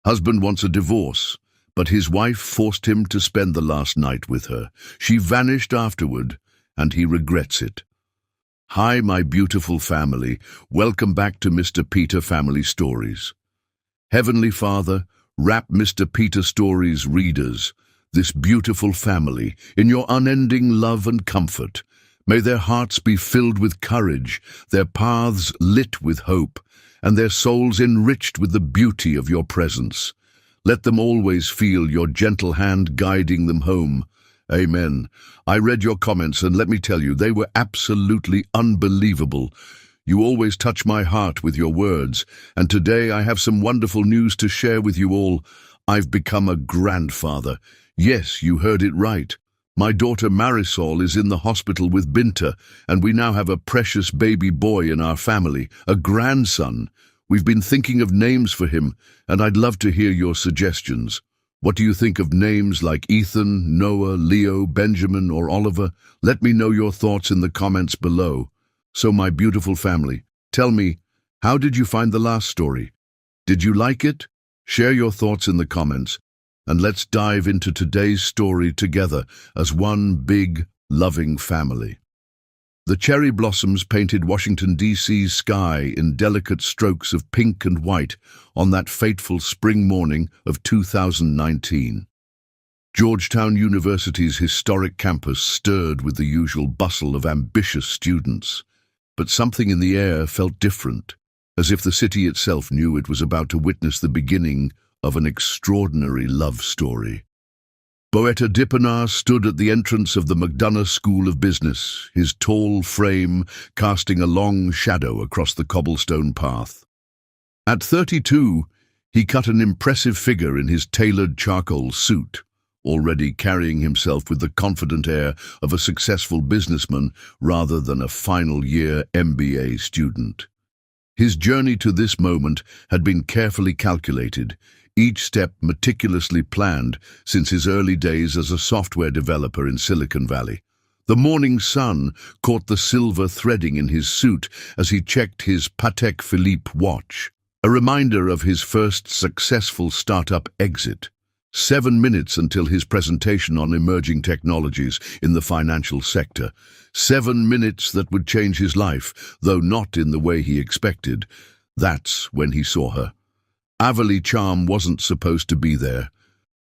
Husband wants a divorce, but his wife forced him to spend the last night with her. She vanished afterward, and he regrets it. Hi, my beautiful family. Welcome back to Mr. Peter Family Stories. Heavenly Father, wrap Mr. Peter Stories readers, this beautiful family, in your unending love and comfort. May their hearts be filled with courage, their paths lit with hope, and their souls enriched with the beauty of your presence. Let them always feel your gentle hand guiding them home. Amen. I read your comments, and let me tell you, they were absolutely unbelievable. You always touch my heart with your words, and today I have some wonderful news to share with you all. I've become a grandfather. Yes, you heard it right. My daughter Marisol is in the hospital with Binta, and we now have a precious baby boy in our family, a grandson. We've been thinking of names for him, and I'd love to hear your suggestions. What do you think of names like Ethan, Noah, Leo, Benjamin, or Oliver? Let me know your thoughts in the comments below. So, my beautiful family, tell me, how did you find the last story? Did you like it? Share your thoughts in the comments. And let's dive into today's story together as one big, loving family. The cherry blossoms painted Washington, D.C.'s sky in delicate strokes of pink and white on that fateful spring morning of 2019. Georgetown University's historic campus stirred with the usual bustle of ambitious students. But something in the air felt different, as if the city itself knew it was about to witness the beginning of an extraordinary love story. Boeta Dipanar stood at the entrance of the McDonough School of Business, his tall frame casting a long shadow across the cobblestone path. At 32, he cut an impressive figure in his tailored charcoal suit, already carrying himself with the confident air of a successful businessman rather than a final-year MBA student. His journey to this moment had been carefully calculated, each step meticulously planned since his early days as a software developer in Silicon Valley. The morning sun caught the silver threading in his suit as he checked his Patek Philippe watch, a reminder of his first successful startup exit. 7 minutes until his presentation on emerging technologies in the financial sector. 7 minutes that would change his life, though not in the way he expected. That's when he saw her. Avalie Charm wasn't supposed to be there.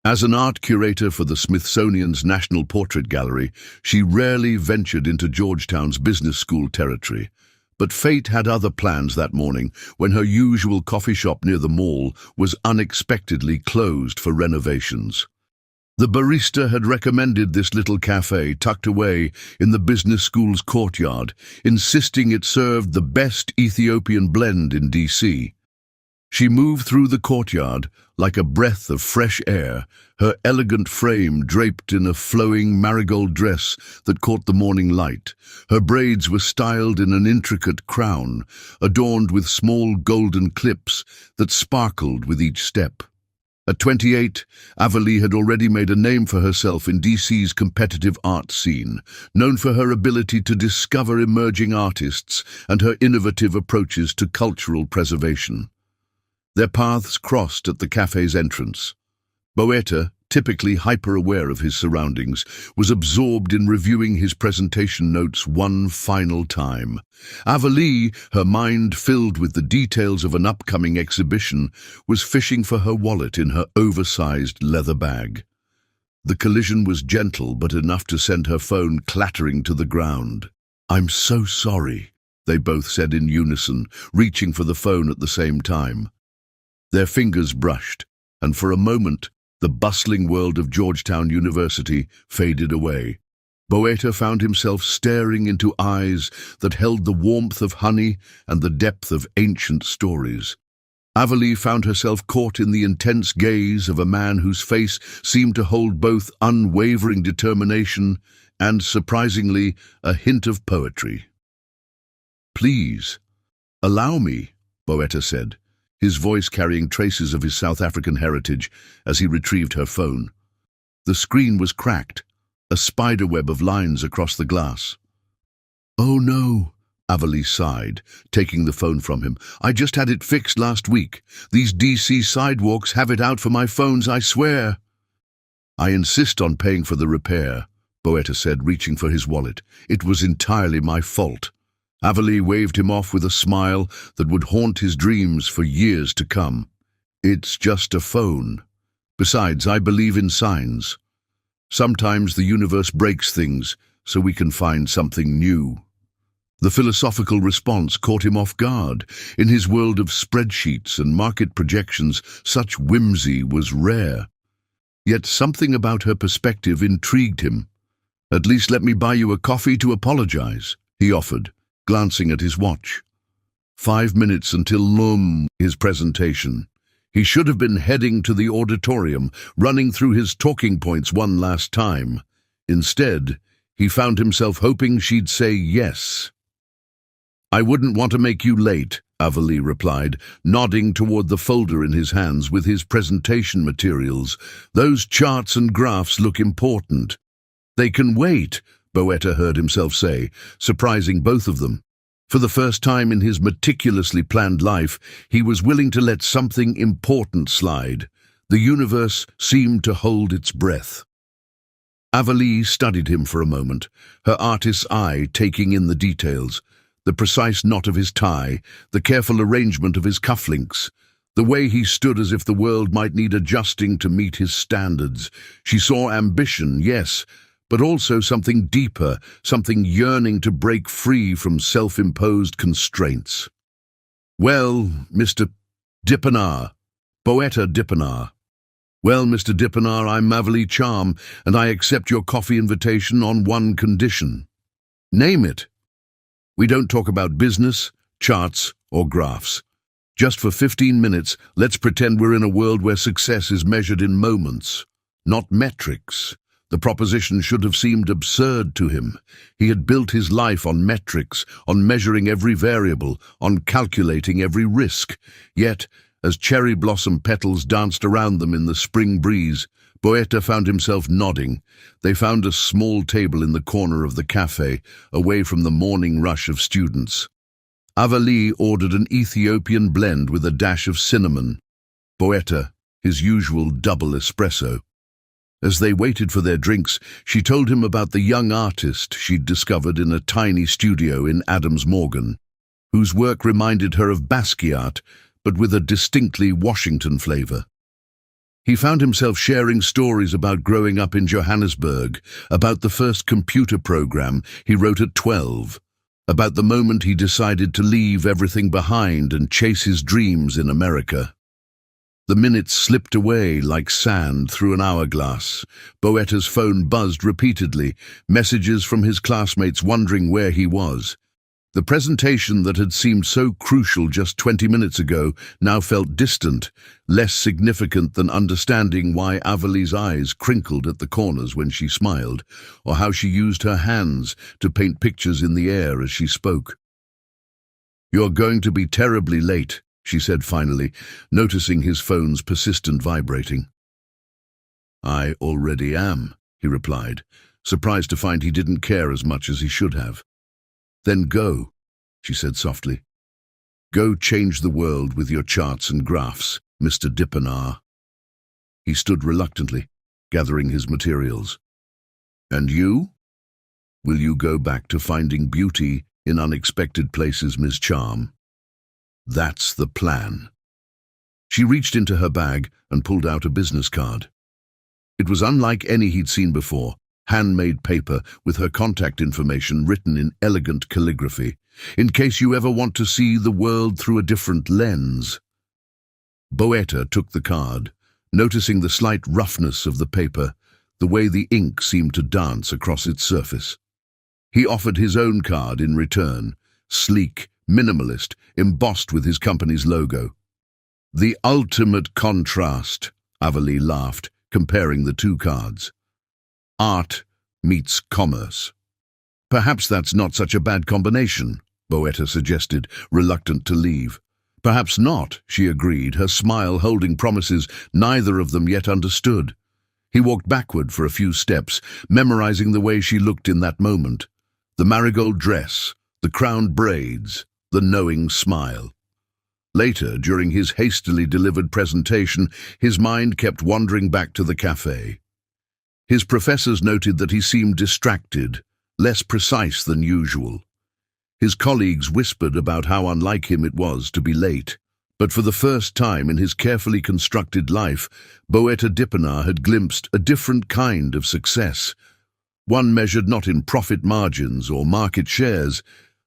As an art curator for the Smithsonian's National Portrait Gallery, she rarely ventured into Georgetown's business school territory. But fate had other plans that morning when her usual coffee shop near the mall was unexpectedly closed for renovations. The barista had recommended this little cafe tucked away in the business school's courtyard, insisting it served the best Ethiopian blend in D.C. She moved through the courtyard like a breath of fresh air, her elegant frame draped in a flowing marigold dress that caught the morning light. Her braids were styled in an intricate crown, adorned with small golden clips that sparkled with each step. At 28, Avalie had already made a name for herself in DC's competitive art scene, known for her ability to discover emerging artists and her innovative approaches to cultural preservation. Their paths crossed at the cafe's entrance. Boeta, typically hyper-aware of his surroundings, was absorbed in reviewing his presentation notes one final time. Avalie, her mind filled with the details of an upcoming exhibition, was fishing for her wallet in her oversized leather bag. The collision was gentle but enough to send her phone clattering to the ground. "I'm so sorry," they both said in unison, reaching for the phone at the same time. Their fingers brushed, and for a moment, the bustling world of Georgetown University faded away. Boeta found himself staring into eyes that held the warmth of honey and the depth of ancient stories. Avalie found herself caught in the intense gaze of a man whose face seemed to hold both unwavering determination and, surprisingly, a hint of poetry. "Please, allow me," Boeta said, his voice carrying traces of his South African heritage as he retrieved her phone. The screen was cracked, a spiderweb of lines across the glass. "Oh no," Avalee sighed, taking the phone from him. I just had it fixed last week. These DC sidewalks have it out for my phones, I swear. I insist on paying for the repair, Boetta said, reaching for his wallet. It was entirely my fault. Avalee waved him off with a smile that would haunt his dreams for years to come. It's just a phone. Besides, I believe in signs. Sometimes the universe breaks things so we can find something new. The philosophical response caught him off guard. In his world of spreadsheets and market projections, such whimsy was rare. Yet something about her perspective intrigued him. At least let me buy you a coffee to apologize, he offered, glancing at his watch. 5 minutes until his presentation. He should have been heading to the auditorium, running through his talking points one last time. Instead, he found himself hoping she'd say yes. I wouldn't want to make you late, Avalee replied, nodding toward the folder in his hands with his presentation materials. Those charts and graphs look important. They can wait, Boetta heard himself say, surprising both of them. For the first time in his meticulously planned life, he was willing to let something important slide. The universe seemed to hold its breath. Avalee studied him for a moment, her artist's eye taking in the details. The precise knot of his tie, the careful arrangement of his cufflinks, the way he stood as if the world might need adjusting to meet his standards. She saw ambition, yes, but also something deeper, something yearning to break free from self-imposed constraints. Well, Mr. Dippenaar, Boetta Dippenaar. Well, Mr. Dippenaar, I'm Avalee Charm, and I accept your coffee invitation on one condition. Name it. We don't talk about business, charts, or graphs. Just for 15 minutes, let's pretend we're in a world where success is measured in moments, not metrics. The proposition should have seemed absurd to him. He had built his life on metrics, on measuring every variable, on calculating every risk. Yet, as cherry blossom petals danced around them in the spring breeze, Boetta found himself nodding. They found a small table in the corner of the cafe, away from the morning rush of students. Avalee ordered an Ethiopian blend with a dash of cinnamon. Boetta, his usual double espresso. As they waited for their drinks, she told him about the young artist she'd discovered in a tiny studio in Adams Morgan, whose work reminded her of Basquiat, but with a distinctly Washington flavor. He found himself sharing stories about growing up in Johannesburg, about the first computer program he wrote at 12, about the moment he decided to leave everything behind and chase his dreams in America. The minutes slipped away like sand through an hourglass. Boetta's phone buzzed repeatedly, messages from his classmates wondering where he was. The presentation that had seemed so crucial just 20 minutes ago now felt distant, less significant than understanding why Avalee's eyes crinkled at the corners when she smiled, or how she used her hands to paint pictures in the air as she spoke. "You're going to be terribly late," she said finally, noticing his phone's persistent vibrating. "I already am," he replied, surprised to find he didn't care as much as he should have. "Then go," she said softly. "Go change the world with your charts and graphs, Mr. Dippenaar." He stood reluctantly, gathering his materials. "And you? Will you go back to finding beauty in unexpected places, Ms. Charm?" "That's the plan." She reached into her bag and pulled out a business card. It was unlike any he'd seen before. Handmade paper with her contact information written in elegant calligraphy, in case you ever want to see the world through a different lens. Boetta took the card, noticing the slight roughness of the paper, the way the ink seemed to dance across its surface. He offered his own card in return, sleek, minimalist, embossed with his company's logo. "The ultimate contrast," Avalee laughed, comparing the two cards. "Art meets commerce." "Perhaps that's not such a bad combination," Boetta suggested, reluctant to leave. "Perhaps not," she agreed, her smile holding promises neither of them yet understood. He walked backward for a few steps, memorizing the way she looked in that moment. The marigold dress, the crowned braids, the knowing smile. Later, during his hastily delivered presentation, his mind kept wandering back to the cafe. His professors noted that he seemed distracted, less precise than usual. His colleagues whispered about how unlike him it was to be late. But for the first time in his carefully constructed life, Boeta Dipinar had glimpsed a different kind of success. One measured not in profit margins or market shares,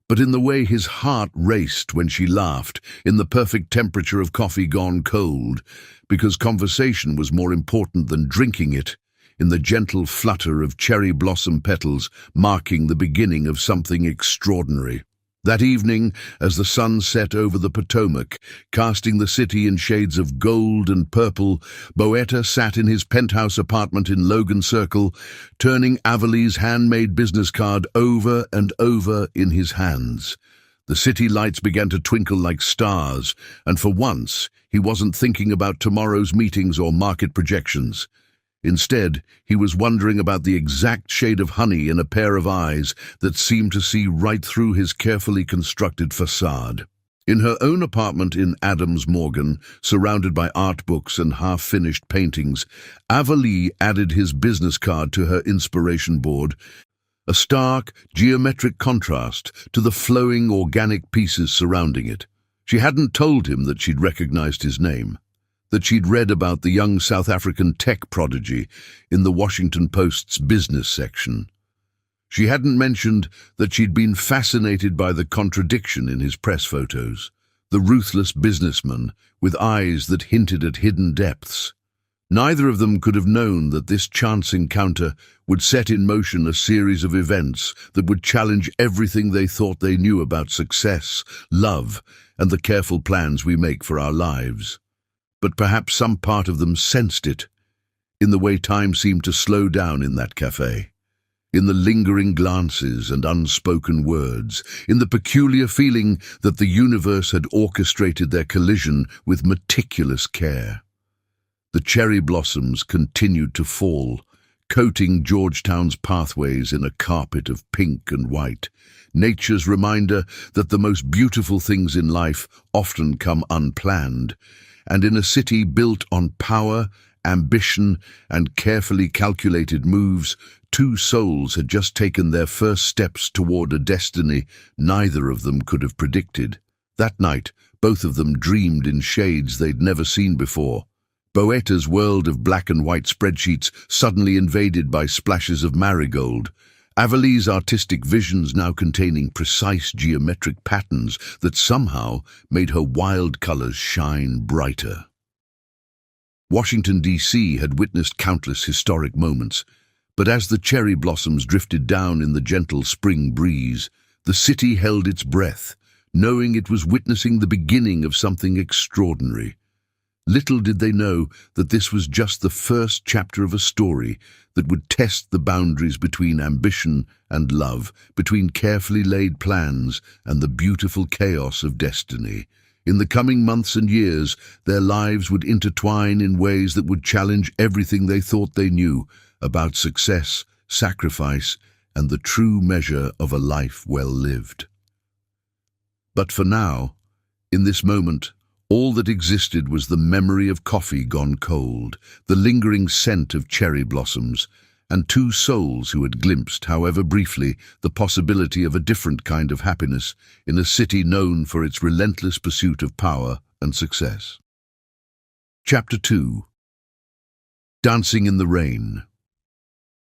but in the way his heart raced when she laughed, in the perfect temperature of coffee gone cold, because conversation was more important than drinking it, in the gentle flutter of cherry blossom petals marking the beginning of something extraordinary. That evening, as the sun set over the Potomac, casting the city in shades of gold and purple, Boeta sat in his penthouse apartment in Logan Circle, turning Avalee's handmade business card over and over in his hands. The city lights began to twinkle like stars, and for once, he wasn't thinking about tomorrow's meetings or market projections. Instead, he was wondering about the exact shade of honey in a pair of eyes that seemed to see right through his carefully constructed facade. In her own apartment in Adams Morgan, surrounded by art books and half-finished paintings, Avalee added his business card to her inspiration board, a stark, geometric contrast to the flowing, organic pieces surrounding it. She hadn't told him that she'd recognized his name, that she'd read about the young South African tech prodigy in the Washington Post's business section. She hadn't mentioned that she'd been fascinated by the contradiction in his press photos, the ruthless businessman with eyes that hinted at hidden depths. Neither of them could have known that this chance encounter would set in motion a series of events that would challenge everything they thought they knew about success, love, and the careful plans we make for our lives. But perhaps some part of them sensed it, in the way time seemed to slow down in that cafe, in the lingering glances and unspoken words, in the peculiar feeling that the universe had orchestrated their collision with meticulous care. The cherry blossoms continued to fall, coating Georgetown's pathways in a carpet of pink and white, nature's reminder that the most beautiful things in life often come unplanned. And in a city built on power, ambition, and carefully calculated moves, two souls had just taken their first steps toward a destiny neither of them could have predicted. That night, both of them dreamed in shades they'd never seen before. Boeta's world of black and white spreadsheets suddenly invaded by splashes of marigold, Avalee's artistic visions now containing precise geometric patterns that somehow made her wild colors shine brighter. Washington, D.C. had witnessed countless historic moments, but as the cherry blossoms drifted down in the gentle spring breeze, the city held its breath, knowing it was witnessing the beginning of something extraordinary. Little did they know that this was just the first chapter of a story that would test the boundaries between ambition and love, between carefully laid plans and the beautiful chaos of destiny. In the coming months and years, their lives would intertwine in ways that would challenge everything they thought they knew about success, sacrifice, and the true measure of a life well lived. But for now, in this moment, all that existed was the memory of coffee gone cold, the lingering scent of cherry blossoms, and two souls who had glimpsed, however briefly, the possibility of a different kind of happiness in a city known for its relentless pursuit of power and success. Chapter 2. Dancing in the Rain.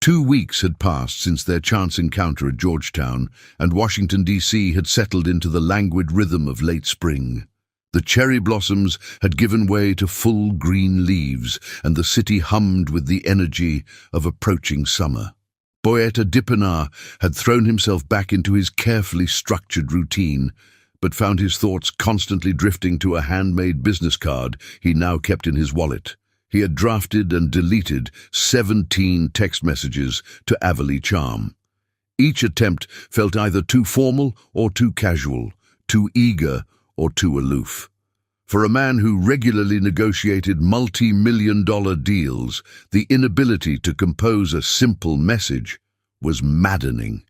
2 weeks had passed since their chance encounter at Georgetown, and Washington, D.C. had settled into the languid rhythm of late spring. The cherry blossoms had given way to full green leaves, and the city hummed with the energy of approaching summer. Boeta Dipinar had thrown himself back into his carefully structured routine, but found his thoughts constantly drifting to a handmade business card he now kept in his wallet. He had drafted and deleted 17 text messages to Avalee Charm. Each attempt felt either too formal or too casual, too eager or too aloof. For a man who regularly negotiated multi-million-dollar deals, the inability to compose a simple message was maddening.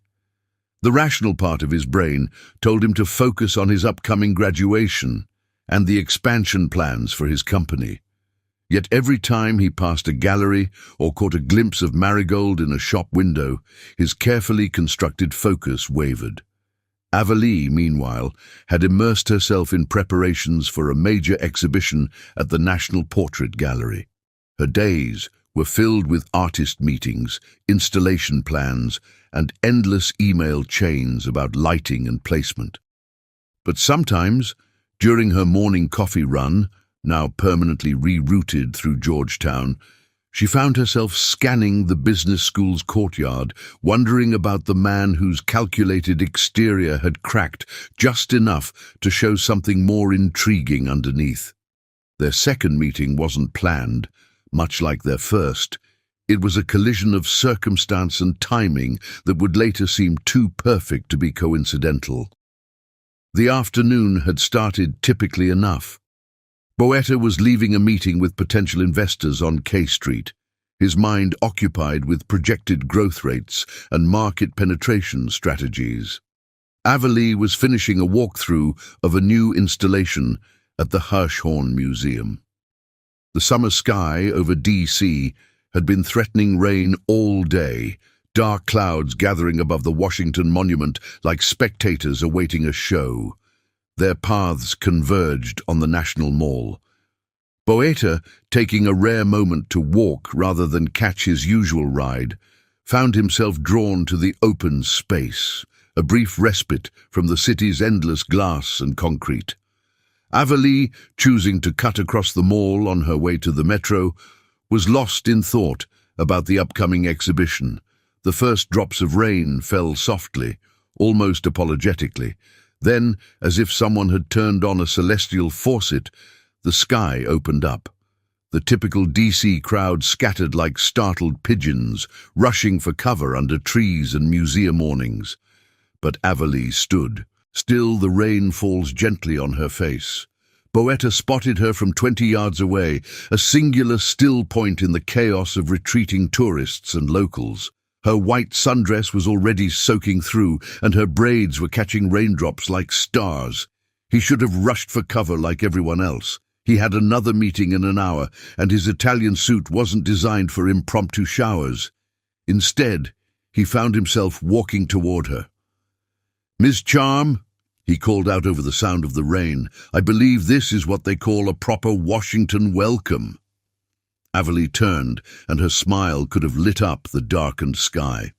The rational part of his brain told him to focus on his upcoming graduation and the expansion plans for his company. Yet every time he passed a gallery or caught a glimpse of Marigold in a shop window, his carefully constructed focus wavered. Avalee, meanwhile, had immersed herself in preparations for a major exhibition at the National Portrait Gallery. Her days were filled with artist meetings, installation plans, and endless email chains about lighting and placement. But sometimes, during her morning coffee run, now permanently rerouted through Georgetown, she found herself scanning the business school's courtyard, wondering about the man whose calculated exterior had cracked just enough to show something more intriguing underneath. Their second meeting wasn't planned, much like their first. It was a collision of circumstance and timing that would later seem too perfect to be coincidental. The afternoon had started typically enough. Boetta was leaving a meeting with potential investors on K Street, his mind occupied with projected growth rates and market penetration strategies. Avalee was finishing a walkthrough of a new installation at the Hirshhorn Museum. The summer sky over D.C. had been threatening rain all day, dark clouds gathering above the Washington Monument like spectators awaiting a show. Their paths converged on the National Mall. Boetta, taking a rare moment to walk rather than catch his usual ride, found himself drawn to the open space, a brief respite from the city's endless glass and concrete. Avalee, choosing to cut across the mall on her way to the metro, was lost in thought about the upcoming exhibition. The first drops of rain fell softly, almost apologetically. Then, as if someone had turned on a celestial faucet, the sky opened up. The typical DC crowd scattered like startled pigeons, rushing for cover under trees and museum awnings. But Avalee stood. Still, the rain falls gently on her face. Boetta spotted her from 20 yards away, a singular still point in the chaos of retreating tourists and locals. Her white sundress was already soaking through, and her braids were catching raindrops like stars. He should have rushed for cover like everyone else. He had another meeting in an hour, and his Italian suit wasn't designed for impromptu showers. Instead, he found himself walking toward her. "Miss Charm," he called out over the sound of the rain, "I believe this is what they call a proper Washington welcome." Avalee turned, and her smile could have lit up the darkened sky.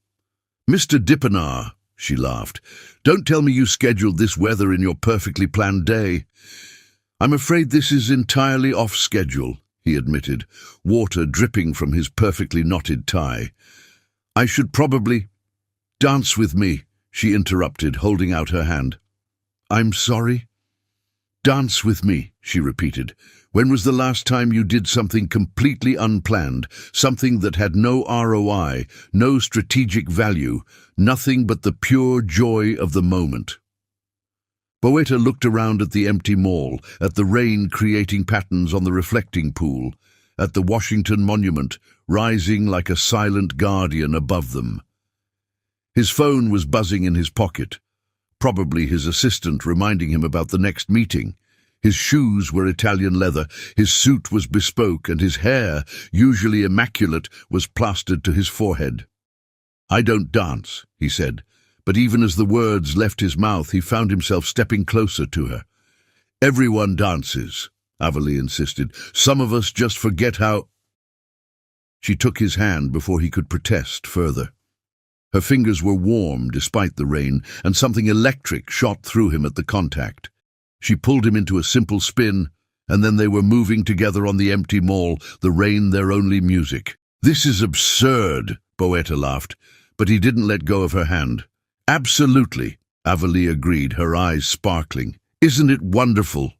"Mr. Dippenar," she laughed, "don't tell me you scheduled this weather in your perfectly planned day." "I'm afraid this is entirely off schedule," he admitted, water dripping from his perfectly knotted tie. "I should probably—" "Dance with me," she interrupted, holding out her hand. "I'm sorry?" "Dance with me," she repeated. "When was the last time you did something completely unplanned, something that had no ROI, no strategic value, nothing but the pure joy of the moment?" Boetta looked around at the empty mall, at the rain creating patterns on the reflecting pool, at the Washington Monument rising like a silent guardian above them. His phone was buzzing in his pocket, probably his assistant reminding him about the next meeting. His shoes were Italian leather, his suit was bespoke, and his hair, usually immaculate, was plastered to his forehead. "I don't dance," he said, but even as the words left his mouth, he found himself stepping closer to her. "Everyone dances," Avalee insisted. "Some of us just forget how—" She took his hand before he could protest further. Her fingers were warm despite the rain, and something electric shot through him at the contact. She pulled him into a simple spin, and then they were moving together on the empty mall, the rain their only music. "This is absurd," Boetta laughed, but he didn't let go of her hand. "Absolutely," Avalee agreed, her eyes sparkling. "Isn't it wonderful?"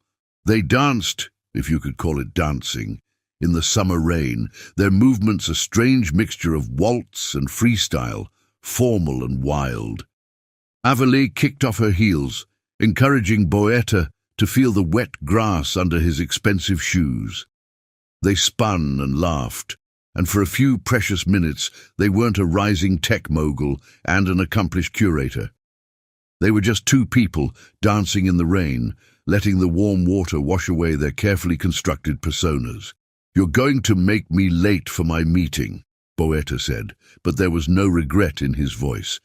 They danced, if you could call it dancing, in the summer rain, their movements a strange mixture of waltz and freestyle, formal and wild. Avalee kicked off her heels, encouraging Boetta to feel the wet grass under his expensive shoes. They spun and laughed, and for a few precious minutes they weren't a rising tech mogul and an accomplished curator. They were just two people dancing in the rain, letting the warm water wash away their carefully constructed personas. "You're going to make me late for my meeting," Boetta said, but there was no regret in his voice.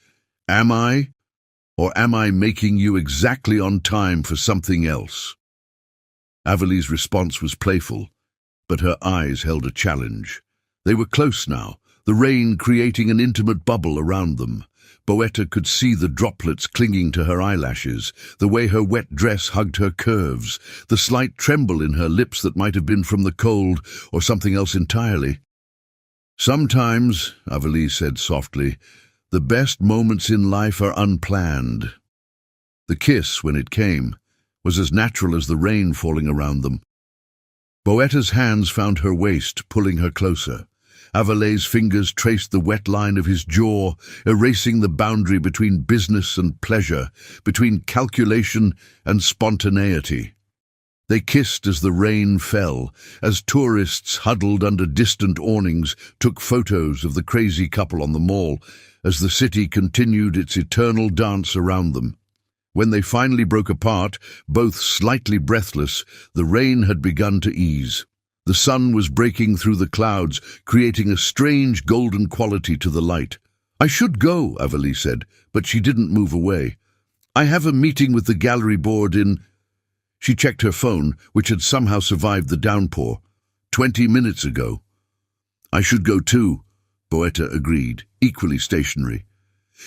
"Am I? Or am I making you exactly on time for something else?" Avalee's response was playful, but her eyes held a challenge. They were close now, the rain creating an intimate bubble around them. Boetta could see the droplets clinging to her eyelashes, the way her wet dress hugged her curves, the slight tremble in her lips that might have been from the cold or something else entirely. "Sometimes," Avalee said softly, "the best moments in life are unplanned." The kiss, when it came, was as natural as the rain falling around them. Boetta's hands found her waist, pulling her closer. Avalee's fingers traced the wet line of his jaw, erasing the boundary between business and pleasure, between calculation and spontaneity. They kissed as the rain fell, as tourists huddled under distant awnings took photos of the crazy couple on the mall, as the city continued its eternal dance around them. When they finally broke apart, both slightly breathless, the rain had begun to ease. The sun was breaking through the clouds, creating a strange golden quality to the light. "I should go," Avalee said, but she didn't move away. "I have a meeting with the gallery board in—" She checked her phone, which had somehow survived the downpour. 20 minutes ago. "I should go too," Boetta agreed, equally stationary.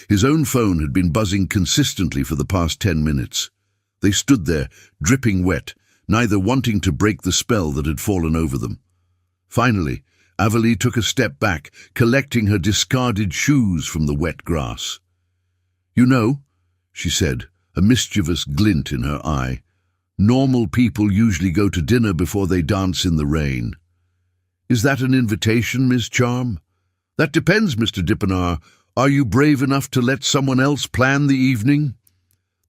His own phone had been buzzing consistently for the past 10 minutes. They stood there, dripping wet, neither wanting to break the spell that had fallen over them. Finally, Avalee took a step back, collecting her discarded shoes from the wet grass. "You know," she said, a mischievous glint in her eye, "normal people usually go to dinner before they dance in the rain. Is that an invitation, Ms. Charm?" "That depends, Mr. Dippenar. Are you brave enough to let someone else plan the evening?"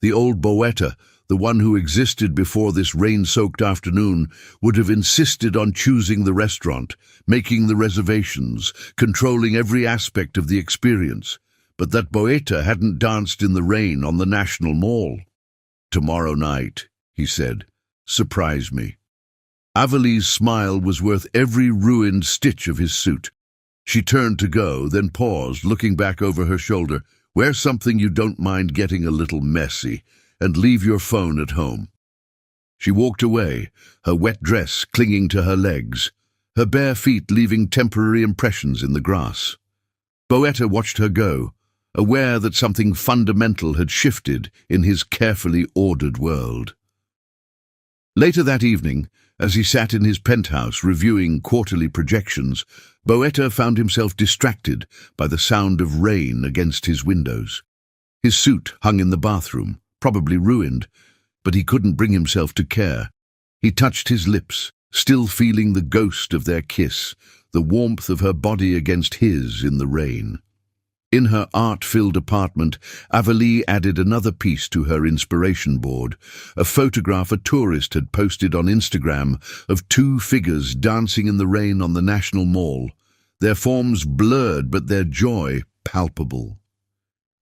The old Boetta, the one who existed before this rain-soaked afternoon, would have insisted on choosing the restaurant, making the reservations, controlling every aspect of the experience. But that Boetta hadn't danced in the rain on the National Mall. "Tomorrow night," he said. "Surprise me." Avalee's smile was worth every ruined stitch of his suit. She turned to go, then paused, looking back over her shoulder. "Wear something you don't mind getting a little messy, and leave your phone at home." She walked away, her wet dress clinging to her legs, her bare feet leaving temporary impressions in the grass. Boetta watched her go, aware that something fundamental had shifted in his carefully ordered world. Later that evening, as he sat in his penthouse reviewing quarterly projections, Boetta found himself distracted by the sound of rain against his windows. His suit hung in the bathroom, probably ruined, but he couldn't bring himself to care. He touched his lips, still feeling the ghost of their kiss, the warmth of her body against his in the rain. In her art-filled apartment, Avalee added another piece to her inspiration board, a photograph a tourist had posted on Instagram of two figures dancing in the rain on the National Mall, their forms blurred but their joy palpable.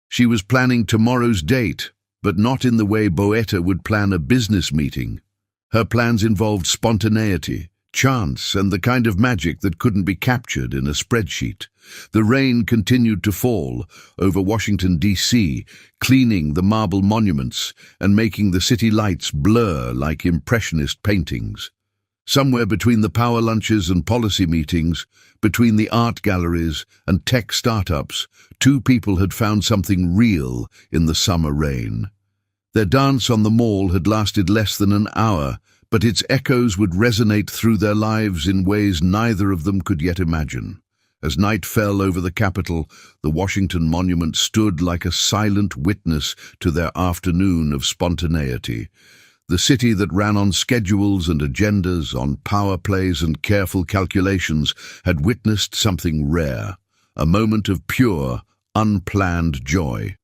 She was planning tomorrow's date, but not in the way Boetta would plan a business meeting. Her plans involved spontaneity, chance, and the kind of magic that couldn't be captured in a spreadsheet. The rain continued to fall over Washington, D.C., cleaning the marble monuments and making the city lights blur like impressionist paintings. Somewhere between the power lunches and policy meetings, between the art galleries and tech startups, two people had found something real in the summer rain. Their dance on the mall had lasted less than an hour, but its echoes would resonate through their lives in ways neither of them could yet imagine. As night fell over the Capitol, the Washington Monument stood like a silent witness to their afternoon of spontaneity. The city that ran on schedules and agendas, on power plays and careful calculations, had witnessed something rare, a moment of pure, unplanned joy.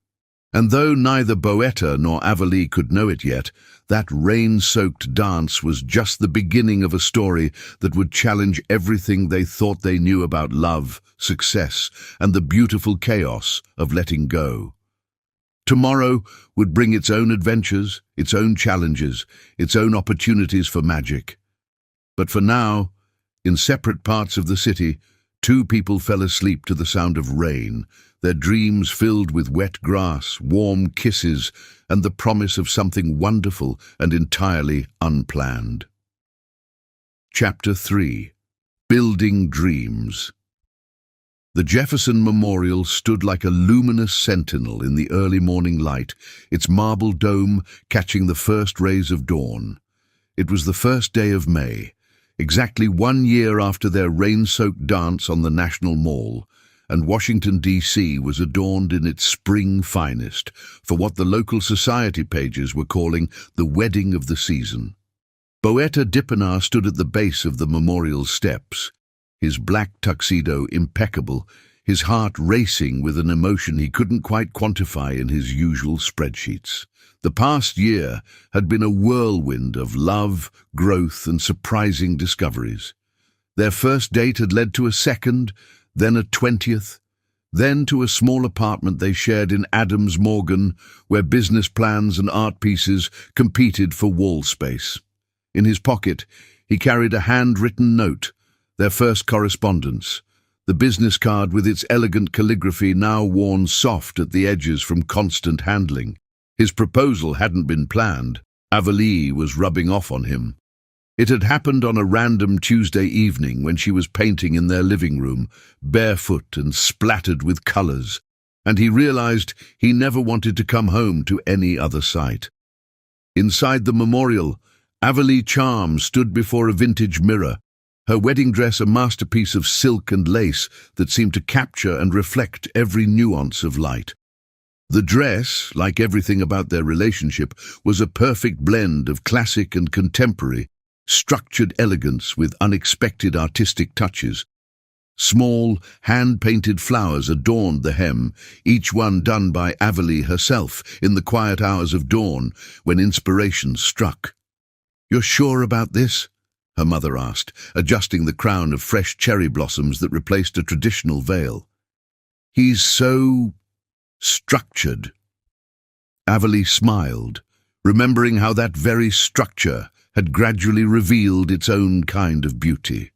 And though neither Boetta nor Avalee could know it yet, that rain-soaked dance was just the beginning of a story that would challenge everything they thought they knew about love, success, and the beautiful chaos of letting go. Tomorrow would bring its own adventures, its own challenges, its own opportunities for magic. But for now, in separate parts of the city, two people fell asleep to the sound of rain, their dreams filled with wet grass, warm kisses, and the promise of something wonderful and entirely unplanned. Chapter 3. Building Dreams. The Jefferson Memorial stood like a luminous sentinel in the early morning light, its marble dome catching the first rays of dawn. It was the first day of May, exactly 1 year after their rain-soaked dance on the National Mall, and Washington, D.C. was adorned in its spring finest for what the local society pages were calling the wedding of the season. Boetta Dippenaar stood at the base of the memorial steps, his black tuxedo impeccable, his heart racing with an emotion he couldn't quite quantify in his usual spreadsheets. The past year had been a whirlwind of love, growth, and surprising discoveries. Their first date had led to a second, then a 20th, then to a small apartment they shared in Adams Morgan, where business plans and art pieces competed for wall space. In his pocket, he carried a handwritten note, their first correspondence, the business card with its elegant calligraphy now worn soft at the edges from constant handling. His proposal hadn't been planned. Avalie was rubbing off on him. It had happened on a random Tuesday evening when she was painting in their living room, barefoot and splattered with colours, and he realized he never wanted to come home to any other sight. Inside the memorial, Avalie Charm stood before a vintage mirror, her wedding dress a masterpiece of silk and lace that seemed to capture and reflect every nuance of light. The dress, like everything about their relationship, was a perfect blend of classic and contemporary, structured elegance with unexpected artistic touches. Small, hand-painted flowers adorned the hem, each one done by Avalie herself in the quiet hours of dawn when inspiration struck. "You're sure about this?" her mother asked, adjusting the crown of fresh cherry blossoms that replaced a traditional veil. "He's so structured." Avalie smiled, remembering how that very structure had gradually revealed its own kind of beauty.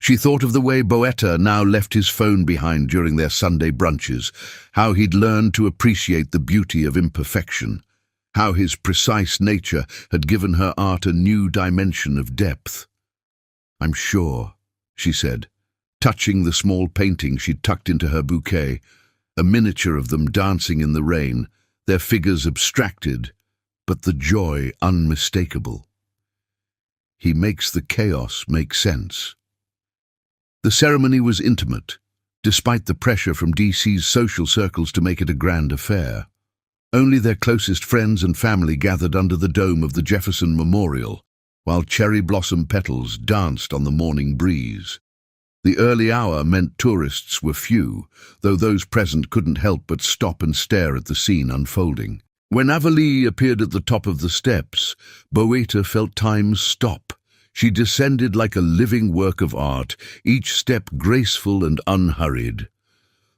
She thought of the way Boetta now left his phone behind during their Sunday brunches, how he'd learned to appreciate the beauty of imperfection, how his precise nature had given her art a new dimension of depth. "I'm sure," she said, touching the small painting she'd tucked into her bouquet, a miniature of them dancing in the rain, their figures abstracted, but the joy unmistakable. He makes the chaos make sense. The ceremony was intimate, despite the pressure from DC's social circles to make it a grand affair. Only their closest friends and family gathered under the dome of the Jefferson Memorial, while cherry blossom petals danced on the morning breeze. The early hour meant tourists were few, though those present couldn't help but stop and stare at the scene unfolding. When Avalie appeared at the top of the steps, Boetta felt time stop. She descended like a living work of art, each step graceful and unhurried.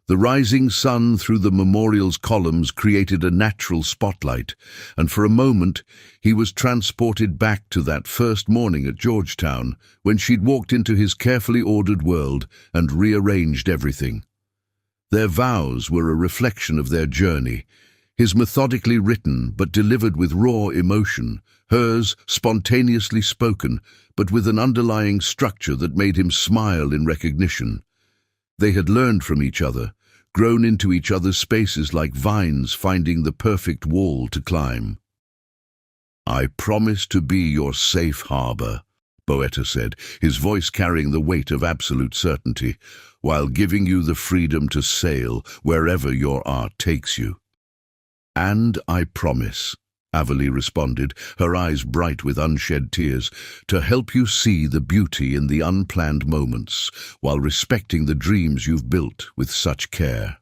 The rising sun through the memorial's columns created a natural spotlight, and for a moment he was transported back to that first morning at Georgetown, when she'd walked into his carefully ordered world and rearranged everything. Their vows were a reflection of their journey, his methodically written but delivered with raw emotion, hers spontaneously spoken but with an underlying structure that made him smile in recognition. They had learned from each other, grown into each other's spaces like vines finding the perfect wall to climb. "I promise to be your safe harbor," Boetta said, his voice carrying the weight of absolute certainty, "while giving you the freedom to sail wherever your art takes you." "And I promise," Avalie responded, her eyes bright with unshed tears, "to help you see the beauty in the unplanned moments, while respecting the dreams you've built with such care."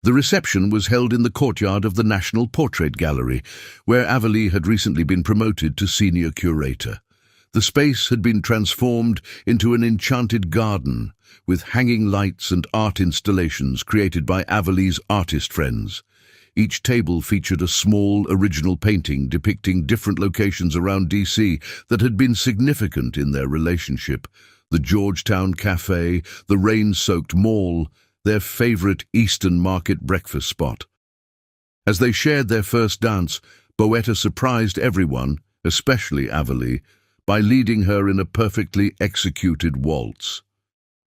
The reception was held in the courtyard of the National Portrait Gallery, where Avalie had recently been promoted to senior curator. The space had been transformed into an enchanted garden, with hanging lights and art installations created by Avalie's artist friends. Each table featured a small, original painting depicting different locations around DC that had been significant in their relationship. The Georgetown Cafe, the rain-soaked mall, their favorite Eastern Market breakfast spot. As they shared their first dance, Boetta surprised everyone, especially Avalee, by leading her in a perfectly executed waltz.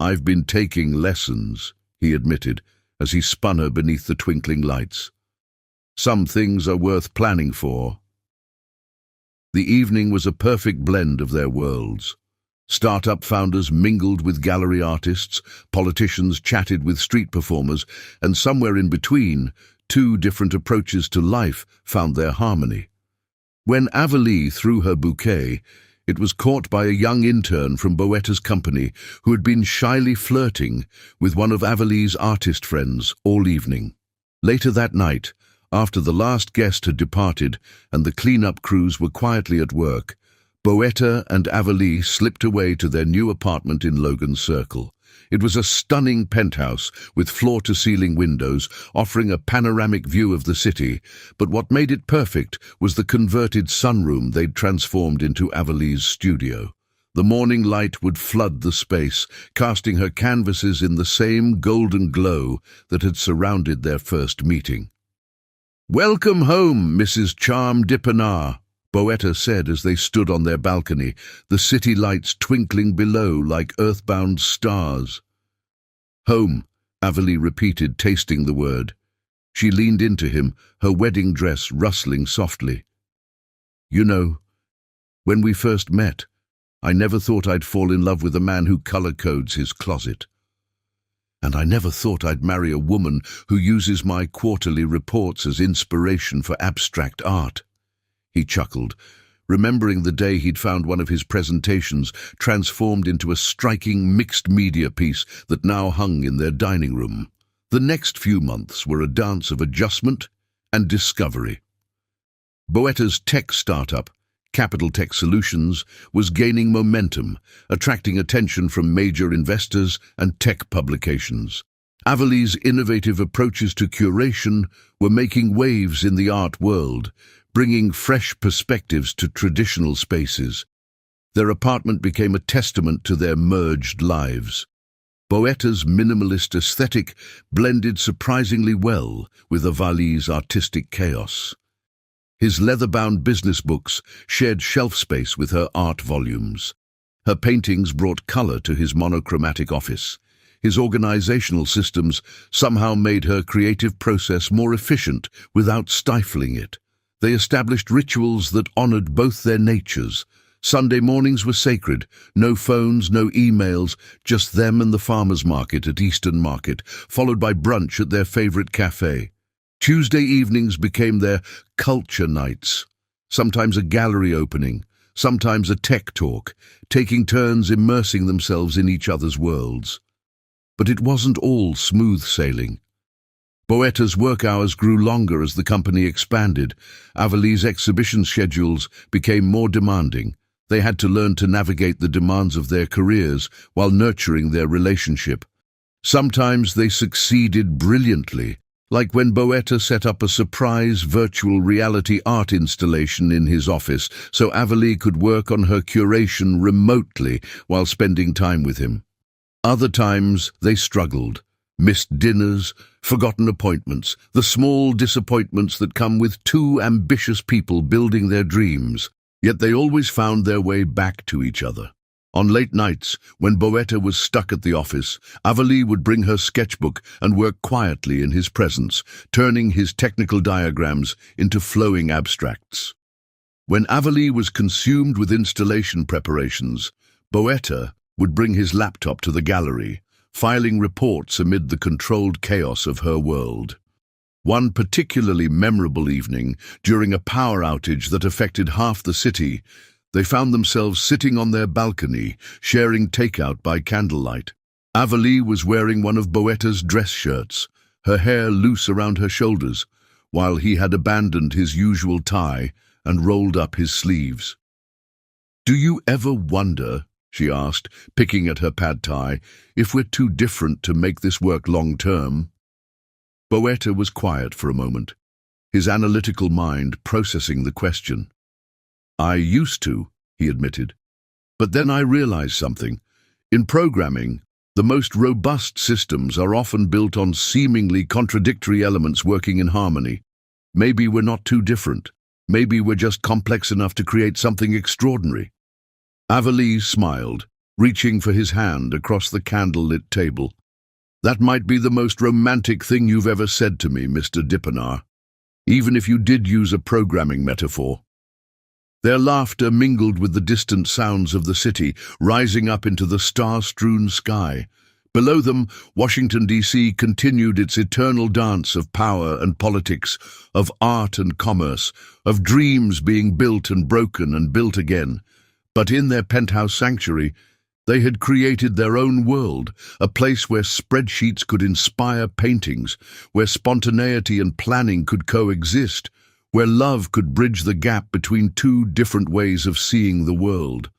"I've been taking lessons," he admitted, as he spun her beneath the twinkling lights. "Some things are worth planning for." The evening was a perfect blend of their worlds. Startup founders mingled with gallery artists, politicians chatted with street performers, and somewhere in between, two different approaches to life found their harmony. When Avalee threw her bouquet, it was caught by a young intern from Boetta's company who had been shyly flirting with one of Avalee's artist friends all evening. Later that night, after the last guest had departed and the cleanup crews were quietly at work, Boetta and Avalee slipped away to their new apartment in Logan Circle. It was a stunning penthouse with floor-to-ceiling windows offering a panoramic view of the city, but what made it perfect was the converted sunroom they'd transformed into Avalee's studio. The morning light would flood the space, casting her canvases in the same golden glow that had surrounded their first meeting. "Welcome home, Mrs. Charm Dippenar," Boetta said as they stood on their balcony, the city lights twinkling below like earthbound stars. "Home," Avalee repeated, tasting the word. She leaned into him, her wedding dress rustling softly. "You know, when we first met, I never thought I'd fall in love with a man who color-codes his closet. And I never thought I'd marry a woman who uses my quarterly reports as inspiration for abstract art." He chuckled, remembering the day he'd found one of his presentations transformed into a striking mixed-media piece that now hung in their dining room. The next few months were a dance of adjustment and discovery. Boetta's tech startup, Capital Tech Solutions, was gaining momentum, attracting attention from major investors and tech publications. Avalee's innovative approaches to curation were making waves in the art world, bringing fresh perspectives to traditional spaces. Their apartment became a testament to their merged lives. Boetta's minimalist aesthetic blended surprisingly well with Avalee's artistic chaos. His leather-bound business books shared shelf space with her art volumes. Her paintings brought color to his monochromatic office. His organizational systems somehow made her creative process more efficient without stifling it. They established rituals that honored both their natures. Sunday mornings were sacred, no phones, no emails, just them and the farmer's market at Eastern Market, followed by brunch at their favorite cafe. Tuesday evenings became their culture nights, sometimes a gallery opening, sometimes a tech talk, taking turns immersing themselves in each other's worlds. But it wasn't all smooth sailing. Boetta's work hours grew longer as the company expanded. Avalee's exhibition schedules became more demanding. They had to learn to navigate the demands of their careers while nurturing their relationship. Sometimes they succeeded brilliantly, like when Boetta set up a surprise virtual reality art installation in his office so Avalee could work on her curation remotely while spending time with him. Other times they struggled. Missed dinners, forgotten appointments, the small disappointments that come with two ambitious people building their dreams, yet they always found their way back to each other. On late nights, when Boetta was stuck at the office, Avalee would bring her sketchbook and work quietly in his presence, turning his technical diagrams into flowing abstracts. When Avalee was consumed with installation preparations, Boetta would bring his laptop to the gallery, filing reports amid the controlled chaos of her world. One particularly memorable evening, during a power outage that affected half the city, they found themselves sitting on their balcony, sharing takeout by candlelight. Avalee was wearing one of Boetta's dress shirts, her hair loose around her shoulders, while he had abandoned his usual tie and rolled up his sleeves. "Do you ever wonder," she asked, picking at her pad thai, "if we're too different to make this work long-term?" Boetta was quiet for a moment. his analytical mind processing the question. "I used to," he admitted. "But then I realized something. In programming, the most robust systems are often built on seemingly contradictory elements working in harmony. Maybe we're not too different. Maybe we're just complex enough to create something extraordinary." Avalise smiled, reaching for his hand across the candle-lit table. "That might be the most romantic thing you've ever said to me, Mr. Dippenar, even if you did use a programming metaphor." Their laughter mingled with the distant sounds of the city, rising up into the star-strewn sky. Below them, Washington, D.C. continued its eternal dance of power and politics, of art and commerce, of dreams being built and broken and built again. But in their penthouse sanctuary, they had created their own world, a place where spreadsheets could inspire paintings, where spontaneity and planning could coexist, where love could bridge the gap between two different ways of seeing the world.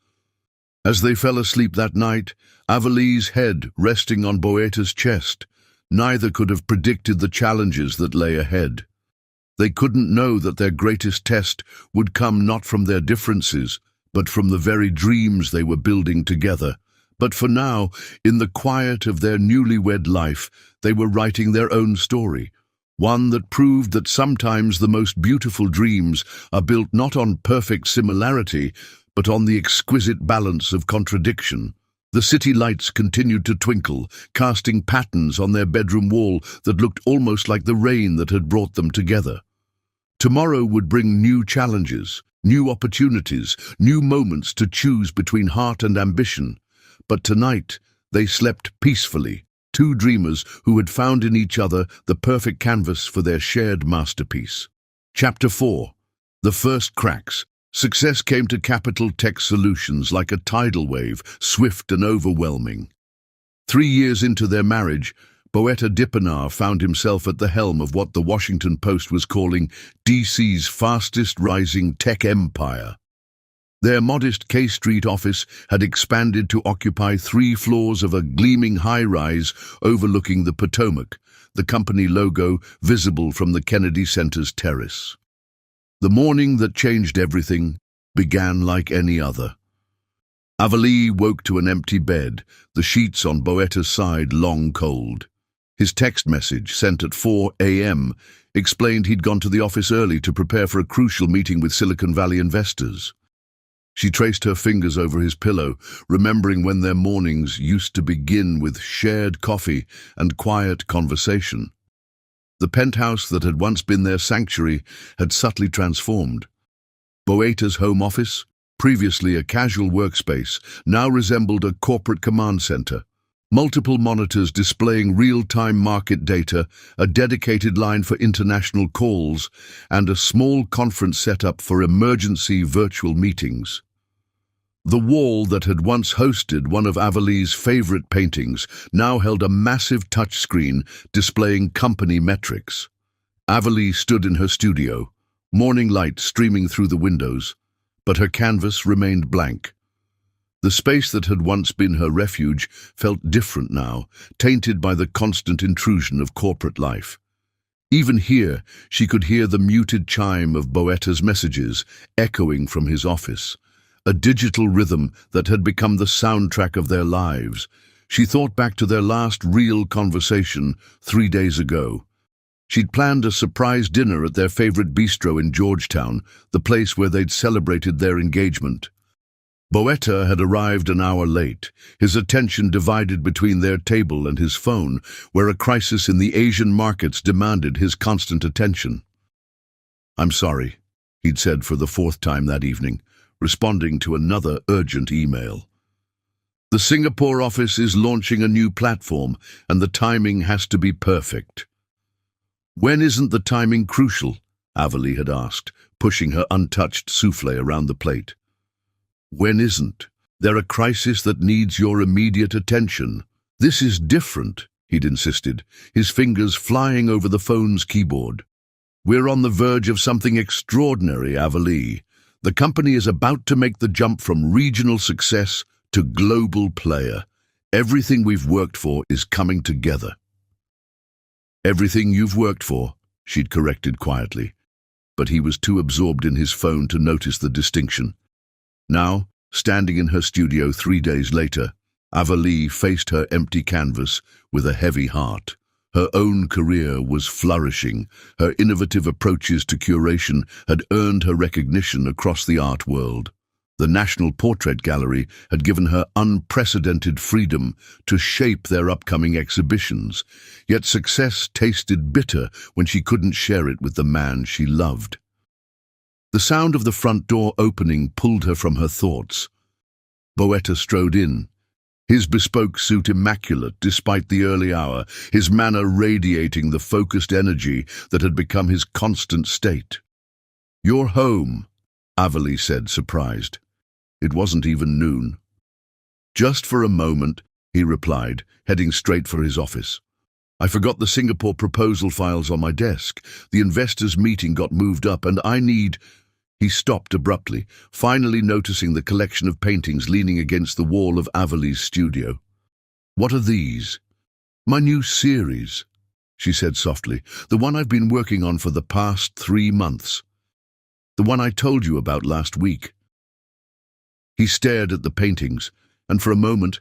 As they fell asleep that night, Avalise's head resting on Boeta's chest, neither could have predicted the challenges that lay ahead. They couldn't know that their greatest test would come not from their differences, but from the very dreams they were building together. But for now, in the quiet of their newlywed life, they were writing their own story, one that proved that sometimes the most beautiful dreams are built not on perfect similarity, but on the exquisite balance of contradiction. The city lights continued to twinkle, casting patterns on their bedroom wall that looked almost like the rain that had brought them together. Tomorrow would bring new challenges, new opportunities, new moments to choose between heart and ambition. But tonight, they slept peacefully, two dreamers who had found in each other the perfect canvas for their shared masterpiece. Chapter 4. The First Cracks. Success came to Capital Tech Solutions like a tidal wave, swift and overwhelming. 3 years into their marriage, Boeta Dippenar found himself at the helm of what the Washington Post was calling DC's fastest-rising tech empire. Their modest K Street office had expanded to occupy 3 floors of a gleaming high-rise overlooking the Potomac, the company logo visible from the Kennedy Center's terrace. The morning that changed everything began like any other. Avalise woke to an empty bed, the sheets on Boeta's side long cold. His text message, sent at 4 a.m., explained he'd gone to the office early to prepare for a crucial meeting with Silicon Valley investors. She traced her fingers over his pillow, remembering when their mornings used to begin with shared coffee and quiet conversation. The penthouse that had once been their sanctuary had subtly transformed. Boeta's home office, previously a casual workspace, now resembled a corporate command center. Multiple monitors displaying real-time market data, a dedicated line for international calls, and a small conference setup for emergency virtual meetings. The wall that had once hosted one of Avalise's favorite paintings now held a massive touchscreen displaying company metrics. Avalise stood in her studio, morning light streaming through the windows, but her canvas remained blank. The space that had once been her refuge felt different now, tainted by the constant intrusion of corporate life. Even here, she could hear the muted chime of Boeta's messages echoing from his office, a digital rhythm that had become the soundtrack of their lives. She thought back to their last real conversation 3 days ago. She'd planned a surprise dinner at their favorite bistro in Georgetown, the place where they'd celebrated their engagement. Boeta had arrived an hour late, his attention divided between their table and his phone, where a crisis in the Asian markets demanded his constant attention. "I'm sorry," he'd said for the 4th time that evening, responding to another urgent email. "The Singapore office is launching a new platform, and the timing has to be perfect." "When isn't the timing crucial?" Avalise had asked, pushing her untouched souffle around the plate. "When isn't? They're a crisis that needs your immediate attention." "This is different," he'd insisted, his fingers flying over the phone's keyboard. "We're on the verge of something extraordinary, Avalise. The company is about to make the jump from regional success to global player. Everything we've worked for is coming together." "Everything you've worked for," she'd corrected quietly, but he was too absorbed in his phone to notice the distinction. Now, standing in her studio 3 days later, Avalee faced her empty canvas with a heavy heart. Her own career was flourishing. Her innovative approaches to curation had earned her recognition across the art world. The National Portrait Gallery had given her unprecedented freedom to shape their upcoming exhibitions, yet success tasted bitter when she couldn't share it with the man she loved. The sound of the front door opening pulled her from her thoughts. Boetta strode in, his bespoke suit immaculate despite the early hour, his manner radiating the focused energy that had become his constant state. "You're home," Avalee said, surprised. It wasn't even noon. "Just for a moment," he replied, heading straight for his office. "I forgot the Singapore proposal files on my desk. The investors' meeting got moved up and I need—" He stopped abruptly, finally noticing the collection of paintings leaning against the wall of Avalee's studio. "What are these?" "My new series," she said softly. "The one I've been working on for the past 3 months. The one I told you about last week." He stared at the paintings, and for a moment,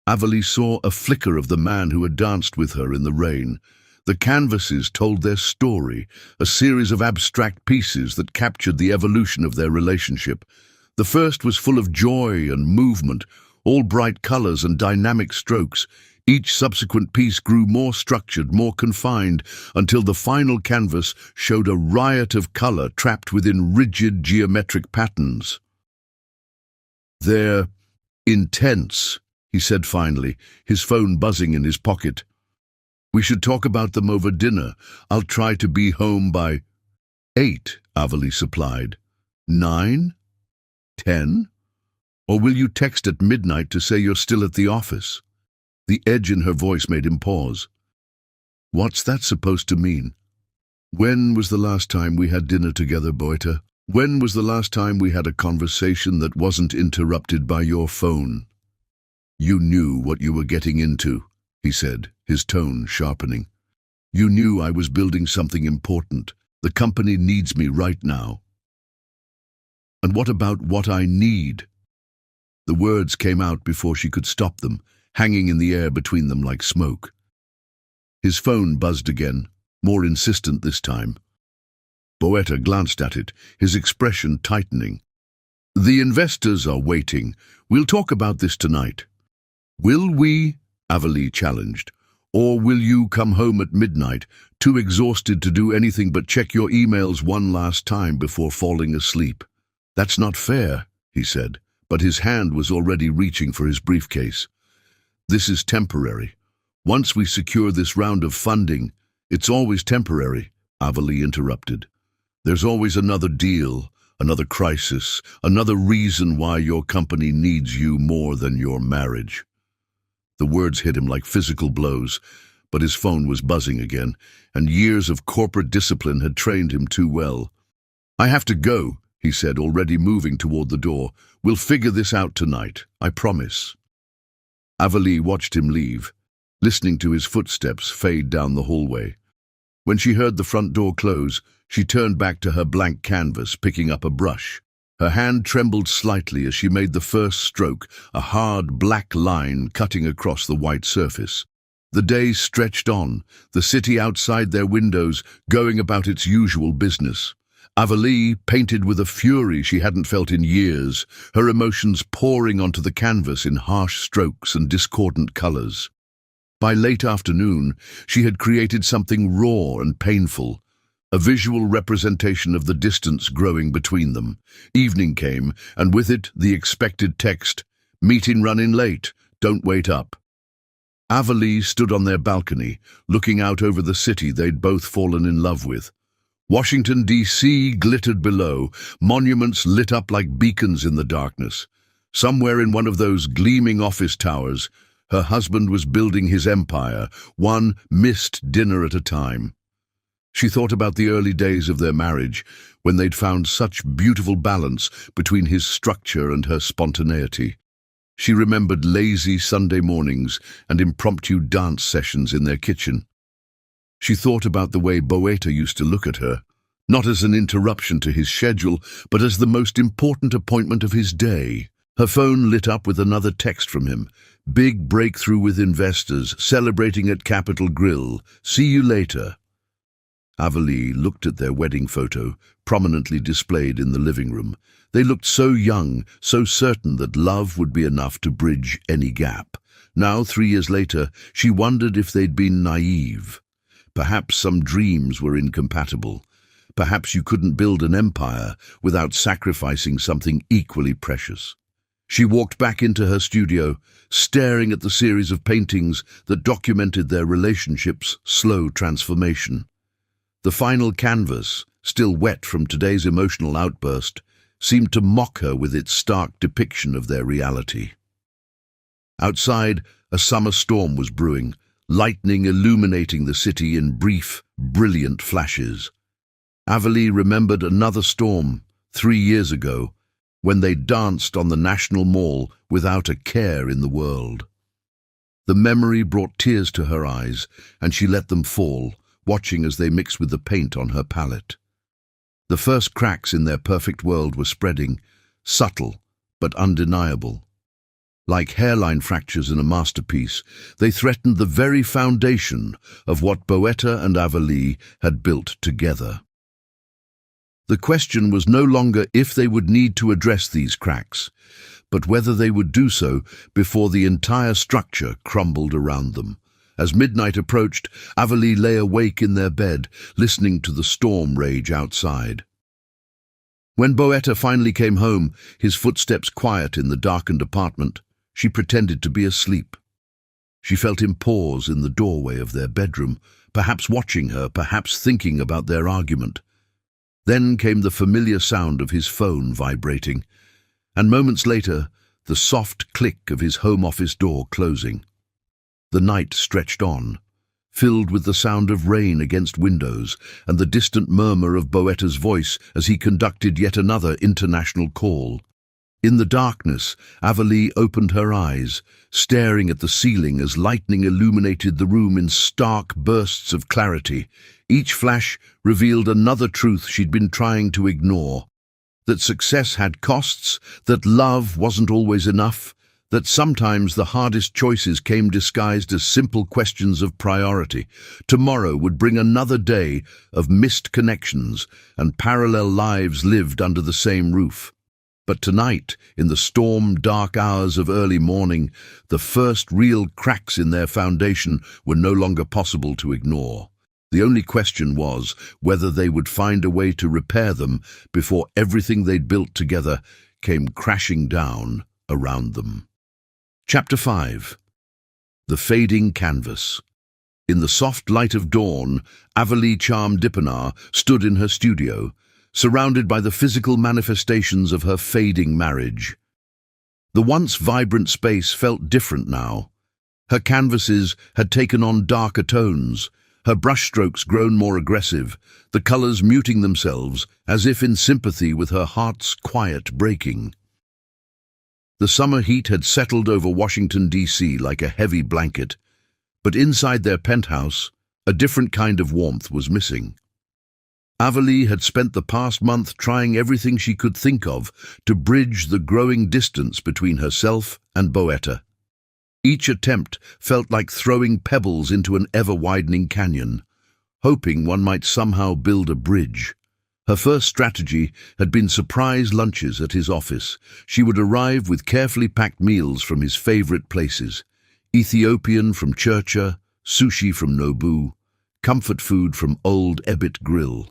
Avalee saw a flicker of the man who had danced with her in the rain. The canvases told their story, a series of abstract pieces that captured the evolution of their relationship. The first was full of joy and movement, all bright colors and dynamic strokes. Each subsequent piece grew more structured, more confined, until the final canvas showed a riot of color trapped within rigid geometric patterns. "They're intense," he said finally, his phone buzzing in his pocket. "We should talk about them over dinner. I'll try to be home by 8, Avalee supplied. 9? 10? Or will you text at midnight to say you're still at the office?" The edge in her voice made him pause. "What's that supposed to mean?" "When was the last time we had dinner together, Boetta? When was the last time we had a conversation that wasn't interrupted by your phone?" "You knew what you were getting into," he said, his tone sharpening. "You knew I was building something important. The company needs me right now." "And what about what I need?" The words came out before she could stop them, hanging in the air between them like smoke. His phone buzzed again, more insistent this time. Boetta glanced at it, his expression tightening. "The investors are waiting. We'll talk about this tonight." "Will we?" Avalee challenged. "Or will you come home at midnight, too exhausted to do anything but check your emails one last time before falling asleep?" "That's not fair," he said, but his hand was already reaching for his briefcase. "This is temporary. Once we secure this round of funding—" "It's always temporary," Avalee interrupted. "There's always another deal, another crisis, another reason why your company needs you more than your marriage." The words hit him like physical blows, but his phone was buzzing again, and years of corporate discipline had trained him too well. "I have to go," he said, already moving toward the door. "We'll figure this out tonight, I promise." Avalee watched him leave, listening to his footsteps fade down the hallway. When she heard the front door close, she turned back to her blank canvas, picking up a brush. Her hand trembled slightly as she made the first stroke, a hard black line cutting across the white surface. The day stretched on, the city outside their windows going about its usual business. Avalee painted with a fury she hadn't felt in years, her emotions pouring onto the canvas in harsh strokes and discordant colors. By late afternoon, she had created something raw and painful, a visual representation of the distance growing between them. Evening came, and with it the expected text, "Meeting running late, don't wait up." Avalee stood on their balcony, looking out over the city they'd both fallen in love with. Washington, D.C. glittered below, monuments lit up like beacons in the darkness. Somewhere in one of those gleaming office towers, her husband was building his empire, one missed dinner at a time. She thought about the early days of their marriage, when they'd found such beautiful balance between his structure and her spontaneity. She remembered lazy Sunday mornings and impromptu dance sessions in their kitchen. She thought about the way Boetta used to look at her, not as an interruption to his schedule, but as the most important appointment of his day. Her phone lit up with another text from him. Big breakthrough with investors, celebrating at Capitol Grill. See you later. Avalee looked at their wedding photo, prominently displayed in the living room. They looked so young, so certain that love would be enough to bridge any gap. Now, 3 years later, she wondered if they'd been naive. Perhaps some dreams were incompatible. Perhaps you couldn't build an empire without sacrificing something equally precious. She walked back into her studio, staring at the series of paintings that documented their relationship's slow transformation. The final canvas, still wet from today's emotional outburst, seemed to mock her with its stark depiction of their reality. Outside, a summer storm was brewing, lightning illuminating the city in brief, brilliant flashes. Avalee remembered another storm, 3 years ago, when they danced on the National Mall without a care in the world. The memory brought tears to her eyes, and she let them fall, watching as they mixed with the paint on her palette. The first cracks in their perfect world were spreading, subtle but undeniable. Like hairline fractures in a masterpiece, they threatened the very foundation of what Boetta and Avalee had built together. The question was no longer if they would need to address these cracks, but whether they would do so before the entire structure crumbled around them. As midnight approached, Avalee lay awake in their bed, listening to the storm rage outside. When Boetta finally came home, his footsteps quiet in the darkened apartment, she pretended to be asleep. She felt him pause in the doorway of their bedroom, perhaps watching her, perhaps thinking about their argument. Then came the familiar sound of his phone vibrating, and moments later, the soft click of his home office door closing. The night stretched on, filled with the sound of rain against windows and the distant murmur of Boetta's voice as he conducted yet another international call. In the darkness, Avalee opened her eyes, staring at the ceiling as lightning illuminated the room in stark bursts of clarity. Each flash revealed another truth she'd been trying to ignore: that success had costs, that love wasn't always enough, that sometimes the hardest choices came disguised as simple questions of priority. Tomorrow would bring another day of missed connections and parallel lives lived under the same roof. But tonight, in the storm-dark hours of early morning, the first real cracks in their foundation were no longer possible to ignore. The only question was whether they would find a way to repair them before everything they'd built together came crashing down around them. Chapter 5. The Fading Canvas. In the soft light of dawn, Avalee Charm-Dipanar stood in her studio, surrounded by the physical manifestations of her fading marriage. The once vibrant space felt different now. Her canvases had taken on darker tones, her brushstrokes grown more aggressive, the colors muting themselves as if in sympathy with her heart's quiet breaking. The summer heat had settled over Washington, D.C. like a heavy blanket, but inside their penthouse, a different kind of warmth was missing. Avalee had spent the past month trying everything she could think of to bridge the growing distance between herself and Boetta. Each attempt felt like throwing pebbles into an ever-widening canyon, hoping one might somehow build a bridge. Her first strategy had been surprise lunches at his office. She would arrive with carefully packed meals from his favorite places: Ethiopian from Churcha, sushi from Nobu, comfort food from Old Ebbitt Grill.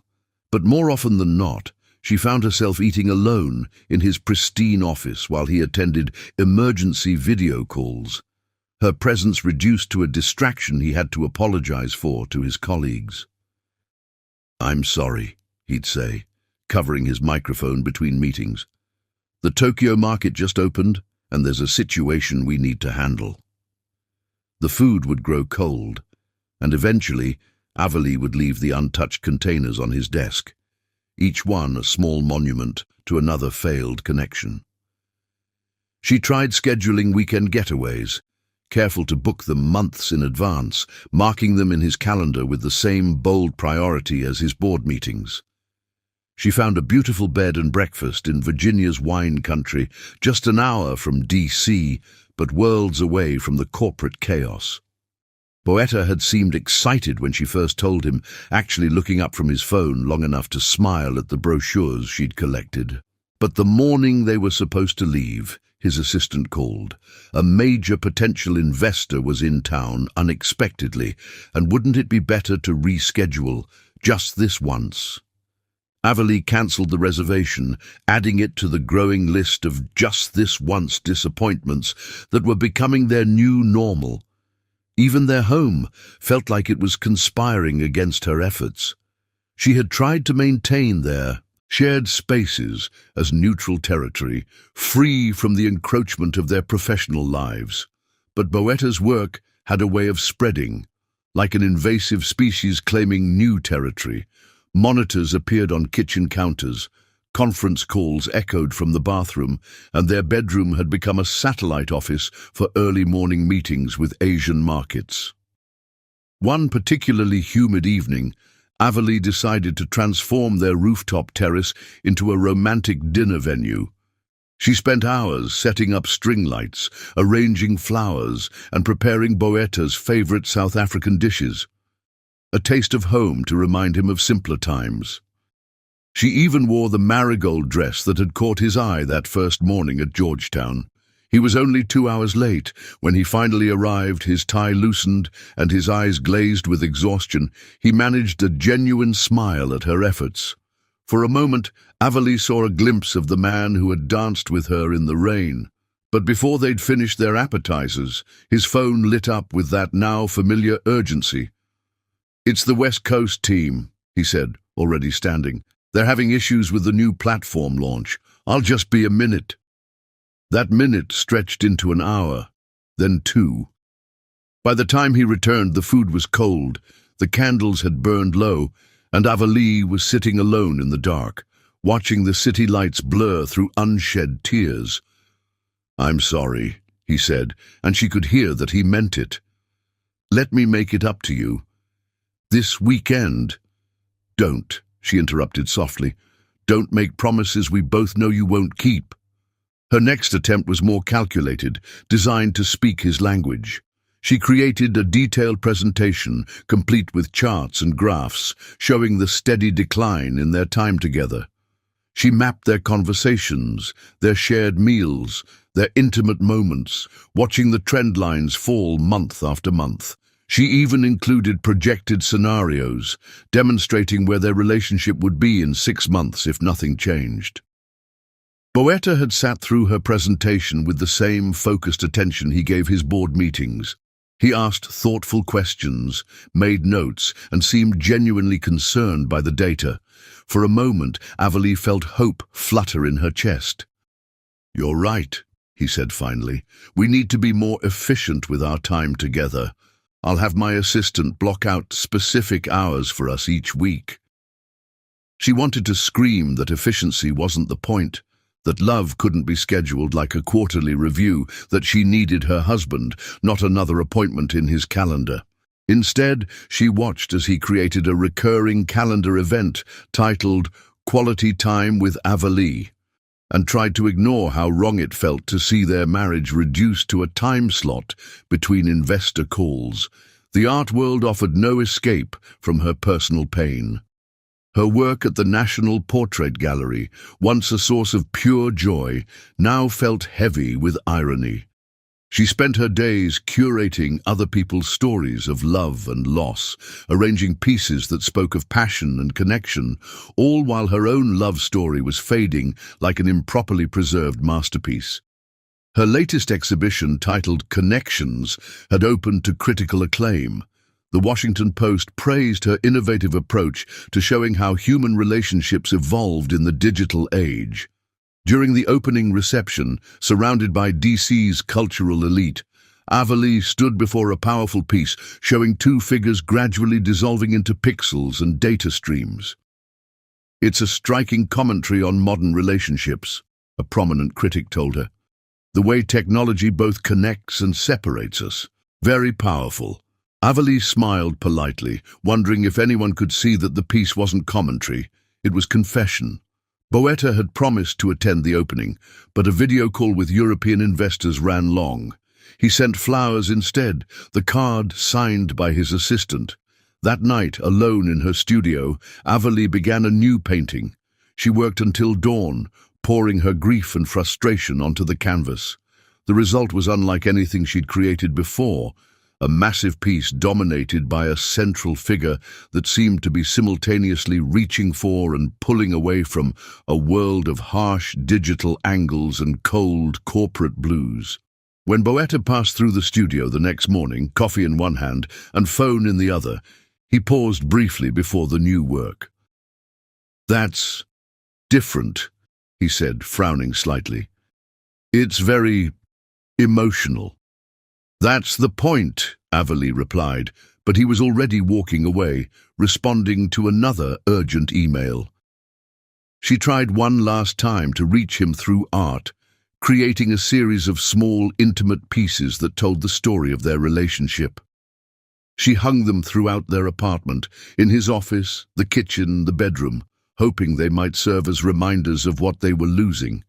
But more often than not, she found herself eating alone in his pristine office while he attended emergency video calls. Her presence reduced to a distraction he had to apologize for to his colleagues. "I'm sorry," he'd say, covering his microphone between meetings. "The Tokyo market just opened, and there's a situation we need to handle." The food would grow cold, and eventually Avalee would leave the untouched containers on his desk, each one a small monument to another failed connection. She tried scheduling weekend getaways, careful to book them months in advance, marking them in his calendar with the same bold priority as his board meetings. She found a beautiful bed and breakfast in Virginia's wine country, just an hour from D.C., but worlds away from the corporate chaos. Boetta had seemed excited when she first told him, actually looking up from his phone long enough to smile at the brochures she'd collected. But the morning they were supposed to leave, his assistant called. A major potential investor was in town unexpectedly, and wouldn't it be better to reschedule just this once? Averly cancelled the reservation, adding it to the growing list of just this once disappointments that were becoming their new normal. Even their home felt like it was conspiring against her efforts. She had tried to maintain their shared spaces as neutral territory, free from the encroachment of their professional lives. But Boetta's work had a way of spreading, like an invasive species claiming new territory. Monitors appeared on kitchen counters, conference calls echoed from the bathroom, and their bedroom had become a satellite office for early morning meetings with Asian markets. One particularly humid evening, Averly decided to transform their rooftop terrace into a romantic dinner venue. She spent hours setting up string lights, arranging flowers, and preparing Boetta's favorite South African dishes. A taste of home to remind him of simpler times. She even wore the marigold dress that had caught his eye that first morning at Georgetown. He was only 2 hours late. When he finally arrived, his tie loosened and his eyes glazed with exhaustion. He managed a genuine smile at her efforts. For a moment, Averly saw a glimpse of the man who had danced with her in the rain. But before they'd finished their appetizers, his phone lit up with that now familiar urgency. "It's the West Coast team," he said, already standing. "They're having issues with the new platform launch. I'll just be a minute." That minute stretched into an hour, then 2. By the time he returned, the food was cold, the candles had burned low, and Averly was sitting alone in the dark, watching the city lights blur through unshed tears. "I'm sorry," he said, and she could hear that he meant it. "Let me make it up to you. This weekend." "Don't," she interrupted softly. "Don't make promises we both know you won't keep." Her next attempt was more calculated, designed to speak his language. She created a detailed presentation, complete with charts and graphs, showing the steady decline in their time together. She mapped their conversations, their shared meals, their intimate moments, watching the trend lines fall month after month. She even included projected scenarios, demonstrating where their relationship would be in 6 months if nothing changed. Boetta had sat through her presentation with the same focused attention he gave his board meetings. He asked thoughtful questions, made notes, and seemed genuinely concerned by the data. For a moment, Averly felt hope flutter in her chest. "You're right," he said finally. "We need to be more efficient with our time together. I'll have my assistant block out specific hours for us each week." She wanted to scream that efficiency wasn't the point, that love couldn't be scheduled like a quarterly review, that she needed her husband, not another appointment in his calendar. Instead, she watched as he created a recurring calendar event titled Quality Time with Averly, and tried to ignore how wrong it felt to see their marriage reduced to a time slot between investor calls. The art world offered no escape from her personal pain. Her work at the National Portrait Gallery, once a source of pure joy, now felt heavy with irony. She spent her days curating other people's stories of love and loss, arranging pieces that spoke of passion and connection, all while her own love story was fading like an improperly preserved masterpiece. Her latest exhibition, titled Connections, had opened to critical acclaim. The Washington Post praised her innovative approach to showing how human relationships evolved in the digital age. During the opening reception, surrounded by DC's cultural elite, Averly stood before a powerful piece showing 2 figures gradually dissolving into pixels and data streams. "It's a striking commentary on modern relationships," a prominent critic told her. "The way technology both connects and separates us. Very powerful." Averly smiled politely, wondering if anyone could see that the piece wasn't commentary. It was confession. Boetta had promised to attend the opening, but a video call with European investors ran long. He sent flowers instead, the card signed by his assistant. That night, alone in her studio, Avalie began a new painting. She worked until dawn, pouring her grief and frustration onto the canvas. The result was unlike anything she'd created before, a massive piece dominated by a central figure that seemed to be simultaneously reaching for and pulling away from a world of harsh digital angles and cold corporate blues. When Boetta passed through the studio the next morning, coffee in one hand and phone in the other, he paused briefly before the new work. "That's different," he said, frowning slightly. "It's very emotional." "That's the point," Avalie replied, but he was already walking away, responding to another urgent email. She tried one last time to reach him through art, creating a series of small, intimate pieces that told the story of their relationship. She hung them throughout their apartment, in his office, the kitchen, the bedroom, hoping they might serve as reminders of what they were losing.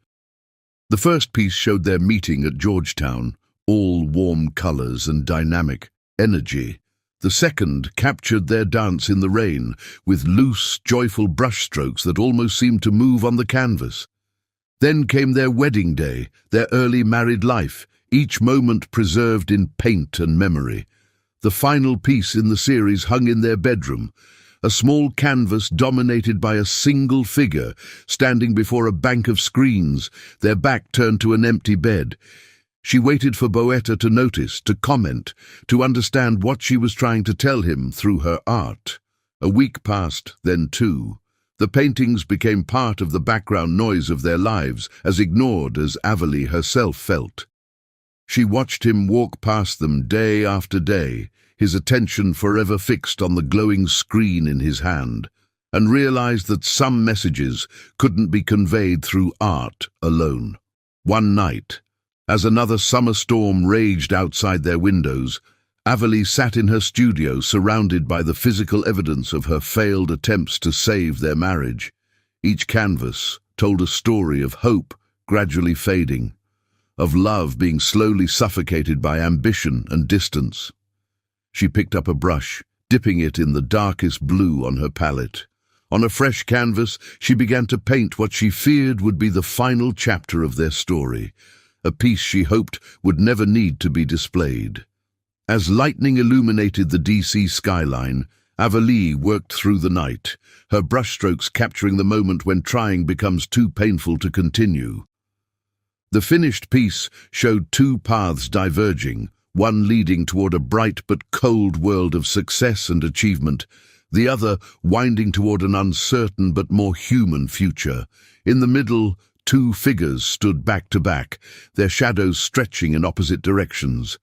The first piece showed their meeting at Georgetown, all warm colors and dynamic energy. The second captured their dance in the rain, with loose, joyful brushstrokes that almost seemed to move on the canvas. Then came their wedding day, their early married life, each moment preserved in paint and memory. The final piece in the series hung in their bedroom, a small canvas dominated by a single figure, standing before a bank of screens, their back turned to an empty bed. She waited for Boetta to notice, to comment, to understand what she was trying to tell him through her art. A week passed, then two. The paintings became part of the background noise of their lives, as ignored as Avalie herself felt. She watched him walk past them day after day, his attention forever fixed on the glowing screen in his hand, and realized that some messages couldn't be conveyed through art alone. One night, as another summer storm raged outside their windows, Avalie sat in her studio surrounded by the physical evidence of her failed attempts to save their marriage. Each canvas told a story of hope gradually fading, of love being slowly suffocated by ambition and distance. She picked up a brush, dipping it in the darkest blue on her palette. On a fresh canvas, she began to paint what she feared would be the final chapter of their story, a piece she hoped would never need to be displayed. As lightning illuminated the DC skyline, Avalie worked through the night, her brushstrokes capturing the moment when trying becomes too painful to continue. The finished piece showed two paths diverging, one leading toward a bright but cold world of success and achievement, the other winding toward an uncertain but more human future. In the middle, two figures stood back to back, their shadows stretching in opposite directions.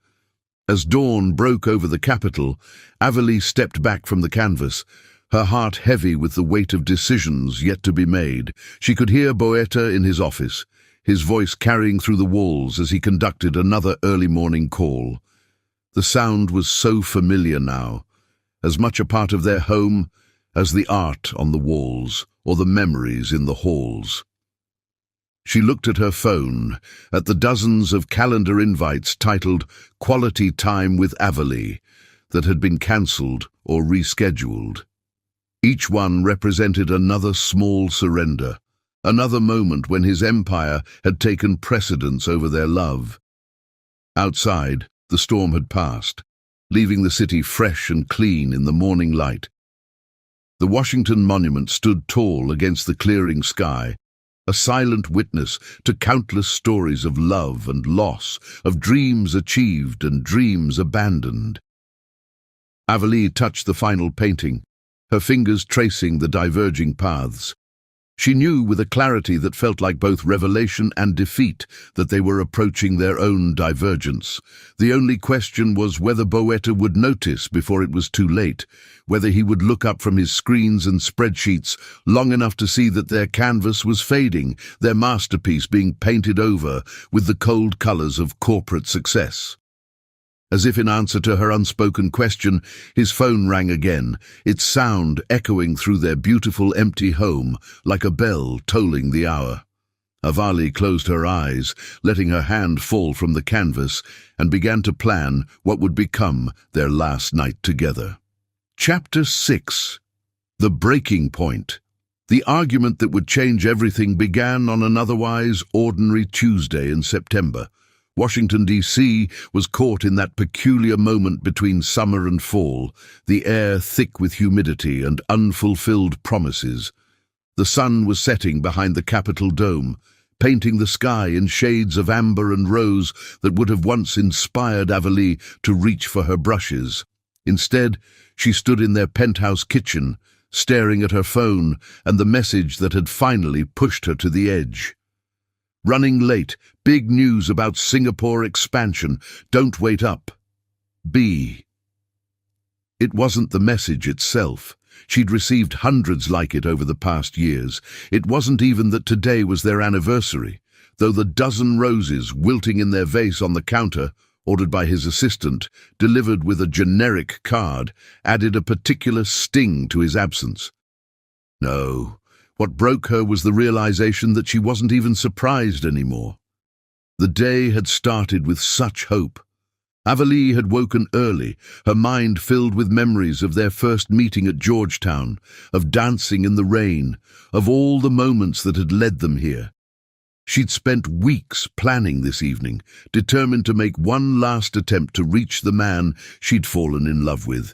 As dawn broke over the capital, Avalie stepped back from the canvas, her heart heavy with the weight of decisions yet to be made. She could hear Boetta in his office, his voice carrying through the walls as he conducted another early morning call. The sound was so familiar now, as much a part of their home as the art on the walls or the memories in the halls. She looked at her phone, at the dozens of calendar invites titled "Quality Time with Avalie" that had been cancelled or rescheduled. Each one represented another small surrender, another moment when his empire had taken precedence over their love. Outside, the storm had passed, leaving the city fresh and clean in the morning light. The Washington Monument stood tall against the clearing sky, a silent witness to countless stories of love and loss, of dreams achieved and dreams abandoned. Avalie touched the final painting, her fingers tracing the diverging paths. She knew with a clarity that felt like both revelation and defeat that they were approaching their own divergence. The only question was whether Boetta would notice before it was too late, whether he would look up from his screens and spreadsheets long enough to see that their canvas was fading, their masterpiece being painted over with the cold colors of corporate success. As if in answer to her unspoken question, his phone rang again, its sound echoing through their beautiful empty home like a bell tolling the hour. Avali closed her eyes, letting her hand fall from the canvas, and began to plan what would become their last night together. Chapter 6. The Breaking Point. The argument that would change everything began on an otherwise ordinary Tuesday in September. Washington, D.C. was caught in that peculiar moment between summer and fall, the air thick with humidity and unfulfilled promises. The sun was setting behind the Capitol dome, painting the sky in shades of amber and rose that would have once inspired Avali to reach for her brushes. Instead, she stood in their penthouse kitchen, staring at her phone and the message that had finally pushed her to the edge. Running late, big news about Singapore expansion, don't wait up. B. It wasn't the message itself. She'd received hundreds like it over the past years. It wasn't even that today was their anniversary, though the dozen roses wilting in their vase on the counter, ordered by his assistant, delivered with a generic card, added a particular sting to his absence. No, what broke her was the realization that she wasn't even surprised anymore. The day had started with such hope. Avali had woken early, her mind filled with memories of their first meeting at Georgetown, of dancing in the rain, of all the moments that had led them here. She'd spent weeks planning this evening, determined to make one last attempt to reach the man she'd fallen in love with.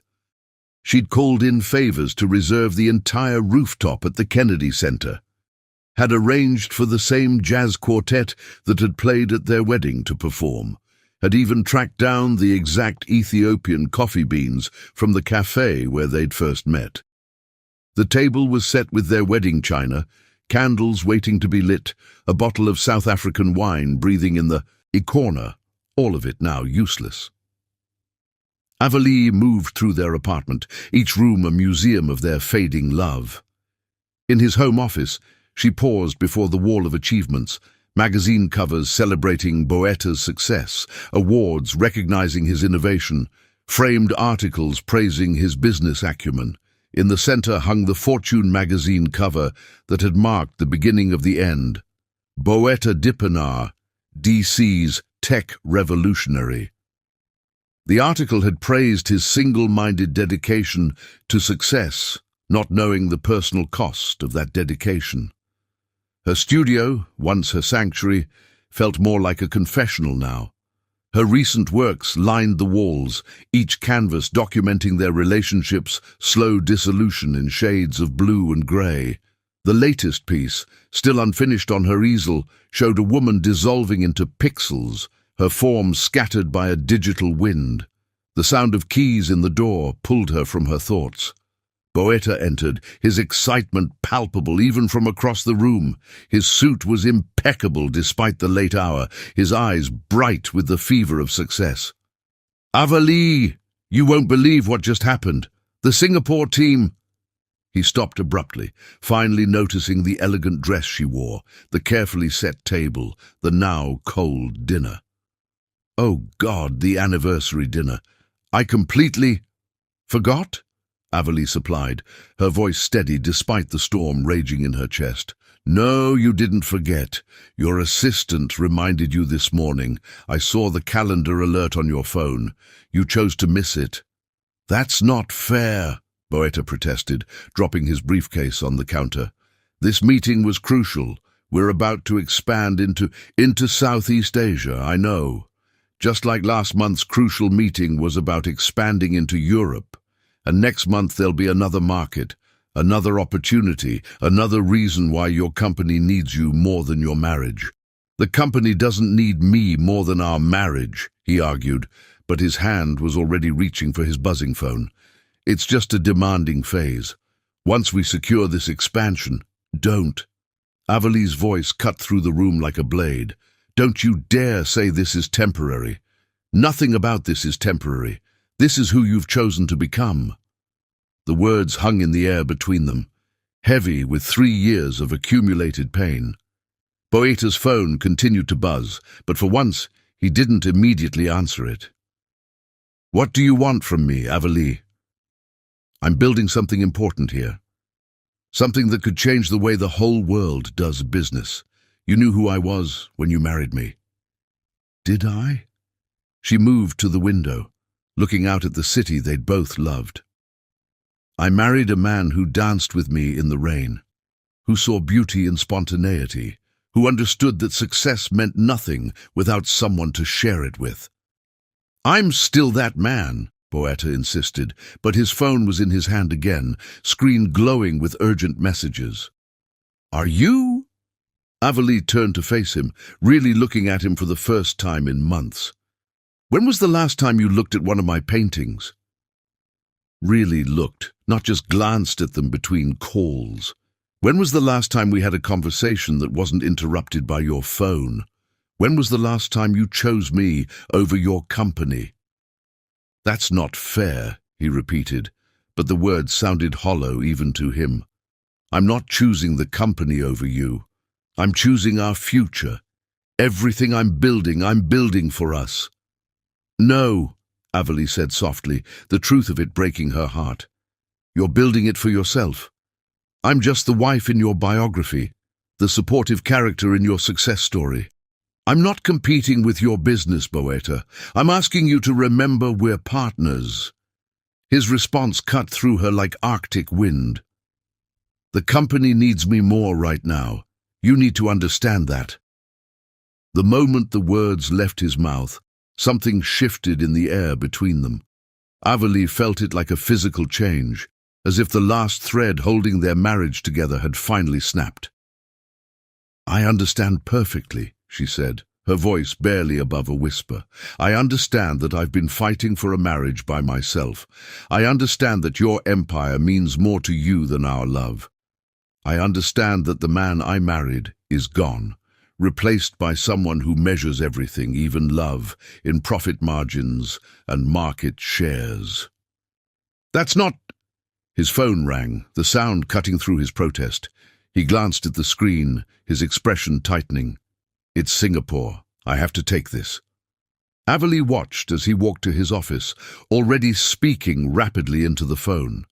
She'd called in favors to reserve the entire rooftop at the Kennedy Center, had arranged for the same jazz quartet that had played at their wedding to perform, had even tracked down the exact Ethiopian coffee beans from the cafe where they'd first met. The table was set with their wedding china, candles waiting to be lit, a bottle of South African wine breathing in the corner, all of it now useless. Avali moved through their apartment, each room a museum of their fading love. In his home office, she paused before the wall of achievements, magazine covers celebrating Boeta's success, awards recognizing his innovation, framed articles praising his business acumen. In the center hung the Fortune magazine cover that had marked the beginning of the end. Boeta Dipanar, DC's tech revolutionary. The article had praised his single-minded dedication to success, not knowing the personal cost of that dedication. Her studio, once her sanctuary, felt more like a confessional now. Her recent works lined the walls, each canvas documenting their relationship's slow dissolution in shades of blue and grey. The latest piece, still unfinished on her easel, showed a woman dissolving into pixels, her form scattered by a digital wind. The sound of keys in the door pulled her from her thoughts. Boeta entered, his excitement palpable even from across the room. His suit was impeccable despite the late hour, his eyes bright with the fever of success. "Avali, you won't believe what just happened. The Singapore team—" He stopped abruptly, finally noticing the elegant dress she wore, the carefully set table, the now cold dinner. "Oh God, the anniversary dinner. I completely forgot?" Avali supplied, her voice steady despite the storm raging in her chest. "No, you didn't forget. Your assistant reminded you this morning. I saw the calendar alert on your phone. You chose to miss it." "That's not fair," Boeta protested, dropping his briefcase on the counter. "This meeting was crucial. We're about to expand into Southeast Asia, I know. Just like last month's crucial meeting was about expanding into Europe. And next month there'll be another market, another opportunity, another reason why your company needs you more than your marriage." "The company doesn't need me more than our marriage," he argued, but his hand was already reaching for his buzzing phone. "It's just a demanding phase. Once we secure this expansion—" "Don't." Avali's voice cut through the room like a blade. "Don't you dare say this is temporary. Nothing about this is temporary. This is who you've chosen to become." The words hung in the air between them, heavy with 3 years of accumulated pain. Boeta's phone continued to buzz, but for once he didn't immediately answer it. What do you want from me, Avalee? I'm building something important here. Something that could change the way the whole world does business. You knew who I was when you married me. Did I? She moved to the window, looking out at the city they'd both loved. I married a man who danced with me in the rain, who saw beauty in spontaneity, who understood that success meant nothing without someone to share it with. I'm still that man, Boetta insisted, but his phone was in his hand again, screen glowing with urgent messages. Are you? Avalee turned to face him, really looking at him for the first time in months. When was the last time you looked at one of my paintings? Really looked, not just glanced at them between calls. When was the last time we had a conversation that wasn't interrupted by your phone? When was the last time you chose me over your company? That's not fair, he repeated, but the words sounded hollow even to him. I'm not choosing the company over you. I'm choosing our future. Everything I'm building for us. No, Avalee said softly, the truth of it breaking her heart. You're building it for yourself. I'm just the wife in your biography, the supportive character in your success story. I'm not competing with your business, Boetta. I'm asking you to remember we're partners. His response cut through her like Arctic wind. The company needs me more right now. You need to understand that. The moment the words left his mouth, something shifted in the air between them. Avalee felt it like a physical change, as if the last thread holding their marriage together had finally snapped. I understand perfectly, she said, her voice barely above a whisper. I understand that I've been fighting for a marriage by myself. I understand that your empire means more to you than our love. I understand that the man I married is gone, replaced by someone who measures everything, even love, in profit margins and market shares. That's not... His phone rang, the sound cutting through his protest. He glanced at the screen, his expression tightening. It's Singapore. I have to take this. Avalee watched as he walked to his office, already speaking rapidly into the phone.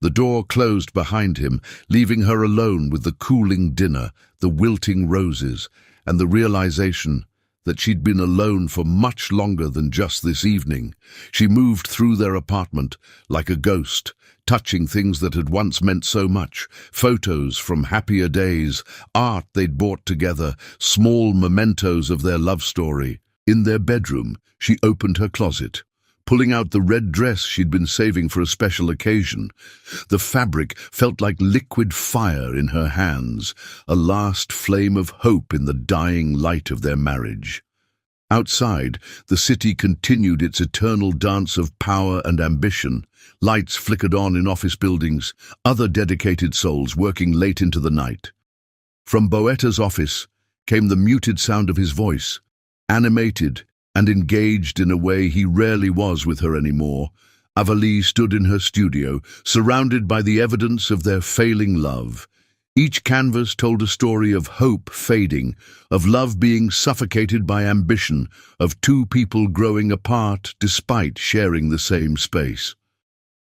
The door closed behind him, leaving her alone with the cooling dinner, the wilting roses, and the realization that she'd been alone for much longer than just this evening. She moved through their apartment like a ghost, touching things that had once meant so much, photos from happier days, art they'd bought together, small mementos of their love story. In their bedroom, she opened her closet, pulling out the red dress she'd been saving for a special occasion. The fabric felt like liquid fire in her hands, a last flame of hope in the dying light of their marriage. Outside, the city continued its eternal dance of power and ambition. Lights flickered on in office buildings, other dedicated souls working late into the night. From Boetta's office came the muted sound of his voice, animated and engaged in a way he rarely was with her anymore. Avalee stood in her studio, surrounded by the evidence of their failing love. Each canvas told a story of hope fading, of love being suffocated by ambition, of two people growing apart despite sharing the same space.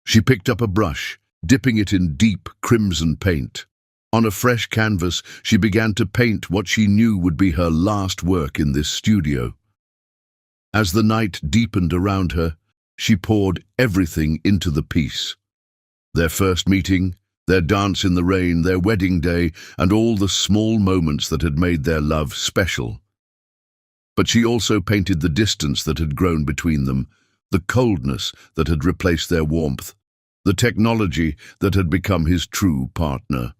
She picked up a brush, dipping it in deep crimson paint. On a fresh canvas, she began to paint what she knew would be her last work in this studio. As the night deepened around her, she poured everything into the piece. Their first meeting, their dance in the rain, their wedding day, and all the small moments that had made their love special. But she also painted the distance that had grown between them, the coldness that had replaced their warmth, the technology that had become his true partner.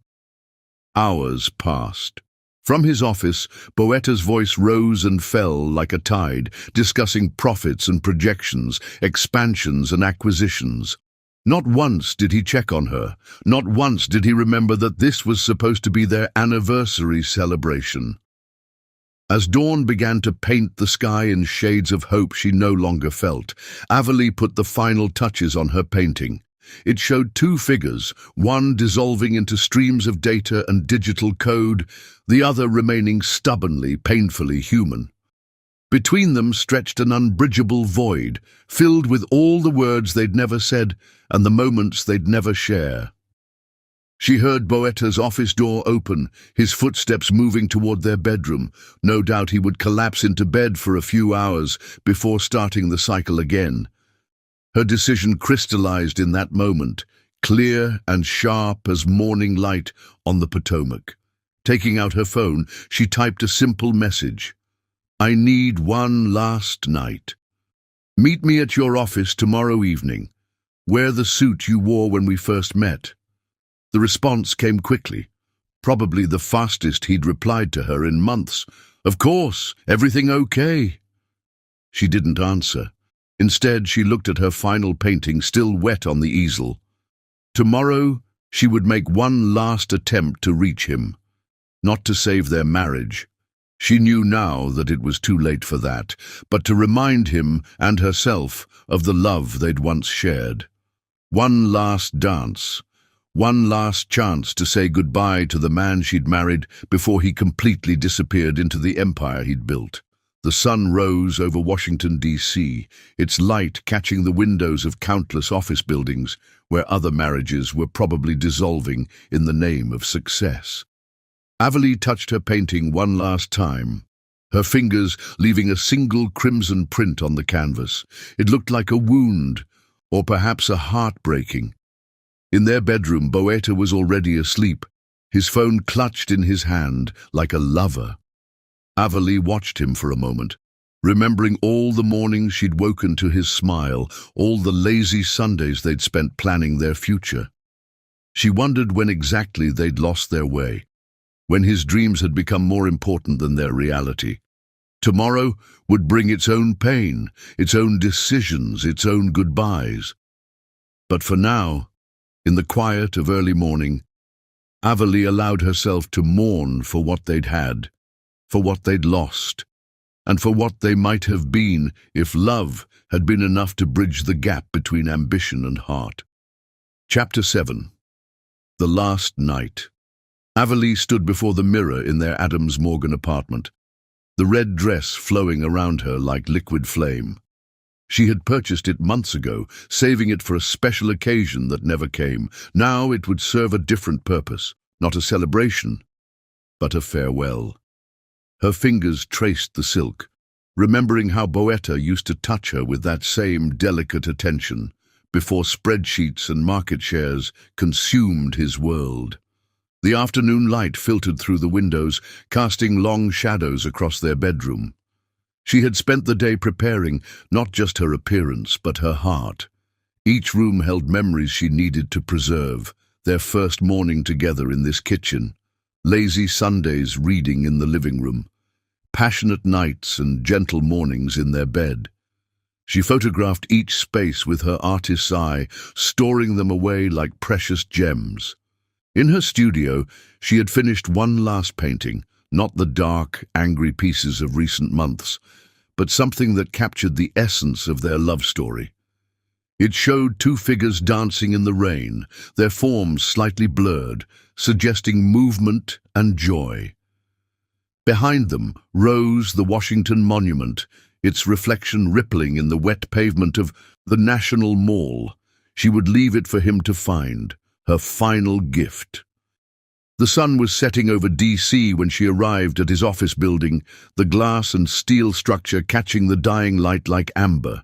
Hours passed. From his office, Boetta's voice rose and fell like a tide, discussing profits and projections, expansions and acquisitions. Not once did he check on her. Not once did he remember that this was supposed to be their anniversary celebration. As dawn began to paint the sky in shades of hope she no longer felt, Avalee put the final touches on her painting. It showed two figures, one dissolving into streams of data and digital code, the other remaining stubbornly, painfully human. Between them stretched an unbridgeable void, filled with all the words they'd never said and the moments they'd never share. She heard Boetta's office door open, his footsteps moving toward their bedroom. No doubt he would collapse into bed for a few hours before starting the cycle again. Her decision crystallized in that moment, clear and sharp as morning light on the Potomac. Taking out her phone, she typed a simple message. "I need one last night. Meet me at your office tomorrow evening. Wear the suit you wore when we first met." The response came quickly, probably the fastest he'd replied to her in months. "Of course, everything okay?" She didn't answer. Instead, she looked at her final painting still wet on the easel. Tomorrow, she would make one last attempt to reach him, not to save their marriage. She knew now that it was too late for that, but to remind him and herself of the love they'd once shared. One last dance. One last chance to say goodbye to the man she'd married before he completely disappeared into the empire he'd built. The sun rose over Washington, D.C., its light catching the windows of countless office buildings where other marriages were probably dissolving in the name of success. Avalie touched her painting one last time, her fingers leaving a single crimson print on the canvas. It looked like a wound, or perhaps a heartbreaking. In their bedroom, Boetta was already asleep, his phone clutched in his hand like a lover. Avalie watched him for a moment, remembering all the mornings she'd woken to his smile, all the lazy Sundays they'd spent planning their future. She wondered when exactly they'd lost their way, when his dreams had become more important than their reality. Tomorrow would bring its own pain, its own decisions, its own goodbyes. But for now, in the quiet of early morning, Avalie allowed herself to mourn for what they'd had, for what they'd lost, and for what they might have been if love had been enough to bridge the gap between ambition and heart. Chapter 7. The Last Night. Avalie stood before the mirror in their Adams Morgan apartment, the red dress flowing around her like liquid flame. She had purchased it months ago, saving it for a special occasion that never came. Now it would serve a different purpose, not a celebration, but a farewell. Her fingers traced the silk, remembering how Boetta used to touch her with that same delicate attention before spreadsheets and market shares consumed his world. The afternoon light filtered through the windows, casting long shadows across their bedroom. She had spent the day preparing not just her appearance, but her heart. Each room held memories she needed to preserve, their first morning together in this kitchen, lazy Sundays reading in the living room, passionate nights and gentle mornings in their bed. She photographed each space with her artist's eye, storing them away like precious gems. In her studio, she had finished one last painting, not the dark, angry pieces of recent months, but something that captured the essence of their love story. It showed two figures dancing in the rain, their forms slightly blurred, suggesting movement and joy. Behind them rose the Washington Monument, its reflection rippling in the wet pavement of the National Mall. She would leave it for him to find, her final gift. The sun was setting over D.C. when she arrived at his office building, the glass and steel structure catching the dying light like amber.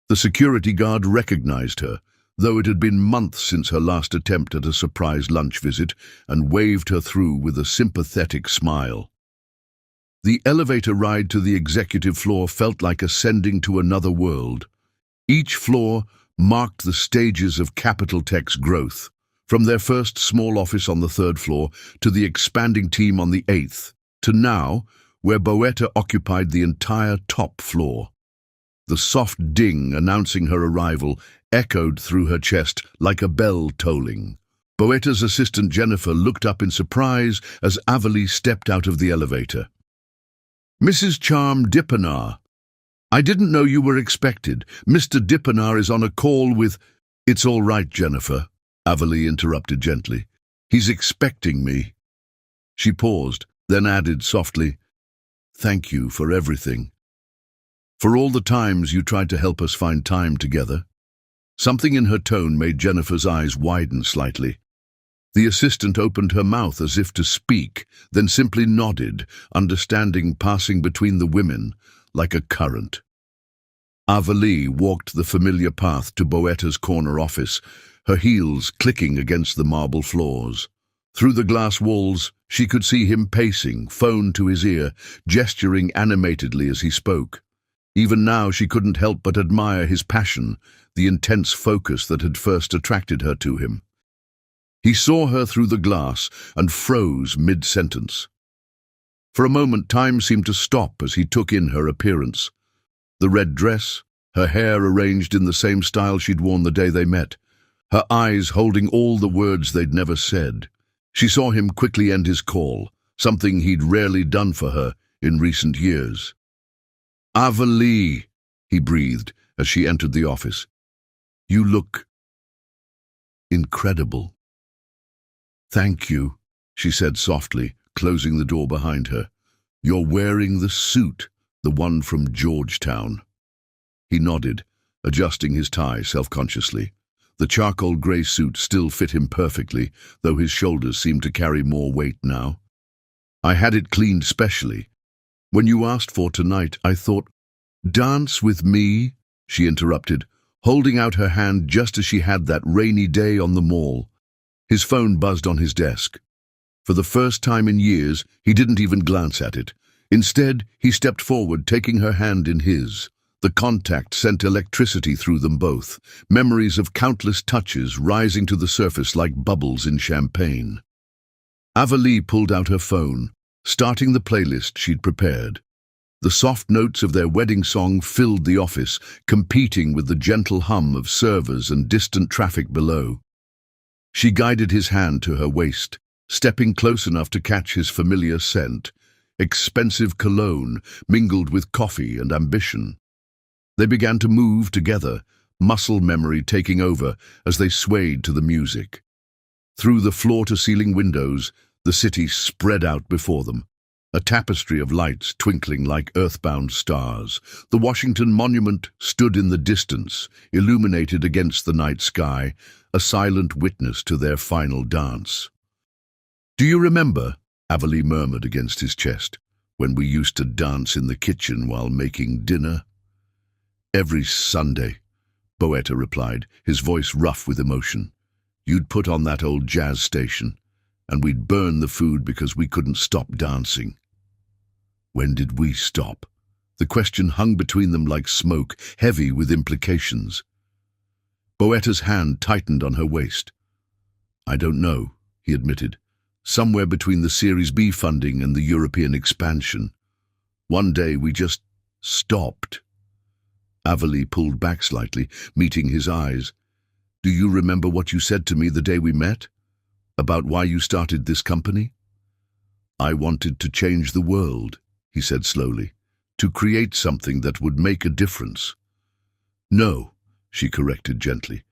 The security guard recognized her, though it had been months since her last attempt at a surprise lunch visit, and waved her through with a sympathetic smile. The elevator ride to the executive floor felt like ascending to another world. Each floor marked the stages of Capital Tech's growth, from their first small office on the 3rd floor to the expanding team on the 8th, to now, where Boetta occupied the entire top floor. The soft ding announcing her arrival echoed through her chest like a bell tolling. Boetta's assistant Jennifer looked up in surprise as Avalie stepped out of the elevator. "Mrs. Charm Dippenar, I didn't know you were expected. Mr. Dippenar is on a call with—" "It's all right, Jennifer," Avalie interrupted gently. "He's expecting me." She paused, then added softly, "Thank you for everything." For all the times you tried to help us find time together." Something in her tone made Jennifer's eyes widen slightly. The assistant opened her mouth as if to speak, then simply nodded, understanding passing between the women like a current. Avalee walked the familiar path to Boetta's corner office, her heels clicking against the marble floors. Through the glass walls, she could see him pacing, phone to his ear, gesturing animatedly as he spoke. Even now she couldn't help but admire his passion, the intense focus that had first attracted her to him. He saw her through the glass and froze mid-sentence. For a moment, time seemed to stop as he took in her appearance. The red dress, her hair arranged in the same style she'd worn the day they met, her eyes holding all the words they'd never said. She saw him quickly end his call, something he'd rarely done for her in recent years. "Avalee," he breathed as she entered the office. "You look incredible." "Thank you," she said softly, closing the door behind her. "You're wearing the suit, the one from Georgetown." He nodded, adjusting his tie self-consciously. The charcoal grey suit still fit him perfectly, though his shoulders seemed to carry more weight now. "I had it cleaned specially. When you asked for tonight, I thought—" "Dance with me?" she interrupted, holding out her hand just as she had that rainy day on the mall. His phone buzzed on his desk. For the first time in years, he didn't even glance at it. Instead, he stepped forward, taking her hand in his. The contact sent electricity through them both, memories of countless touches rising to the surface like bubbles in champagne. Avalee pulled out her phone, starting the playlist she'd prepared. The soft notes of their wedding song filled the office, competing with the gentle hum of servers and distant traffic below. She guided his hand to her waist, stepping close enough to catch his familiar scent, expensive cologne mingled with coffee and ambition. They began to move together, muscle memory taking over as they swayed to the music. Through the floor-to-ceiling windows, the city spread out before them, a tapestry of lights twinkling like earthbound stars. The Washington Monument stood in the distance, illuminated against the night sky, a silent witness to their final dance. "Do you remember," Avalee murmured against his chest, "when we used to dance in the kitchen while making dinner?" "Every Sunday," Boetta replied, his voice rough with emotion. "You'd put on that old jazz station, and we'd burn the food because we couldn't stop dancing." When did we stop? The question hung between them like smoke, heavy with implications. Boetta's hand tightened on her waist. "I don't know," he admitted. "Somewhere between the Series B funding and the European expansion. One day we just stopped." Avalee pulled back slightly, meeting his eyes. "Do you remember what you said to me the day we met? About why you started this company?" "I wanted to change the world," he said slowly, "to create something that would make a difference." "No," she corrected gently.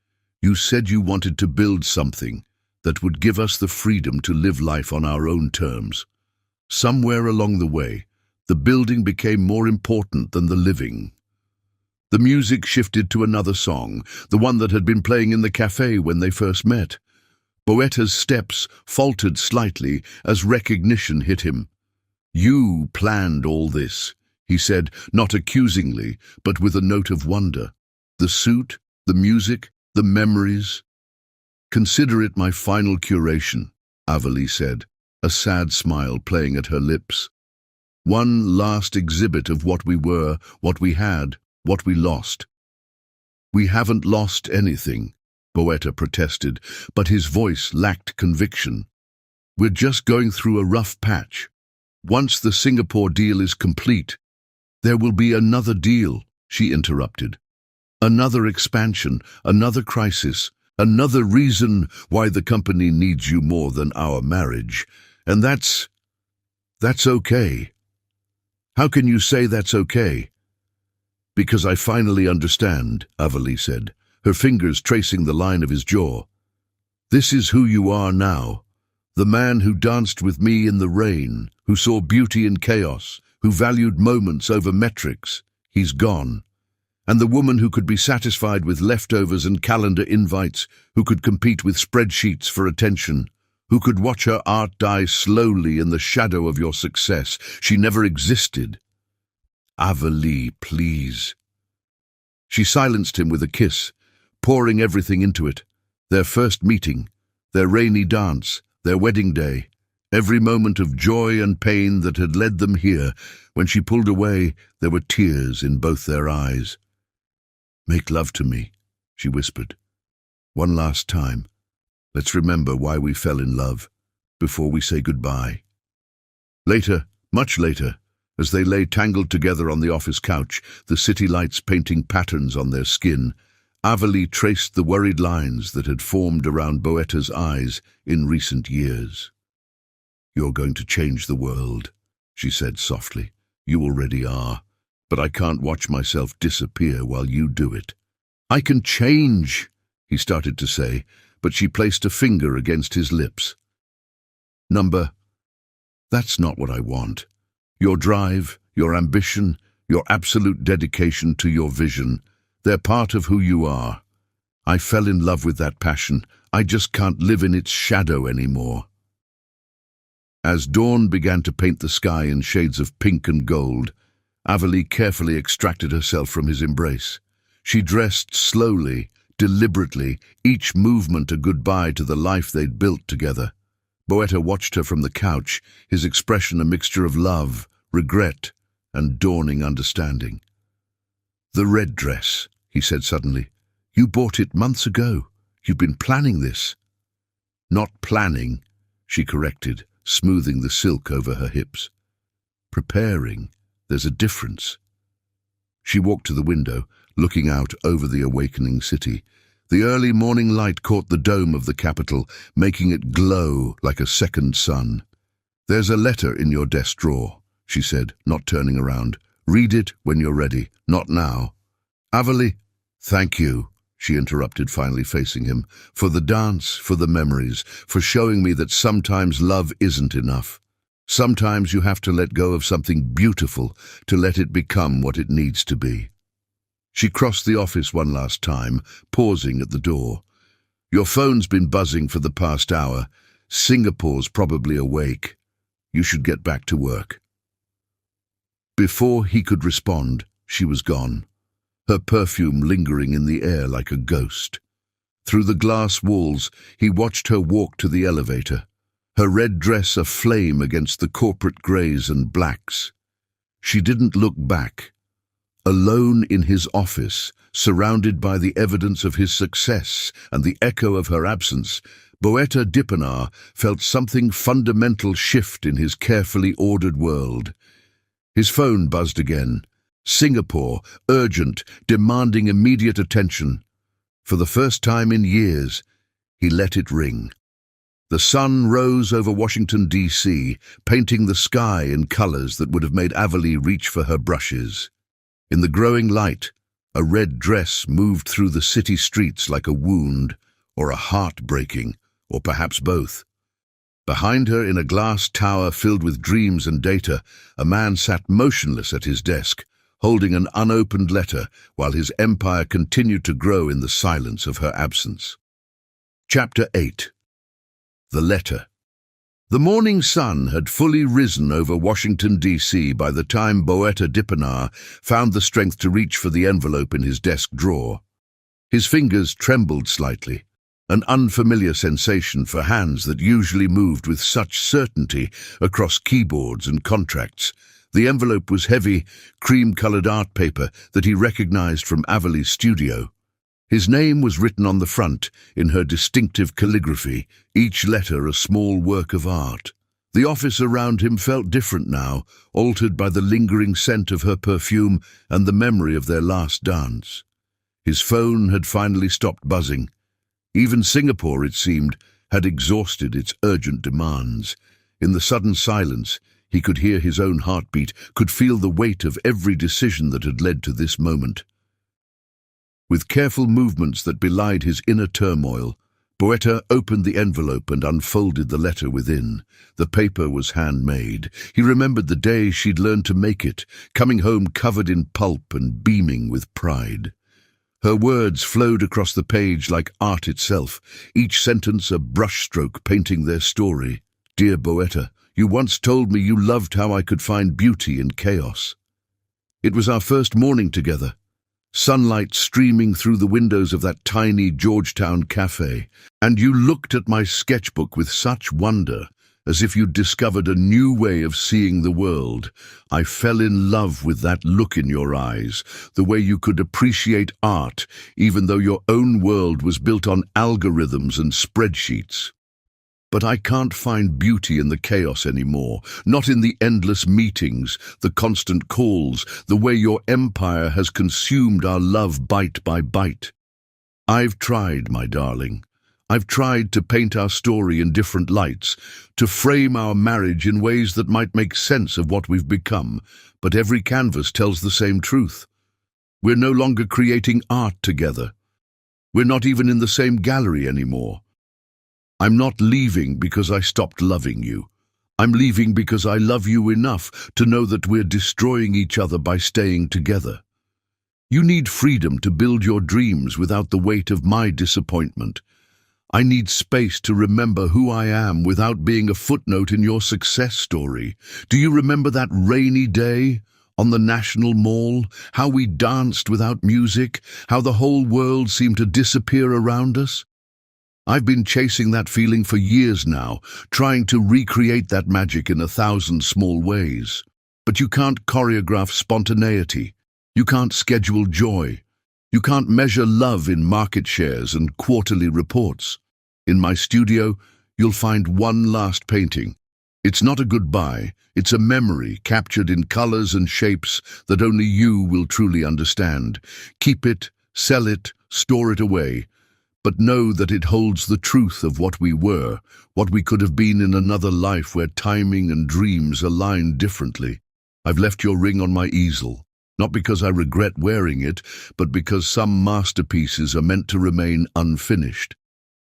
"You said you wanted to build something that would give us the freedom to live life on our own terms. Somewhere along the way, the building became more important than the living." The music shifted to another song, the one that had been playing in the cafe when they first met. Boetta's steps faltered slightly as recognition hit him. "You planned all this," he said, not accusingly, but with a note of wonder. "The suit, the music, the memories." "Consider it my final curation," Avalee said, a sad smile playing at her lips. "One last exhibit of what we were, what we had, what we lost." "We haven't lost anything," Boetta protested, but his voice lacked conviction. "We're just going through a rough patch. Once the Singapore deal is complete, there will be another deal," she interrupted. "Another expansion, another crisis, another reason why the company needs you more than our marriage. And that's okay." "How can you say that's okay?" "Because I finally understand," Avalee said, her fingers tracing the line of his jaw. "This is who you are now. The man who danced with me in the rain, who saw beauty in chaos, who valued moments over metrics." He's gone. And the woman who could be satisfied with leftovers and calendar invites, who could compete with spreadsheets for attention, who could watch her art die slowly in the shadow of your success, she never existed. Avalee, please. She silenced him with a kiss, pouring everything into it. Their first meeting, their rainy dance, their wedding day, every moment of joy and pain that had led them here. When she pulled away, there were tears in both their eyes. "Make love to me," she whispered. "One last time. Let's remember why we fell in love, before we say goodbye." Later, much later, as they lay tangled together on the office couch, the city lights painting patterns on their skin, Avalee traced the worried lines that had formed around Boetta's eyes in recent years. "You're going to change the world," she said softly. "You already are. But I can't watch myself disappear while you do it." "I can change," he started to say, but she placed a finger against his lips. "That's not what I want. Your drive, your ambition, your absolute dedication to your vision, they're part of who you are. I fell in love with that passion. I just can't live in its shadow anymore." As dawn began to paint the sky in shades of pink and gold, Avalee carefully extracted herself from his embrace. She dressed slowly, deliberately, each movement a goodbye to the life they'd built together. Boetta watched her from the couch, his expression a mixture of love, regret, and dawning understanding. "The red dress," he said suddenly. "You bought it months ago. You've been planning this." "Not planning," she corrected, smoothing the silk over her hips. "Preparing. There's a difference." She walked to the window, looking out over the awakening city. The early morning light caught the dome of the capital, making it glow like a second sun. "There's a letter in your desk drawer," she said, not turning around. "Read it when you're ready, not now." "Avalee, thank you," she interrupted, finally facing him, "for the dance, for the memories, for showing me that sometimes love isn't enough. Sometimes you have to let go of something beautiful to let it become what it needs to be." She crossed the office one last time, pausing at the door. "Your phone's been buzzing for the past hour. Singapore's probably awake. You should get back to work." Before he could respond, she was gone, her perfume lingering in the air like a ghost. Through the glass walls, he watched her walk to the elevator, her red dress aflame against the corporate greys and blacks. She didn't look back. Alone in his office, surrounded by the evidence of his success and the echo of her absence, Boetta Dipanar felt something fundamental shift in his carefully ordered world. His phone buzzed again. Singapore, urgent, demanding immediate attention. For the first time in years, he let it ring. The sun rose over Washington, D.C., painting the sky in colors that would have made Avalee reach for her brushes. In the growing light, a red dress moved through the city streets like a wound, or a heart breaking, or perhaps both. Behind her, in a glass tower filled with dreams and data, a man sat motionless at his desk, holding an unopened letter while his empire continued to grow in the silence of her absence. Chapter 8. The Letter. The morning sun had fully risen over Washington, D.C. by the time Boetta Dipanar found the strength to reach for the envelope in his desk drawer. His fingers trembled slightly, an unfamiliar sensation for hands that usually moved with such certainty across keyboards and contracts. The envelope was heavy, cream-colored art paper that he recognized from Avalee's studio. His name was written on the front in her distinctive calligraphy, each letter a small work of art. The office around him felt different now, altered by the lingering scent of her perfume and the memory of their last dance. His phone had finally stopped buzzing. Even Singapore, it seemed, had exhausted its urgent demands. In the sudden silence, he could hear his own heartbeat, could feel the weight of every decision that had led to this moment. With careful movements that belied his inner turmoil, Boetta opened the envelope and unfolded the letter within. The paper was handmade. He remembered the day she'd learned to make it, coming home covered in pulp and beaming with pride. Her words flowed across the page like art itself, each sentence a brushstroke painting their story. Dear Boetta, you once told me you loved how I could find beauty in chaos. It was our first morning together. Sunlight streaming through the windows of that tiny Georgetown cafe, and you looked at my sketchbook with such wonder, as if you'd discovered a new way of seeing the world. I fell in love with that look in your eyes, the way you could appreciate art, even though your own world was built on algorithms and spreadsheets. But I can't find beauty in the chaos anymore, not in the endless meetings, the constant calls, the way your empire has consumed our love bite by bite. I've tried, my darling. I've tried to paint our story in different lights, to frame our marriage in ways that might make sense of what we've become, but every canvas tells the same truth. We're no longer creating art together. We're not even in the same gallery anymore. I'm not leaving because I stopped loving you. I'm leaving because I love you enough to know that we're destroying each other by staying together. You need freedom to build your dreams without the weight of my disappointment. I need space to remember who I am without being a footnote in your success story. Do you remember that rainy day on the National Mall? How we danced without music? How the whole world seemed to disappear around us? I've been chasing that feeling for years now, trying to recreate that magic in 1,000 small ways. But you can't choreograph spontaneity. You can't schedule joy. You can't measure love in market shares and quarterly reports. In my studio, you'll find one last painting. It's not a goodbye, it's a memory captured in colors and shapes that only you will truly understand. Keep it, sell it, store it away. But know that it holds the truth of what we were, what we could have been in another life where timing and dreams aligned differently. I've left your ring on my easel, not because I regret wearing it, but because some masterpieces are meant to remain unfinished.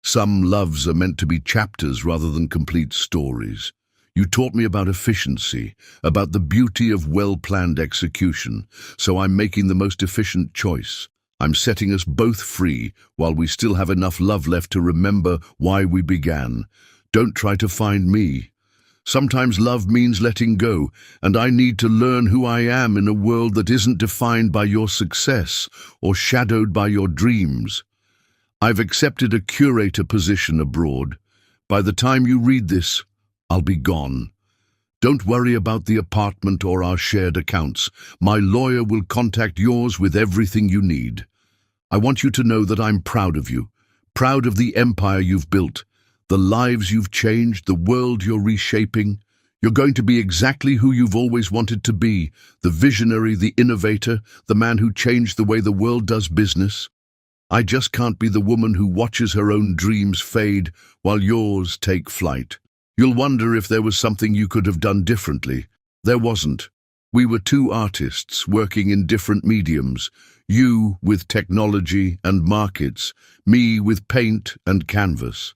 Some loves are meant to be chapters rather than complete stories. You taught me about efficiency, about the beauty of well-planned execution, so I'm making the most efficient choice. I'm setting us both free while we still have enough love left to remember why we began. Don't try to find me. Sometimes love means letting go, and I need to learn who I am in a world that isn't defined by your success or shadowed by your dreams. I've accepted a curator position abroad. By the time you read this, I'll be gone. Don't worry about the apartment or our shared accounts. My lawyer will contact yours with everything you need. I want you to know that I'm proud of you, proud of the empire you've built, the lives you've changed, the world you're reshaping. You're going to be exactly who you've always wanted to be, the visionary, the innovator, the man who changed the way the world does business. I just can't be the woman who watches her own dreams fade while yours take flight. You'll wonder if there was something you could have done differently. There wasn't. We were two artists working in different mediums, you with technology and markets, me with paint and canvas.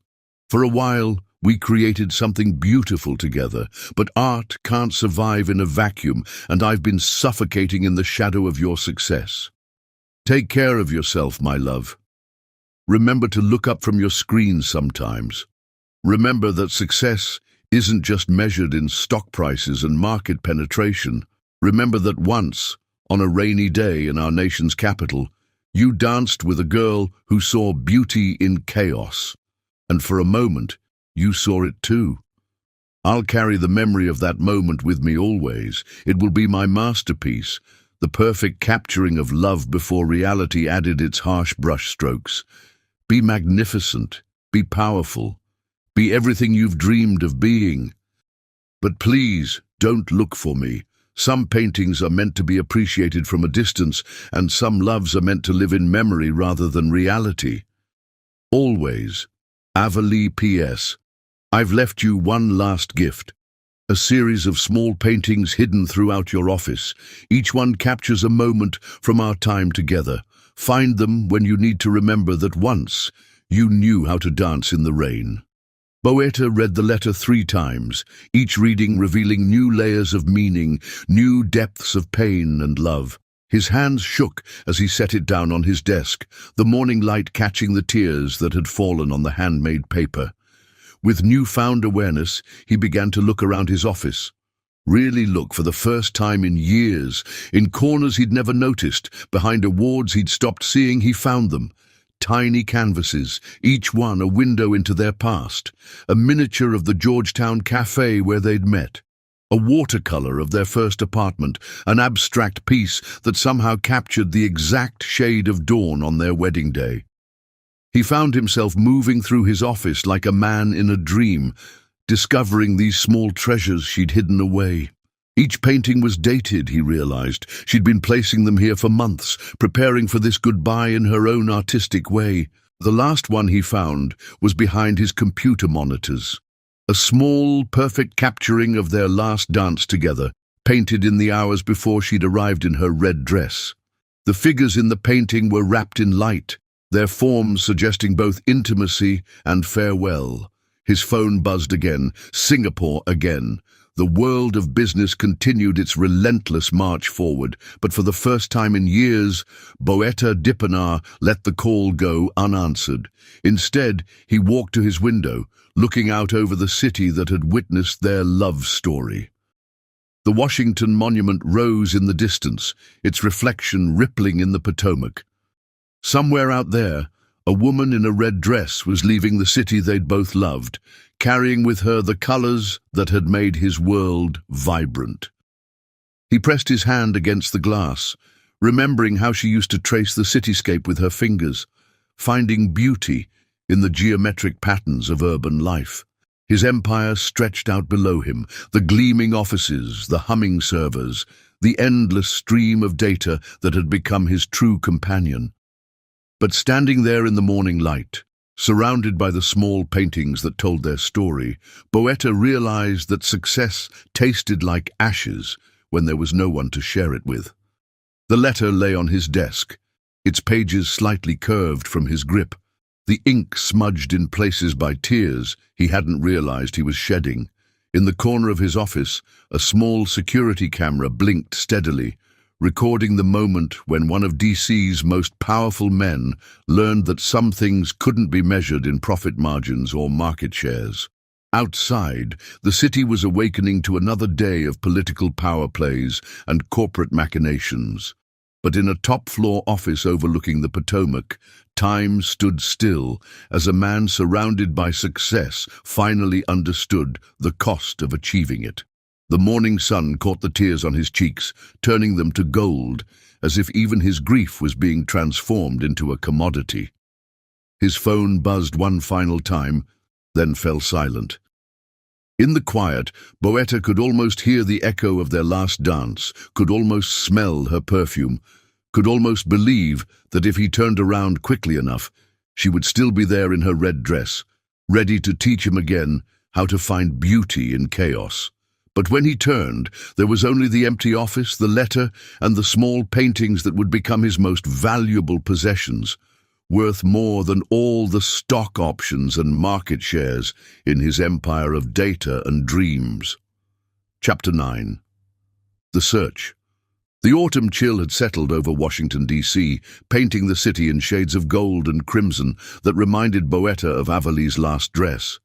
For a while, we created something beautiful together, but art can't survive in a vacuum, and I've been suffocating in the shadow of your success. Take care of yourself, my love. Remember to look up from your screen sometimes. Remember that success isn't just measured in stock prices and market penetration. Remember that once, on a rainy day in our nation's capital, you danced with a girl who saw beauty in chaos. And for a moment, you saw it too. I'll carry the memory of that moment with me always. It will be my masterpiece, the perfect capturing of love before reality added its harsh brushstrokes. Be magnificent, be powerful, be everything you've dreamed of being. But please, don't look for me. Some paintings are meant to be appreciated from a distance, and some loves are meant to live in memory rather than reality. Always, Avalie P.S. I've left you one last gift. A series of small paintings hidden throughout your office. Each one captures a moment from our time together. Find them when you need to remember that once You knew how to dance in the rain. Boeta read the letter 3 times, each reading revealing new layers of meaning, new depths of pain and love. His hands shook as he set it down on his desk, the morning light catching the tears that had fallen on the handmade paper. With newfound awareness, he began to look around his office. Really look for the first time in years. In corners he'd never noticed, behind awards he'd stopped seeing, he found them. Tiny canvases, each one a window into their past. A miniature of the Georgetown cafe where they'd met. A watercolor of their first apartment, an abstract piece that somehow captured the exact shade of dawn on their wedding day. He found himself moving through his office like a man in a dream, discovering these small treasures she'd hidden away. Each painting was dated, he realized. She'd been placing them here for months, preparing for this goodbye in her own artistic way. The last one he found was behind his computer monitors. A small, perfect capturing of their last dance together, painted in the hours before she'd arrived in her red dress. The figures in the painting were wrapped in light, their forms suggesting both intimacy and farewell. His phone buzzed again. Singapore again. The world of business continued its relentless march forward, but for the first time in years, Boeta Dipanar let the call go unanswered. Instead, he walked to his window, looking out over the city that had witnessed their love story. The Washington Monument rose in the distance, its reflection rippling in the Potomac. Somewhere out there, a woman in a red dress was leaving the city they'd both loved, carrying with her the colors that had made his world vibrant. He pressed his hand against the glass, remembering how she used to trace the cityscape with her fingers, finding beauty in the geometric patterns of urban life. His empire stretched out below him, the gleaming offices, the humming servers, the endless stream of data that had become his true companion. But standing there in the morning light, surrounded by the small paintings that told their story, Boeta realized that success tasted like ashes when there was no one to share it with. The letter lay on his desk, its pages slightly curved from his grip, the ink smudged in places by tears he hadn't realized he was shedding. In the corner of his office, a small security camera blinked steadily, recording the moment when one of DC's most powerful men learned that some things couldn't be measured in profit margins or market shares. Outside, the city was awakening to another day of political power plays and corporate machinations. But in a top-floor office overlooking the Potomac, time stood still as a man surrounded by success finally understood the cost of achieving it. The morning sun caught the tears on his cheeks, turning them to gold, as if even his grief was being transformed into a commodity. His phone buzzed one final time, then fell silent. In the quiet, Boeta could almost hear the echo of their last dance, could almost smell her perfume, could almost believe that if he turned around quickly enough, she would still be there in her red dress, ready to teach him again how to find beauty in chaos. But when he turned, there was only the empty office, the letter, and the small paintings that would become his most valuable possessions, worth more than all the stock options and market shares in his empire of data and dreams. Chapter 9. The Search. The autumn chill had settled over Washington, D.C., painting the city in shades of gold and crimson that reminded Boeta of Avali's last dress.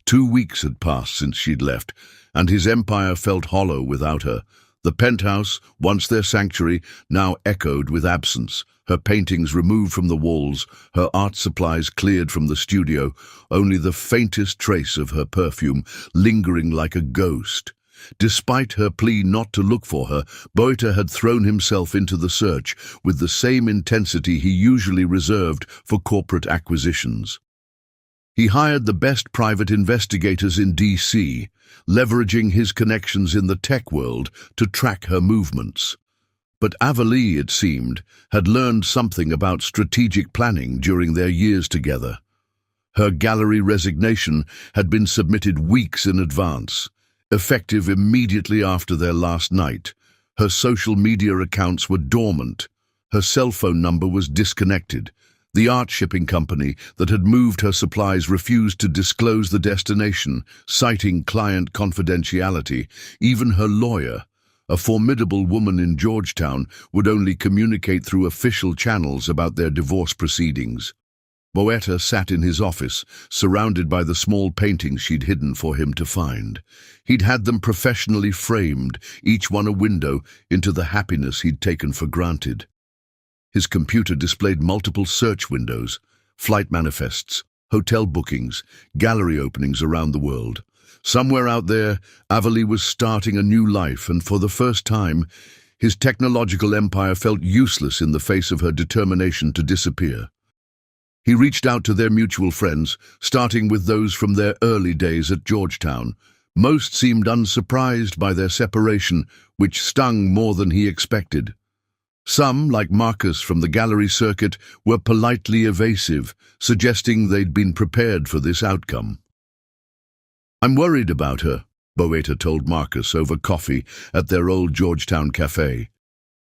2 weeks had passed since she'd left, and his empire felt hollow without her. The penthouse, once their sanctuary, now echoed with absence, her paintings removed from the walls, her art supplies cleared from the studio, only the faintest trace of her perfume lingering like a ghost. Despite her plea not to look for her, Boeta had thrown himself into the search with the same intensity he usually reserved for corporate acquisitions. He hired the best private investigators in D.C., leveraging his connections in the tech world to track her movements. But Avali, it seemed, had learned something about strategic planning during their years together. Her gallery resignation had been submitted weeks in advance, effective immediately after their last night. Her social media accounts were dormant. Her cell phone number was disconnected. The art shipping company that had moved her supplies refused to disclose the destination, citing client confidentiality. Even her lawyer, a formidable woman in Georgetown, would only communicate through official channels about their divorce proceedings. Boetta sat in his office, surrounded by the small paintings she'd hidden for him to find. He'd had them professionally framed, each one a window into the happiness he'd taken for granted. His computer displayed multiple search windows, flight manifests, hotel bookings, gallery openings around the world. Somewhere out there, Avali was starting a new life, and for the first time, his technological empire felt useless in the face of her determination to disappear. He reached out to their mutual friends, starting with those from their early days at Georgetown. Most seemed unsurprised by their separation, which stung more than he expected. Some, like Marcus from the gallery circuit, were politely evasive, suggesting they'd been prepared for this outcome. "I'm worried about her," Boetta told Marcus over coffee at their old Georgetown cafe.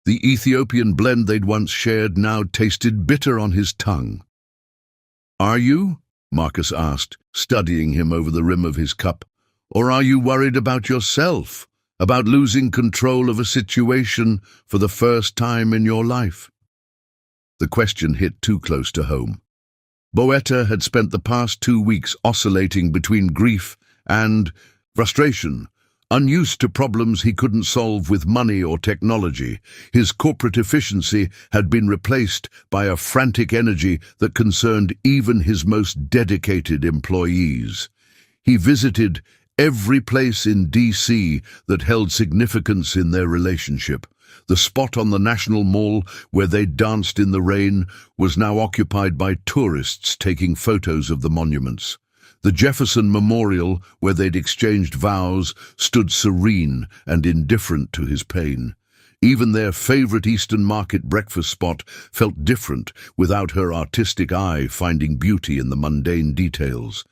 The Ethiopian blend they'd once shared now tasted bitter on his tongue. "Are you?" Marcus asked, studying him over the rim of his cup. "Or are you worried about yourself, about losing control of a situation for the first time in your life?" The question hit too close to home. Boetta had spent the past 2 weeks oscillating between grief and frustration. Unused to problems he couldn't solve with money or technology, his corporate efficiency had been replaced by a frantic energy that concerned even his most dedicated employees. He visited every place in D.C. that held significance in their relationship. The spot on the National Mall where they danced in the rain was now occupied by tourists taking photos of the monuments. The Jefferson Memorial, where they'd exchanged vows, stood serene and indifferent to his pain. Even their favorite Eastern Market breakfast spot felt different without her artistic eye finding beauty in the mundane details.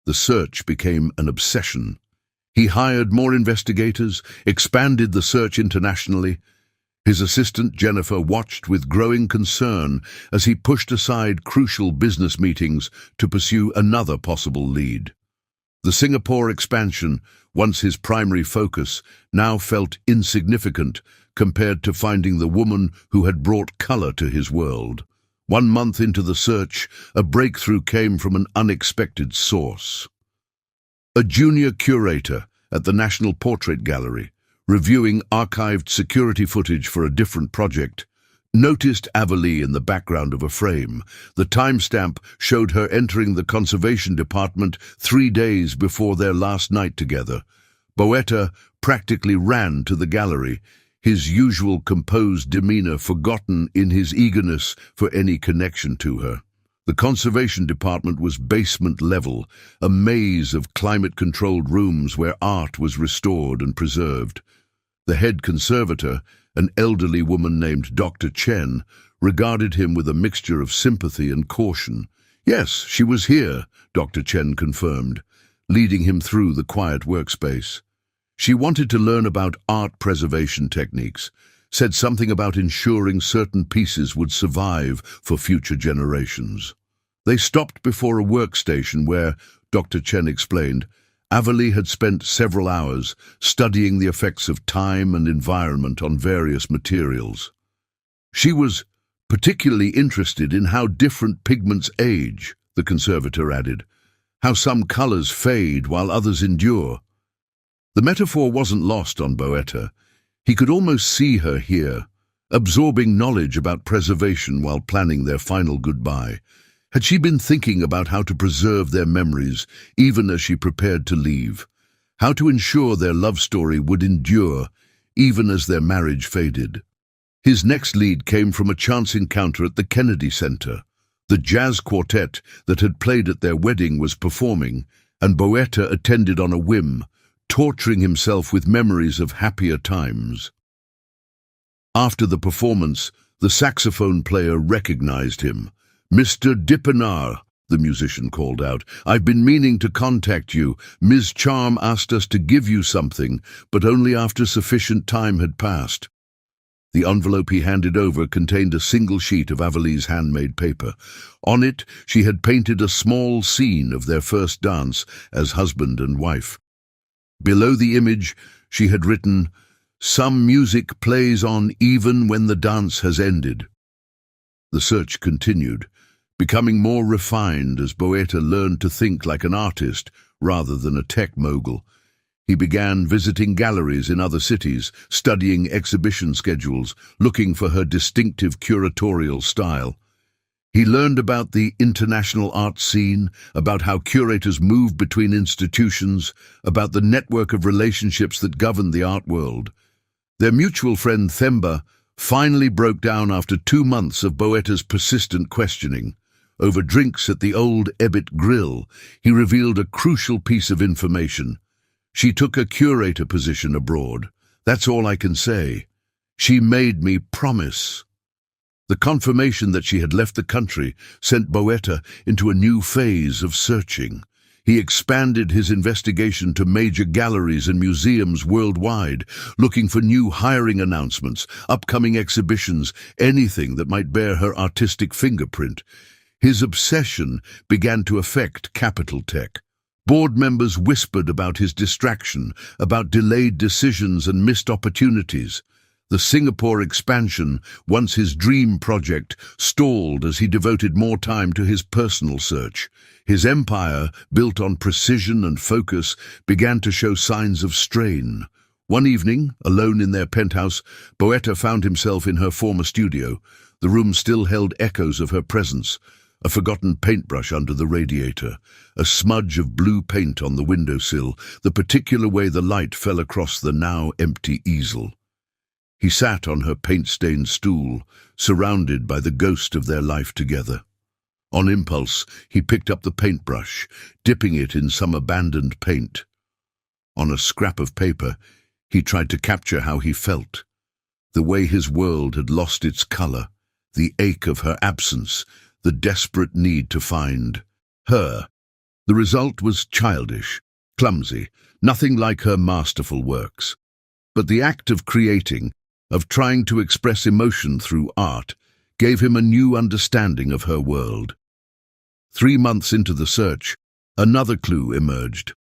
The search became an obsession. He hired more investigators, expanded the search internationally. His assistant Jennifer watched with growing concern as he pushed aside crucial business meetings to pursue another possible lead. The Singapore expansion, once his primary focus, now felt insignificant compared to finding the woman who had brought color to his world. 1 month into the search, a breakthrough came from an unexpected source. A junior curator at the National Portrait Gallery, reviewing archived security footage for a different project, noticed Avali in the background of a frame. The timestamp showed her entering the conservation department 3 days before their last night together. Boetta practically ran to the gallery, his usual composed demeanor forgotten in his eagerness for any connection to her. The conservation department was basement level, a maze of climate-controlled rooms where art was restored and preserved. The head conservator, an elderly woman named Dr. Chen, regarded him with a mixture of sympathy and caution. "Yes, she was here," Dr. Chen confirmed, leading him through the quiet workspace. She wanted to learn about art preservation techniques, said something about ensuring certain pieces would survive for future generations. They stopped before a workstation where, Dr. Chen explained, Avali had spent several hours studying the effects of time and environment on various materials. She was particularly interested in how different pigments age, the conservator added, how some colors fade while others endure. The metaphor wasn't lost on Boetta. He could almost see her here, absorbing knowledge about preservation while planning their final goodbye. Had she been thinking about how to preserve their memories, even as she prepared to leave? How to ensure their love story would endure, even as their marriage faded? His next lead came from a chance encounter at the Kennedy Center. The jazz quartet that had played at their wedding was performing, and Boetta attended on a whim, torturing himself with memories of happier times. After the performance, the saxophone player recognized him. "Mr. Dippenar," the musician called out, "I've been meaning to contact you. Ms. Charm asked us to give you something, but only after sufficient time had passed." The envelope he handed over contained a single sheet of Avalie's handmade paper. On it, she had painted a small scene of their first dance as husband and wife. Below the image, she had written, "Some music plays on even when the dance has ended." The search continued, becoming more refined as Boeta learned to think like an artist rather than a tech mogul. He began visiting galleries in other cities, studying exhibition schedules, looking for her distinctive curatorial style. He learned about the international art scene, about how curators move between institutions, about the network of relationships that govern the art world. Their mutual friend Themba finally broke down after 2 months of Boeta's persistent questioning. Over drinks at the old Ebbet Grill, he revealed a crucial piece of information. She took a curator position abroad. That's all I can say. She made me promise. The confirmation that she had left the country sent Boeta into a new phase of searching. He expanded his investigation to major galleries and museums worldwide, looking for new hiring announcements, upcoming exhibitions, anything that might bear her artistic fingerprint. His obsession began to affect Capital Tech. Board members whispered about his distraction, about delayed decisions and missed opportunities. The Singapore expansion, once his dream project, stalled as he devoted more time to his personal search. His empire, built on precision and focus, began to show signs of strain. One evening, alone in their penthouse, Boeta found himself in her former studio. The room still held echoes of her presence. A forgotten paintbrush under the radiator, a smudge of blue paint on the windowsill, the particular way the light fell across the now empty easel. He sat on her paint-stained stool, surrounded by the ghost of their life together. On impulse, he picked up the paintbrush, dipping it in some abandoned paint. On a scrap of paper, he tried to capture how he felt, the way his world had lost its color, the ache of her absence, the desperate need to find her. The result was childish, clumsy, nothing like her masterful works. But the act of creating, of trying to express emotion through art, gave him a new understanding of her world. 3 months into the search, another clue emerged.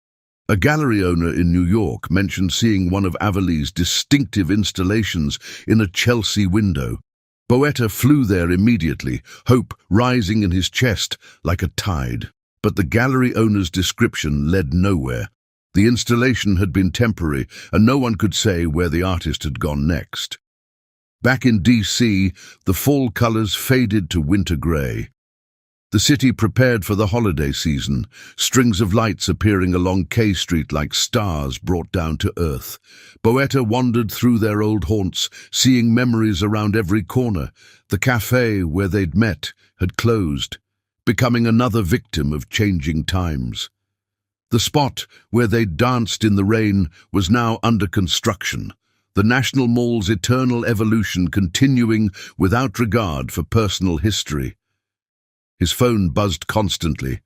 A gallery owner in New York mentioned seeing one of Avalie's distinctive installations in a Chelsea window. Boeta flew there immediately, hope rising in his chest like a tide. But the gallery owner's description led nowhere. The installation had been temporary, and no one could say where the artist had gone next. Back in D.C., the fall colors faded to winter gray. The city prepared for the holiday season, strings of lights appearing along K Street like stars brought down to earth. Boeta wandered through their old haunts, seeing memories around every corner. The cafe where they'd met had closed, becoming another victim of changing times. The spot where they'd danced in the rain was now under construction, the National Mall's eternal evolution continuing without regard for personal history. His phone buzzed constantly.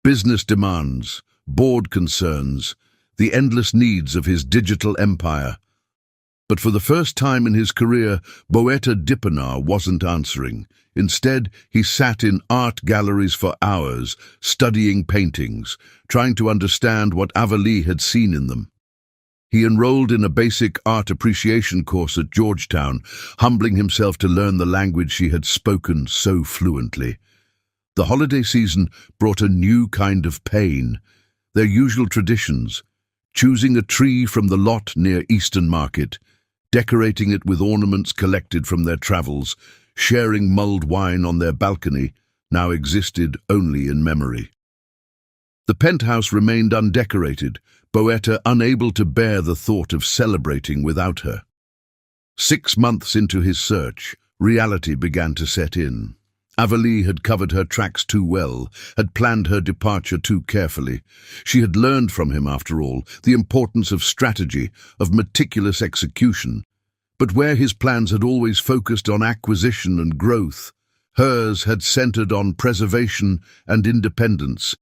Business demands, board concerns, the endless needs of his digital empire. But for the first time in his career, Boeta Dipanar wasn't answering. Instead, he sat in art galleries for hours, studying paintings, trying to understand what Avalie had seen in them. He enrolled in a basic art appreciation course at Georgetown, humbling himself to learn the language she had spoken so fluently. The holiday season brought a new kind of pain. Their usual traditions, choosing a tree from the lot near Eastern Market, decorating it with ornaments collected from their travels, sharing mulled wine on their balcony, now existed only in memory. The penthouse remained undecorated, Boeta unable to bear the thought of celebrating without her. 6 months into his search, reality began to set in. Avalie had covered her tracks too well, had planned her departure too carefully. She had learned from him, after all, the importance of strategy, of meticulous execution. But where his plans had always focused on acquisition and growth, hers had centered on preservation and independence.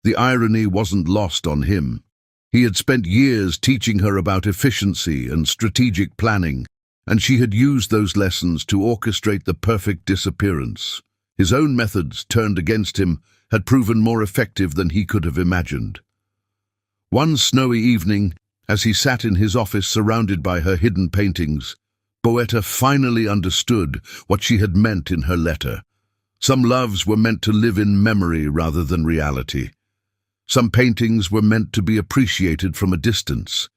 The irony wasn't lost on him. He had spent years teaching her about efficiency and strategic planning, and she had used those lessons to orchestrate the perfect disappearance. His own methods, turned against him, had proven more effective than he could have imagined. One snowy evening, as he sat in his office surrounded by her hidden paintings, Boetta finally understood what she had meant in her letter. Some loves were meant to live in memory rather than reality. Some paintings were meant to be appreciated from a distance.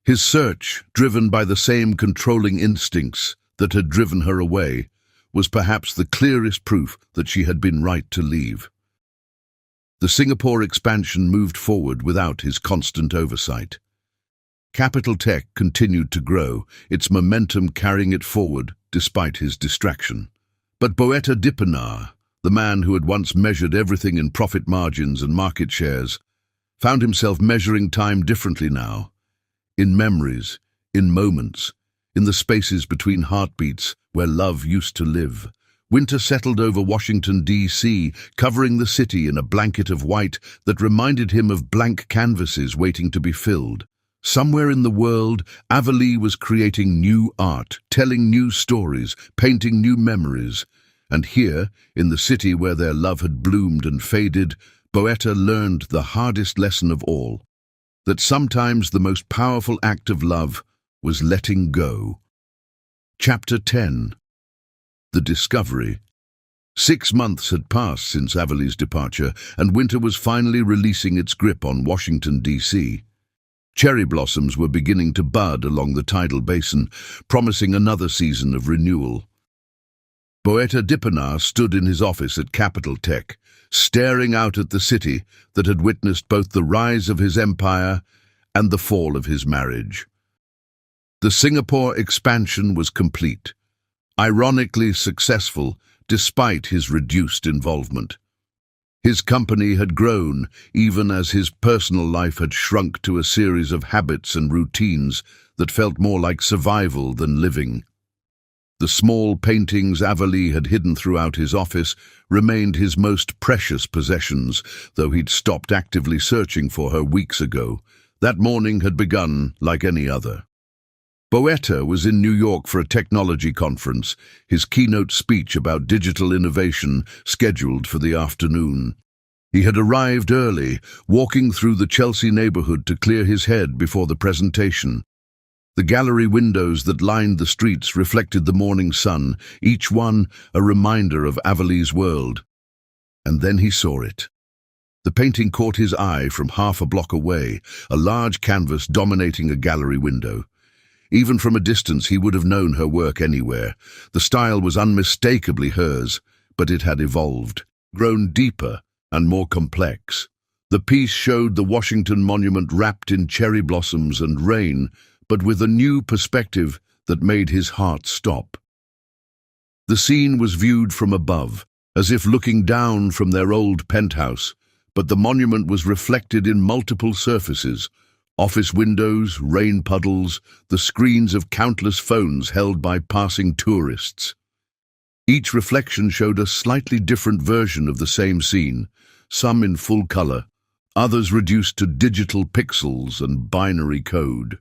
His search, driven by the same controlling instincts that had driven her away, was perhaps the clearest proof that she had been right to leave. The Singapore expansion moved forward without his constant oversight. Capital Tech continued to grow, its momentum carrying it forward despite his distraction. But Boetta Dipenar, the man who had once measured everything in profit margins and market shares, found himself measuring time differently now. In memories, in moments, in the spaces between heartbeats where love used to live. Winter settled over Washington, D.C., covering the city in a blanket of white that reminded him of blank canvases waiting to be filled. Somewhere in the world, Avalee was creating new art, telling new stories, painting new memories. And here, in the city where their love had bloomed and faded, Boetta learned the hardest lesson of all, that sometimes the most powerful act of love was letting go. Chapter 10. The Discovery. 6 months had passed since Avalee's departure, and winter was finally releasing its grip on Washington, D.C. Cherry blossoms were beginning to bud along the tidal basin, promising another season of renewal. Boetta Dipenar stood in his office at Capital Tech, staring out at the city that had witnessed both the rise of his empire and the fall of his marriage. The Singapore expansion was complete, ironically successful despite his reduced involvement. His company had grown, even as his personal life had shrunk to a series of habits and routines that felt more like survival than living. The small paintings Avalee had hidden throughout his office remained his most precious possessions, though he'd stopped actively searching for her weeks ago. That morning had begun like any other. Boetta was in New York for a technology conference, his keynote speech about digital innovation scheduled for the afternoon. He had arrived early, walking through the Chelsea neighborhood to clear his head before the presentation. The gallery windows that lined the streets reflected the morning sun, each one a reminder of Avalee's world. And then he saw it. The painting caught his eye from half a block away, a large canvas dominating a gallery window. Even from a distance, he would have known her work anywhere. The style was unmistakably hers, but it had evolved, grown deeper and more complex. The piece showed the Washington Monument wrapped in cherry blossoms and rain, but with a new perspective that made his heart stop. The scene was viewed from above, as if looking down from their old penthouse, but the monument was reflected in multiple surfaces: office windows, rain puddles, the screens of countless phones held by passing tourists. Each reflection showed a slightly different version of the same scene, some in full color, others reduced to digital pixels and binary code.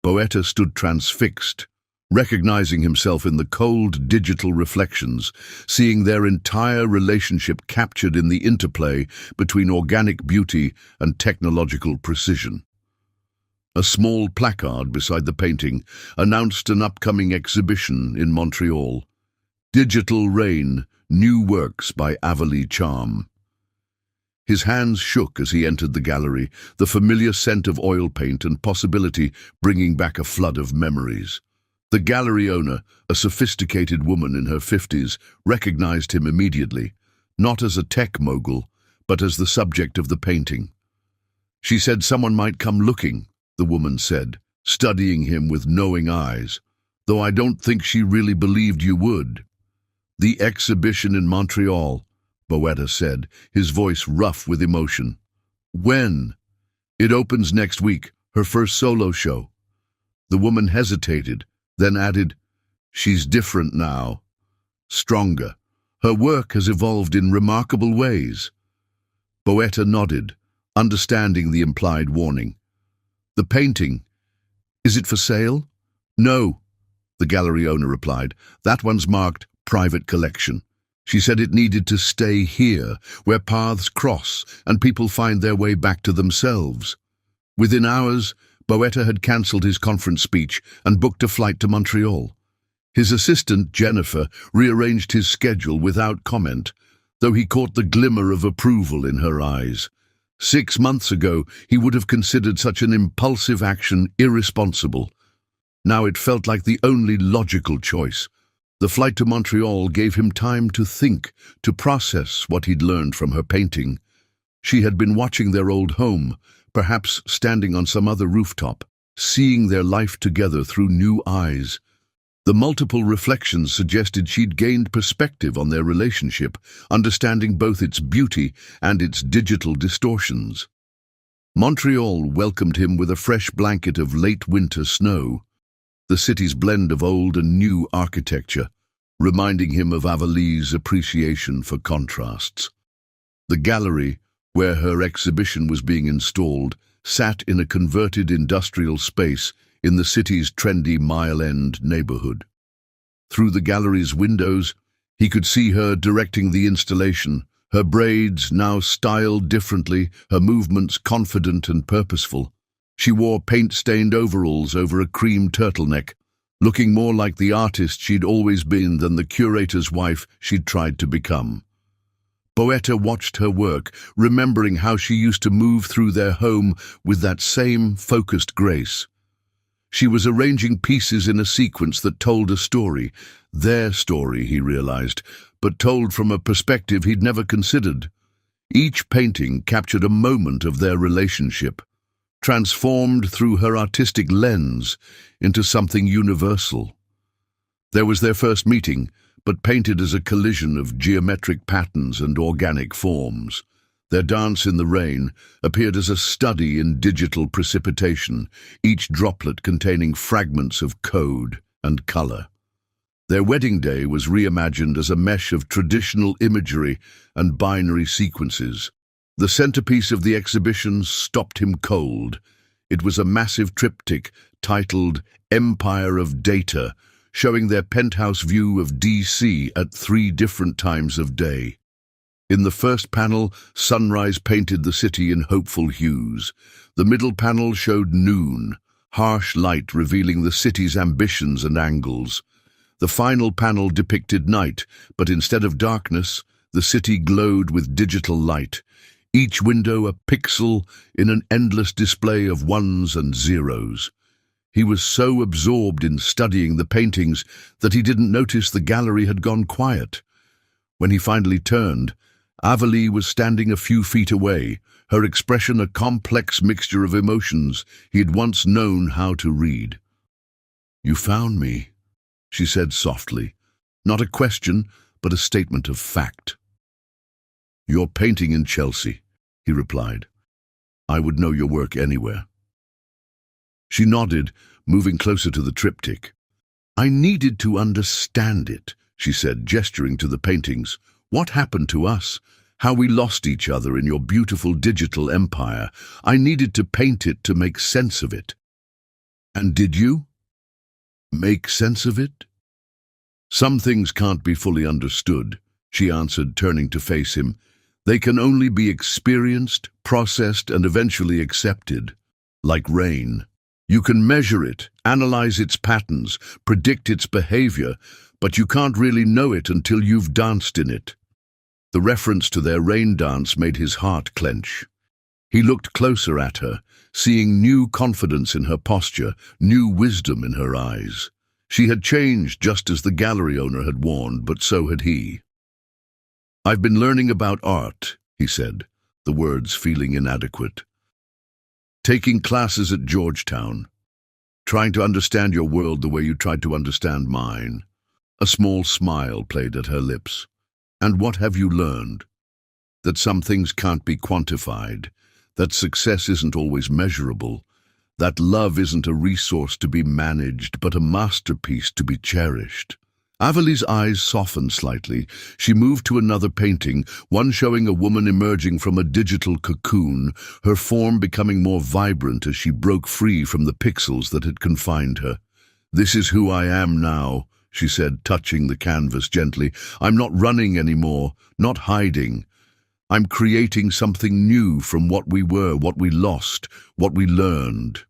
Boetta stood transfixed, recognizing himself in the cold digital reflections, seeing their entire relationship captured in the interplay between organic beauty and technological precision. A small placard beside the painting announced an upcoming exhibition in Montreal. Digital Rain, New Works by Avalee Charm. His hands shook as he entered the gallery, the familiar scent of oil paint and possibility bringing back a flood of memories. The gallery owner, a sophisticated woman in her 50s, recognized him immediately, not as a tech mogul, but as the subject of the painting. She said someone might come looking, the woman said, studying him with knowing eyes, though I don't think she really believed you would. The exhibition in Montreal, Boetta said, his voice rough with emotion. When? It opens next week, her first solo show. The woman hesitated, then added, She's different now. Stronger. Her work has evolved in remarkable ways. Boetta nodded, understanding the implied warning. The painting. Is it for sale? No, the gallery owner replied. That one's marked private collection. She said it needed to stay here, where paths cross and people find their way back to themselves. Within hours, Boetta had cancelled his conference speech and booked a flight to Montreal. His assistant, Jennifer, rearranged his schedule without comment, though he caught the glimmer of approval in her eyes. 6 months ago, he would have considered such an impulsive action irresponsible. Now it felt like the only logical choice. The flight to Montreal gave him time to think, to process what he'd learned from her painting. She had been watching their old home, perhaps standing on some other rooftop, seeing their life together through new eyes. The multiple reflections suggested she'd gained perspective on their relationship, understanding both its beauty and its digital distortions. Montreal welcomed him with a fresh blanket of late winter snow, the city's blend of old and new architecture, reminding him of Avalie's appreciation for contrasts. The gallery, where her exhibition was being installed, sat in a converted industrial space in the city's trendy Mile End neighborhood. Through the gallery's windows, he could see her directing the installation, her braids now styled differently, her movements confident and purposeful. She wore paint-stained overalls over a cream turtleneck, looking more like the artist she'd always been than the curator's wife she'd tried to become. Boetta watched her work, remembering how she used to move through their home with that same focused grace. She was arranging pieces in a sequence that told a story, their story, he realized, but told from a perspective he'd never considered. Each painting captured a moment of their relationship, transformed through her artistic lens into something universal. There was their first meeting, but painted as a collision of geometric patterns and organic forms. Their dance in the rain appeared as a study in digital precipitation, each droplet containing fragments of code and color. Their wedding day was reimagined as a mesh of traditional imagery and binary sequences. The centerpiece of the exhibition stopped him cold. It was a massive triptych titled Empire of Data, showing their penthouse view of DC at 3 different times of day. In the first panel, sunrise painted the city in hopeful hues. The middle panel showed noon, harsh light revealing the city's ambitions and angles. The final panel depicted night, but instead of darkness, the city glowed with digital light, each window a pixel in an endless display of ones and zeros. He was so absorbed in studying the paintings that he didn't notice the gallery had gone quiet. When he finally turned, Avalie was standing a few feet away, her expression a complex mixture of emotions he'd once known how to read. "You found me," she said softly, not a question, but a statement of fact. "You're painting in Chelsea," he replied. "I would know your work anywhere." She nodded, moving closer to the triptych. "I needed to understand it," she said, gesturing to the paintings. "What happened to us? How we lost each other in your beautiful digital empire. I needed to paint it to make sense of it." "And did you? Make sense of it?" "Some things can't be fully understood," she answered, turning to face him. "They can only be experienced, processed, and eventually accepted. Like rain. You can measure it, analyze its patterns, predict its behavior, but you can't really know it until you've danced in it." The reference to their rain dance made his heart clench. He looked closer at her, seeing new confidence in her posture, new wisdom in her eyes. She had changed just as the gallery owner had warned, but so had he. "I've been learning about art," he said, the words feeling inadequate. "Taking classes at Georgetown. Trying to understand your world the way you tried to understand mine." A small smile played at her lips. "And what have you learned?" "That some things can't be quantified, that success isn't always measurable, that love isn't a resource to be managed, but a masterpiece to be cherished." Avalie's eyes softened slightly. She moved to another painting, one showing a woman emerging from a digital cocoon, her form becoming more vibrant as she broke free from the pixels that had confined her. "This is who I am now," she said, touching the canvas gently. "I'm not running anymore, not hiding. I'm creating something new from what we were, what we lost, what we learned."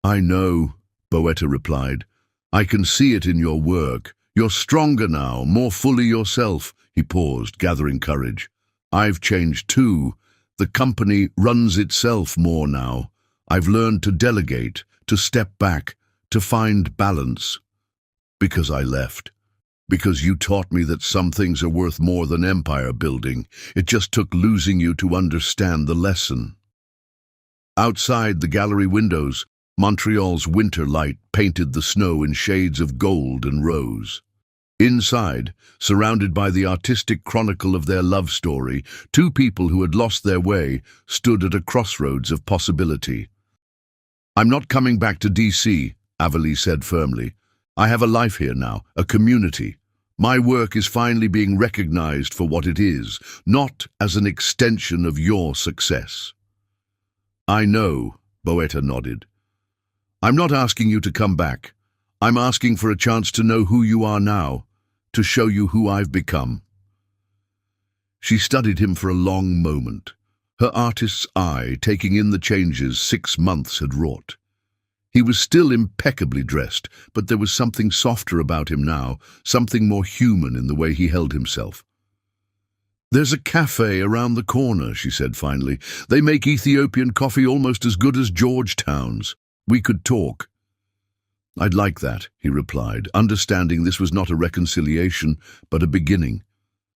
"I know," Boetta replied. "I can see it in your work. You're stronger now, more fully yourself." He paused, gathering courage. "I've changed too. The company runs itself more now. I've learned to delegate, to step back, to find balance. Because I left. Because you taught me that some things are worth more than empire building. It just took losing you to understand the lesson." Outside the gallery windows, Montreal's winter light painted the snow in shades of gold and rose. Inside, surrounded by the artistic chronicle of their love story, two people who had lost their way stood at a crossroads of possibility. "I'm not coming back to DC," Avalee said firmly. "I have a life here now, a community. My work is finally being recognized for what it is, not as an extension of your success." "I know," Boetta nodded. "I'm not asking you to come back. I'm asking for a chance to know who you are now, to show you who I've become." She studied him for a long moment, her artist's eye taking in the changes 6 months had wrought. He was still impeccably dressed, but there was something softer about him now, something more human in the way he held himself. "There's a cafe around the corner," she said finally. "They make Ethiopian coffee almost as good as Georgetown's. We could talk." "I'd like that," he replied, understanding this was not a reconciliation, but a beginning.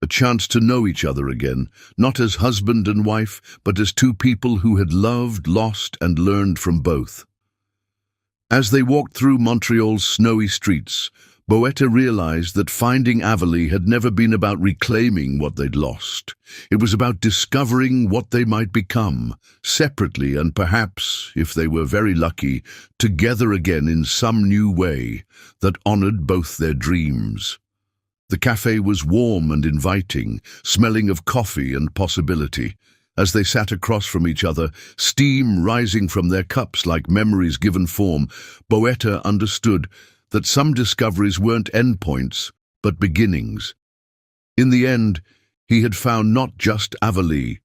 A chance to know each other again, not as husband and wife, but as two people who had loved, lost, and learned from both. As they walked through Montreal's snowy streets, Boetta realized that finding Avalee had never been about reclaiming what they'd lost. It was about discovering what they might become, separately and perhaps, if they were very lucky, together again in some new way that honored both their dreams. The cafe was warm and inviting, smelling of coffee and possibility. As they sat across from each other, steam rising from their cups like memories given form, Boetta understood that some discoveries weren't endpoints, but beginnings. In the end, he had found not just Avalee,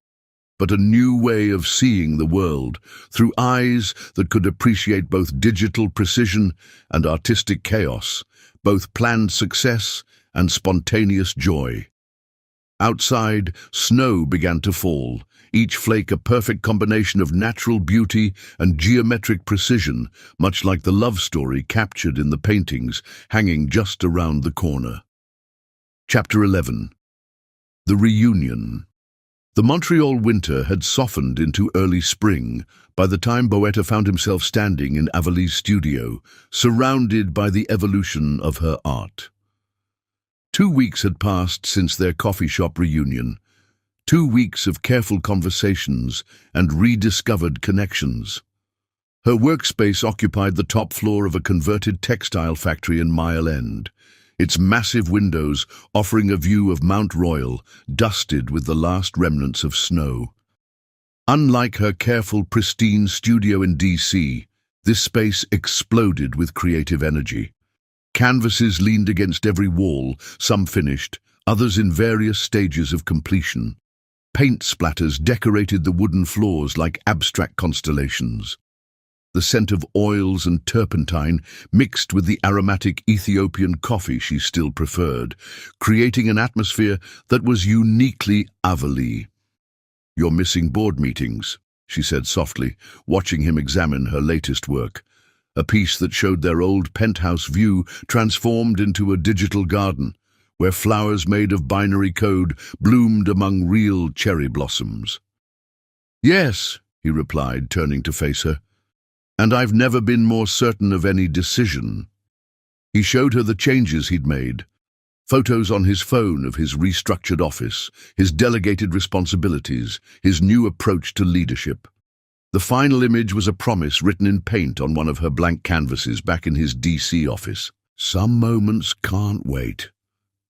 but a new way of seeing the world, through eyes that could appreciate both digital precision and artistic chaos, both planned success and spontaneous joy. Outside, snow began to fall, each flake a perfect combination of natural beauty and geometric precision, much like the love story captured in the paintings hanging just around the corner. Chapter 11. The Reunion. The Montreal winter had softened into early spring by the time Boetta found himself standing in Avalee's studio, surrounded by the evolution of her art. 2 weeks had passed since their coffee shop reunion, 2 weeks of careful conversations and rediscovered connections. Her workspace occupied the top floor of a converted textile factory in Mile End, its massive windows offering a view of Mount Royal, dusted with the last remnants of snow. Unlike her careful, pristine studio in DC, this space exploded with creative energy. Canvases leaned against every wall, some finished, others in various stages of completion. Paint splatters decorated the wooden floors like abstract constellations. The scent of oils and turpentine mixed with the aromatic Ethiopian coffee she still preferred, creating an atmosphere that was uniquely Avalee. "You're missing board meetings," she said softly, watching him examine her latest work. A piece that showed their old penthouse view transformed into a digital garden, where flowers made of binary code bloomed among real cherry blossoms. "Yes," he replied, turning to face her, "and I've never been more certain of any decision." He showed her the changes he'd made, photos on his phone of his restructured office, his delegated responsibilities, his new approach to leadership. The final image was a promise written in paint on one of her blank canvases back in his DC office. "Some moments can't wait."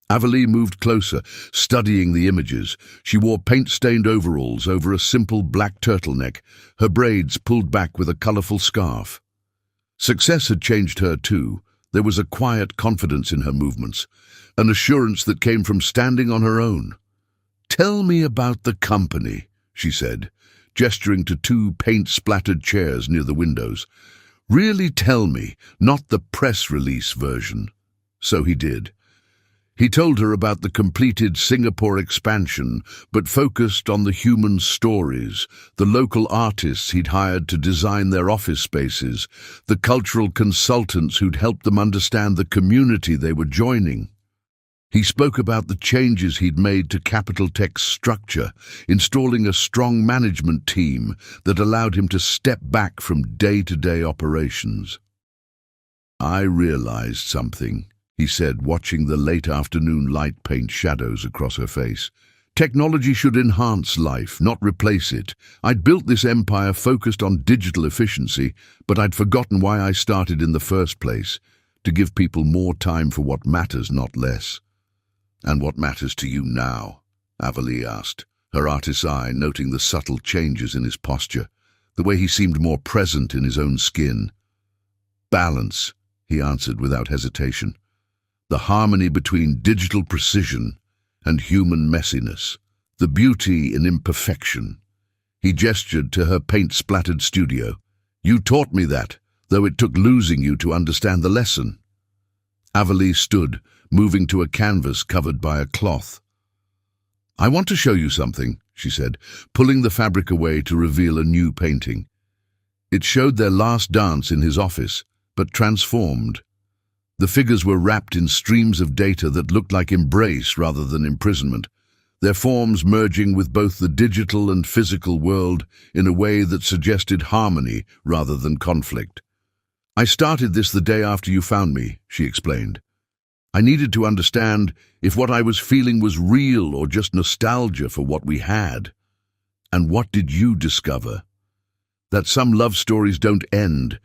Avalee moved closer, studying the images. She wore paint-stained overalls over a simple black turtleneck, her braids pulled back with a colorful scarf. Success had changed her too. There was a quiet confidence in her movements, an assurance that came from standing on her own. "Tell me about the company," she said, gesturing to two paint-splattered chairs near the windows. "Really tell me, not the press release version." So he did. He told her about the completed Singapore expansion, but focused on the human stories, the local artists he'd hired to design their office spaces, the cultural consultants who'd helped them understand the community they were joining. He spoke about the changes he'd made to Capital Tech's structure, installing a strong management team that allowed him to step back from day-to-day operations. "I realized something," he said, watching the late afternoon light paint shadows across her face. "Technology should enhance life, not replace it. I'd built this empire focused on digital efficiency, but I'd forgotten why I started in the first place, to give people more time for what matters, not less." "And what matters to you now?" Avalee asked, her artist's eye noting the subtle changes in his posture, the way he seemed more present in his own skin. "Balance," he answered without hesitation. "The harmony between digital precision and human messiness, the beauty in imperfection." He gestured to her paint-splattered studio. "You taught me that, though it took losing you to understand the lesson." Avalee stood, moving to a canvas covered by a cloth. "I want to show you something," she said, pulling the fabric away to reveal a new painting. It showed their last dance in his office, but transformed. The figures were wrapped in streams of data that looked like embrace rather than imprisonment, their forms merging with both the digital and physical world in a way that suggested harmony rather than conflict. "I started this the day after you found me," she explained. "I needed to understand if what I was feeling was real or just nostalgia for what we had." "And what did you discover?" "That some love stories don't end.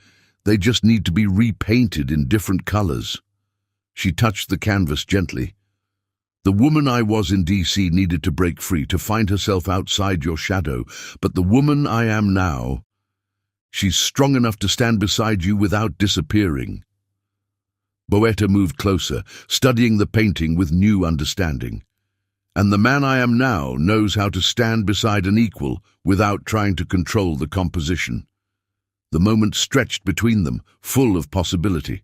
They just need to be repainted in different colors." She touched the canvas gently. "The woman I was in DC needed to break free, to find herself outside your shadow, but the woman I am now, she's strong enough to stand beside you without disappearing." Boetta moved closer, studying the painting with new understanding. "And the man I am now knows how to stand beside an equal without trying to control the composition." The moment stretched between them, full of possibility.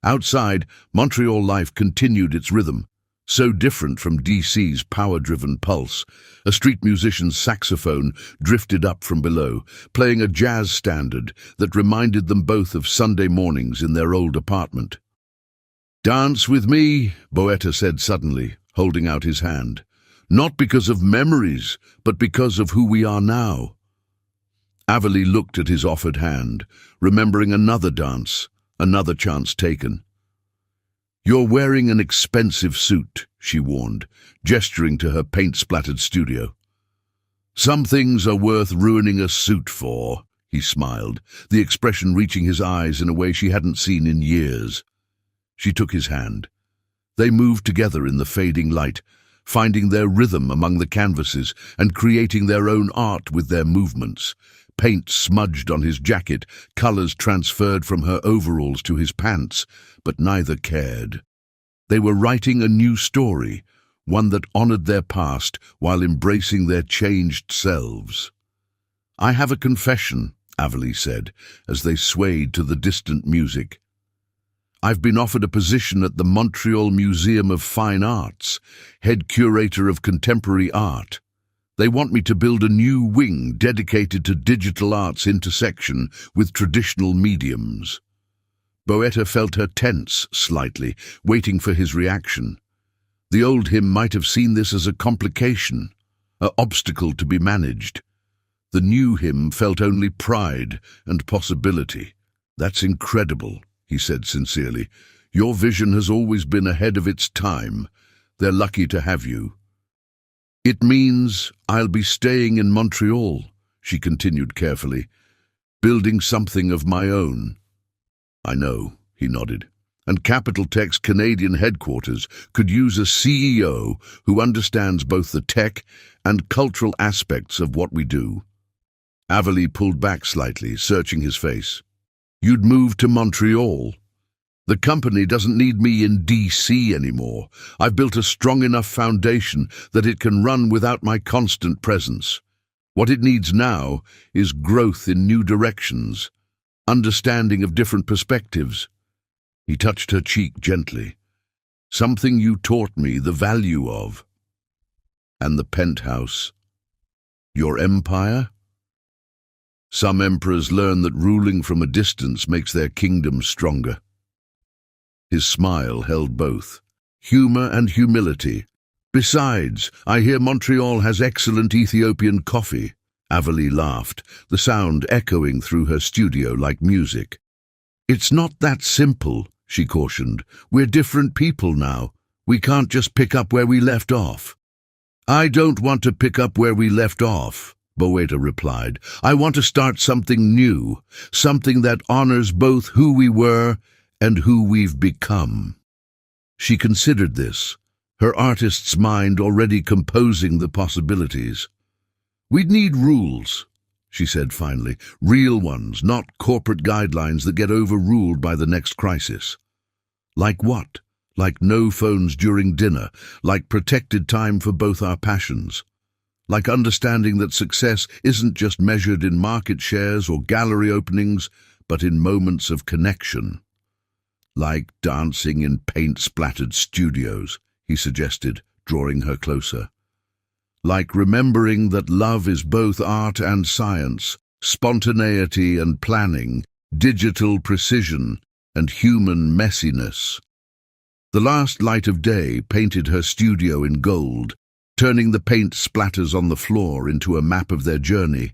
Outside, Montreal life continued its rhythm, so different from DC's power-driven pulse. A street musician's saxophone drifted up from below, playing a jazz standard that reminded them both of Sunday mornings in their old apartment. "Dance with me," Boetta said suddenly, holding out his hand. "Not because of memories, but because of who we are now." Avalee looked at his offered hand, remembering another dance, another chance taken. "You're wearing an expensive suit," she warned, gesturing to her paint-splattered studio. "Some things are worth ruining a suit for," he smiled, the expression reaching his eyes in a way she hadn't seen in years. She took his hand. They moved together in the fading light, finding their rhythm among the canvases and creating their own art with their movements. Paint smudged on his jacket, colors transferred from her overalls to his pants, but neither cared. They were writing a new story, one that honored their past while embracing their changed selves. "I have a confession," Avalee said, as they swayed to the distant music. "I've been offered a position at the Montreal Museum of Fine Arts, head curator of contemporary art. They want me to build a new wing dedicated to digital art's intersection with traditional mediums." Boetta felt her tense slightly, waiting for his reaction. The old him might have seen this as a complication, an obstacle to be managed. The new him felt only pride and possibility. "That's incredible," he said sincerely. "Your vision has always been ahead of its time. They're lucky to have you." "It means I'll be staying in Montreal," she continued carefully, "building something of my own." "I know," he nodded. "And Capital Tech's Canadian headquarters could use a CEO who understands both the tech and cultural aspects of what we do." Avalee pulled back slightly, searching his face. You'd move to Montreal. The company doesn't need me in DC anymore. I've built a strong enough foundation that it can run without my constant presence. What it needs now is growth in new directions, understanding of different perspectives. He touched her cheek gently. Something you taught me the value of. And the penthouse. Your empire? Some emperors learn that ruling from a distance makes their kingdom stronger. His smile held both, humor and humility. Besides, I hear Montreal has excellent Ethiopian coffee. Avalie laughed, the sound echoing through her studio like music. It's not that simple, she cautioned. We're different people now. We can't just pick up where we left off. I don't want to pick up where we left off, Boeta replied. I want to start something new, something that honors both who we were and who we've become. She considered this, her artist's mind already composing the possibilities. We'd need rules, she said finally, real ones, not corporate guidelines that get overruled by the next crisis. Like what? Like no phones during dinner, like protected time for both our passions. Like understanding that success isn't just measured in market shares or gallery openings, but in moments of connection. Like dancing in paint-splattered studios, he suggested, drawing her closer. Like remembering that love is both art and science, spontaneity and planning, digital precision and human messiness. The last light of day painted her studio in gold, turning the paint splatters on the floor into a map of their journey,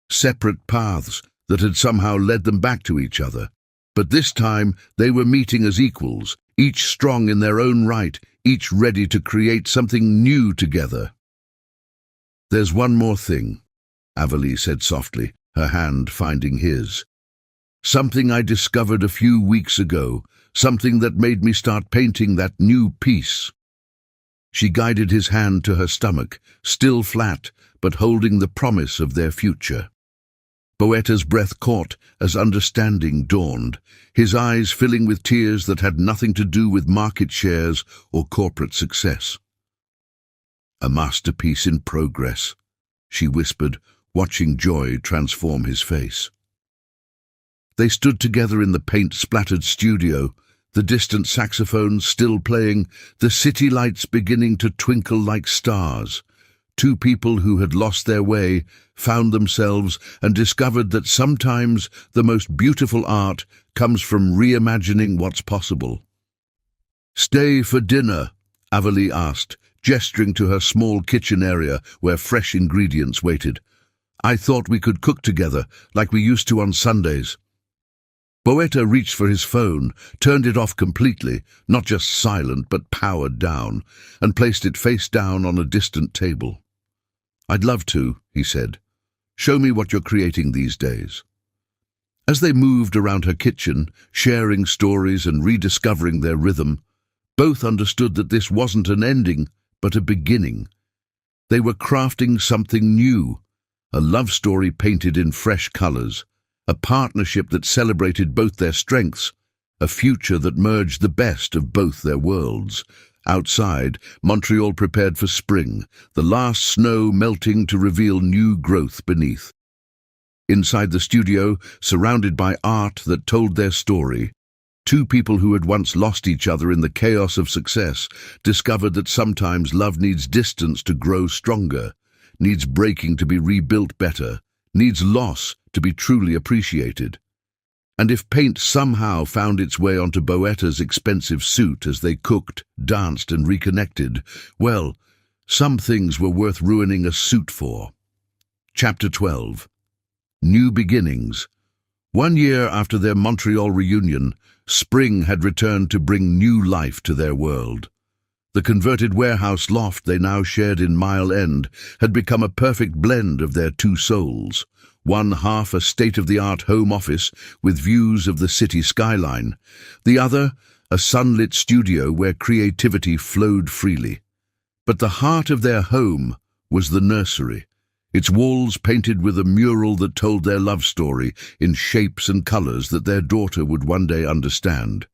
separate paths that had somehow led them back to each other. But this time they were meeting as equals, each strong in their own right, each ready to create something new together. There's one more thing, Avalie said softly, her hand finding his. Something I discovered a few weeks ago, something that made me start painting that new piece. She guided his hand to her stomach, still flat, but holding the promise of their future. Boeta's breath caught as understanding dawned, his eyes filling with tears that had nothing to do with market shares or corporate success. A masterpiece in progress, she whispered, watching joy transform his face. They stood together in the paint-splattered studio, the distant saxophones still playing, the city lights beginning to twinkle like stars. Two people who had lost their way found themselves and discovered that sometimes the most beautiful art comes from reimagining what's possible. "Stay for dinner?" Avalie asked, gesturing to her small kitchen area where fresh ingredients waited. "I thought we could cook together, like we used to on Sundays." Boeta reached for his phone, turned it off completely, not just silent but powered down, and placed it face down on a distant table. "I'd love to," he said. "Show me what you're creating these days." As they moved around her kitchen, sharing stories and rediscovering their rhythm, both understood that this wasn't an ending, but a beginning. They were crafting something new, a love story painted in fresh colors, a partnership that celebrated both their strengths, a future that merged the best of both their worlds. Outside, Montreal prepared for spring, the last snow melting to reveal new growth beneath. Inside the studio, surrounded by art that told their story, two people who had once lost each other in the chaos of success discovered that sometimes love needs distance to grow stronger, needs breaking to be rebuilt better, needs loss to be truly appreciated. And if paint somehow found its way onto Boeta's expensive suit as they cooked, danced and reconnected, well, some things were worth ruining a suit for. Chapter 12. New Beginnings. 1 year after their Montreal reunion, spring had returned to bring new life to their world. The converted warehouse loft they now shared in Mile End had become a perfect blend of their two souls. One half a state-of-the-art home office with views of the city skyline, the other a sunlit studio where creativity flowed freely. But the heart of their home was the nursery, its walls painted with a mural that told their love story in shapes and colors that their daughter would one day understand.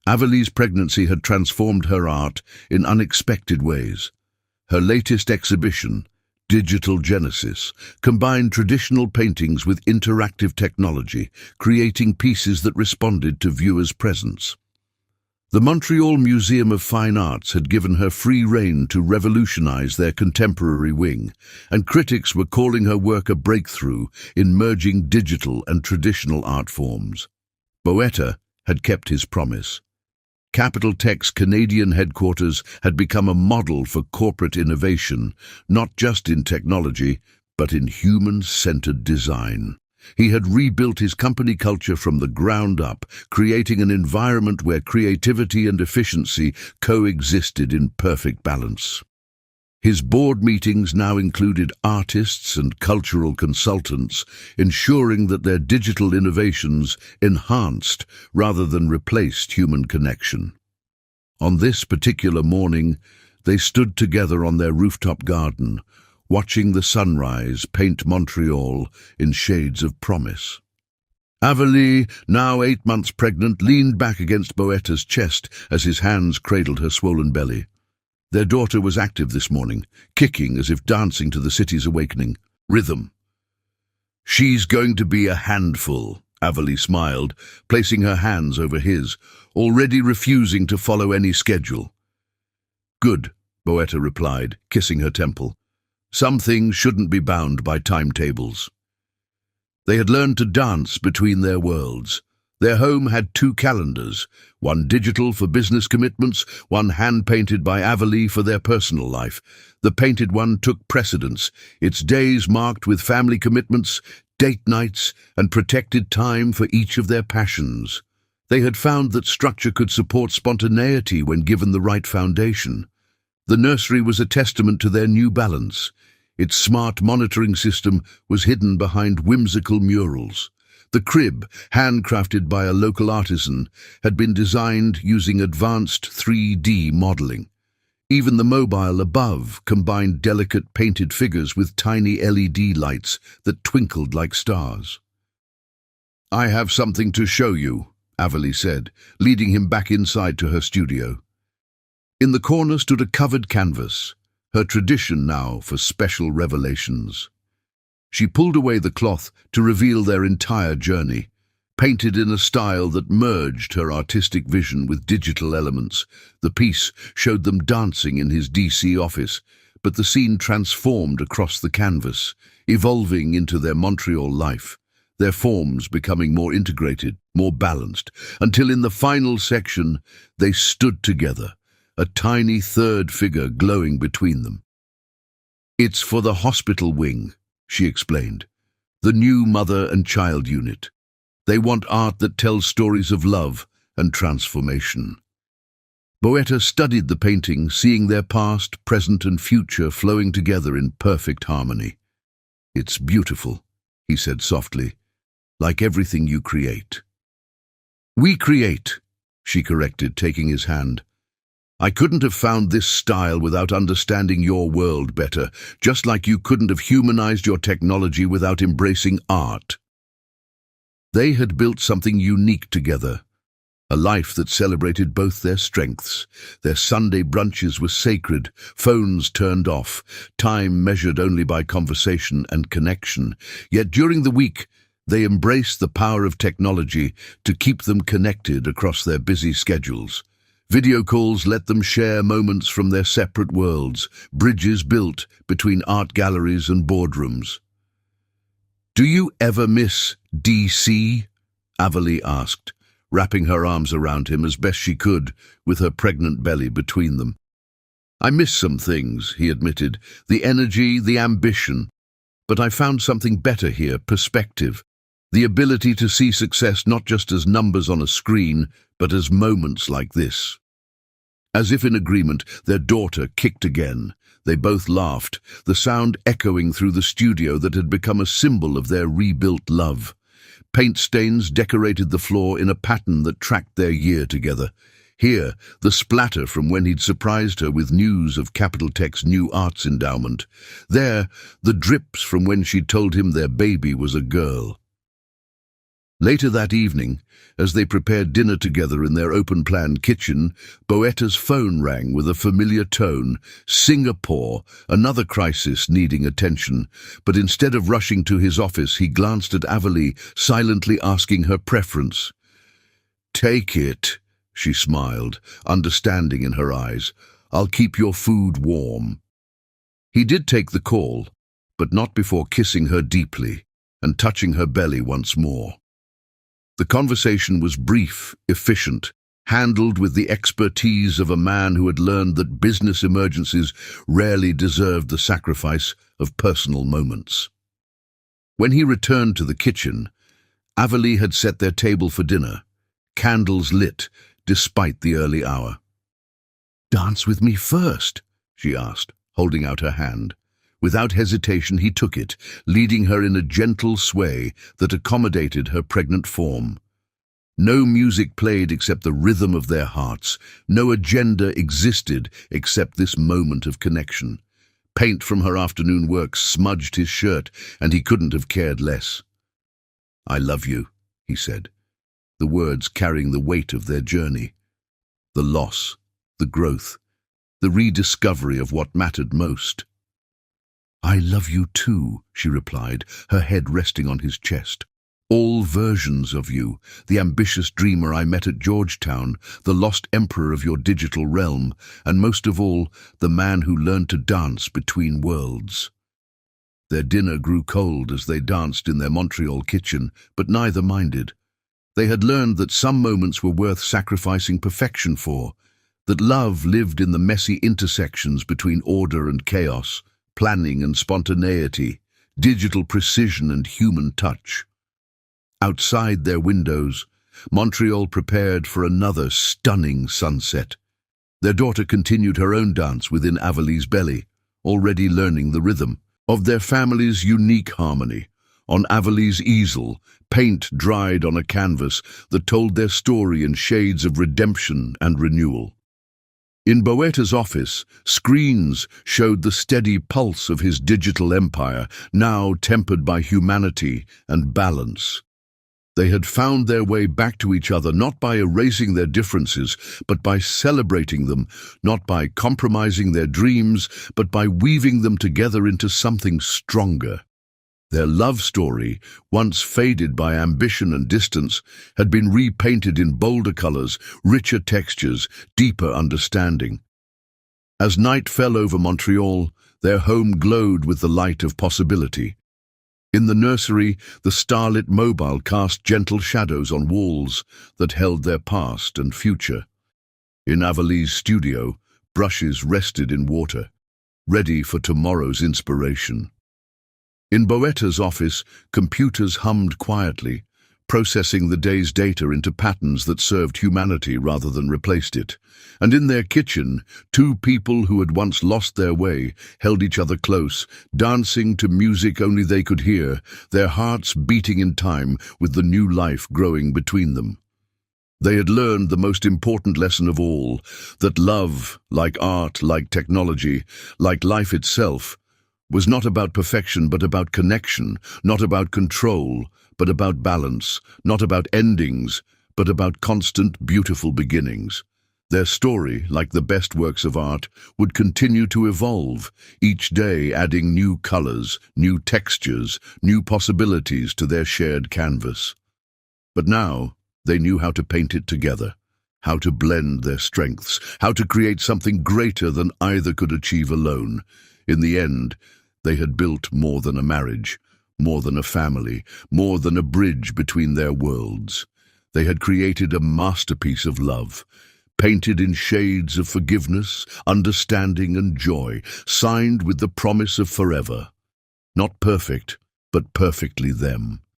Avalie's pregnancy had transformed her art in unexpected ways. Her latest exhibition, Digital Genesis, combined traditional paintings with interactive technology, creating pieces that responded to viewers' presence. The Montreal Museum of Fine Arts had given her free rein to revolutionize their contemporary wing, and critics were calling her work a breakthrough in merging digital and traditional art forms. Boetta had kept his promise. Capital Tech's Canadian headquarters had become a model for corporate innovation, not just in technology, but in human-centered design. He had rebuilt his company culture from the ground up, creating an environment where creativity and efficiency coexisted in perfect balance. His board meetings now included artists and cultural consultants, ensuring that their digital innovations enhanced rather than replaced human connection. On this particular morning, they stood together on their rooftop garden, watching the sunrise paint Montreal in shades of promise. Avalie, now 8 months pregnant, leaned back against Boetta's chest as his hands cradled her swollen belly. Their daughter was active this morning, kicking as if dancing to the city's awakening rhythm. "She's going to be a handful," Avalie smiled, placing her hands over his, already refusing to follow any schedule. "Good," Boetta replied, kissing her temple. "Some things shouldn't be bound by timetables." They had learned to dance between their worlds. Their home had 2 calendars, one digital for business commitments, one hand-painted by Avalie for their personal life. The painted one took precedence, its days marked with family commitments, date nights, and protected time for each of their passions. They had found that structure could support spontaneity when given the right foundation. The nursery was a testament to their new balance. Its smart monitoring system was hidden behind whimsical murals. The crib, handcrafted by a local artisan, had been designed using advanced 3D modeling. Even the mobile above combined delicate painted figures with tiny LED lights that twinkled like stars. "I have something to show you," Avalie said, leading him back inside to her studio. In the corner stood a covered canvas, her tradition now for special revelations. She pulled away the cloth to reveal their entire journey, painted in a style that merged her artistic vision with digital elements. The piece showed them dancing in his DC office, but the scene transformed across the canvas, evolving into their Montreal life, their forms becoming more integrated, more balanced, until in the final section they stood together, a tiny third figure glowing between them. "It's for the hospital wing," she explained, "the new mother and child unit. They want art that tells stories of love and transformation." Boetta studied the painting, seeing their past, present and future flowing together in perfect harmony. "It's beautiful," he said softly, "like everything you create." "We create," she corrected, taking his hand. "I couldn't have found this style without understanding your world better, just like you couldn't have humanized your technology without embracing art." They had built something unique together, a life that celebrated both their strengths. Their Sunday brunches were sacred, phones turned off, time measured only by conversation and connection. Yet during the week, they embraced the power of technology to keep them connected across their busy schedules. Video calls let them share moments from their separate worlds, bridges built between art galleries and boardrooms. "Do you ever miss DC?" Avalie asked, wrapping her arms around him as best she could, with her pregnant belly between them. "I miss some things," he admitted, "the energy, the ambition. But I found something better here, perspective. The ability to see success not just as numbers on a screen, but as moments like this." As if in agreement, their daughter kicked again. They both laughed, the sound echoing through the studio that had become a symbol of their rebuilt love. Paint stains decorated the floor in a pattern that tracked their year together. Here, the splatter from when he'd surprised her with news of Capital Tech's new arts endowment. There, the drips from when she'd told him their baby was a girl. Later that evening, as they prepared dinner together in their open-plan kitchen, Boetta's phone rang with a familiar tone. Singapore, another crisis needing attention. But instead of rushing to his office, he glanced at Avalie, silently asking her preference. "Take it," she smiled, understanding in her eyes. "I'll keep your food warm." He did take the call, but not before kissing her deeply and touching her belly once more. The conversation was brief, efficient, handled with the expertise of a man who had learned that business emergencies rarely deserved the sacrifice of personal moments. When he returned to the kitchen, Avalie had set their table for dinner, candles lit despite the early hour. "Dance with me first," she asked, holding out her hand. Without hesitation he took it, leading her in a gentle sway that accommodated her pregnant form. No music played except the rhythm of their hearts. No agenda existed except this moment of connection. Paint from her afternoon work smudged his shirt, and he couldn't have cared less. "I love you," he said, the words carrying the weight of their journey. The loss, the growth, the rediscovery of what mattered most. "I love you too," she replied, her head resting on his chest. "All versions of you, the ambitious dreamer I met at Georgetown, the lost emperor of your digital realm, and most of all, the man who learned to dance between worlds." Their dinner grew cold as they danced in their Montreal kitchen, but neither minded. They had learned that some moments were worth sacrificing perfection for, that love lived in the messy intersections between order and chaos, planning and spontaneity, digital precision and human touch. Outside their windows, Montreal prepared for another stunning sunset. Their daughter continued her own dance within Avalie's belly, already learning the rhythm of their family's unique harmony. On Avalie's easel, paint dried on a canvas that told their story in shades of redemption and renewal. In Boetta's office, screens showed the steady pulse of his digital empire, now tempered by humanity and balance. They had found their way back to each other not by erasing their differences, but by celebrating them, not by compromising their dreams, but by weaving them together into something stronger. Their love story, once faded by ambition and distance, had been repainted in bolder colors, richer textures, deeper understanding. As night fell over Montreal, their home glowed with the light of possibility. In the nursery, the starlit mobile cast gentle shadows on walls that held their past and future. In Avalie's studio, brushes rested in water, ready for tomorrow's inspiration. In Boetta's office, computers hummed quietly, processing the day's data into patterns that served humanity rather than replaced it. And in their kitchen, two people who had once lost their way held each other close, dancing to music only they could hear, their hearts beating in time with the new life growing between them. They had learned the most important lesson of all, that love, like art, like technology, like life itself, was not about perfection but about connection, not about control, but about balance, not about endings, but about constant, beautiful beginnings. Their story, like the best works of art, would continue to evolve, each day adding new colors, new textures, new possibilities to their shared canvas. But now, they knew how to paint it together, how to blend their strengths, how to create something greater than either could achieve alone. In the end, they had built more than a marriage, more than a family, more than a bridge between their worlds. They had created a masterpiece of love, painted in shades of forgiveness, understanding and joy, signed with the promise of forever. Not perfect, but perfectly them.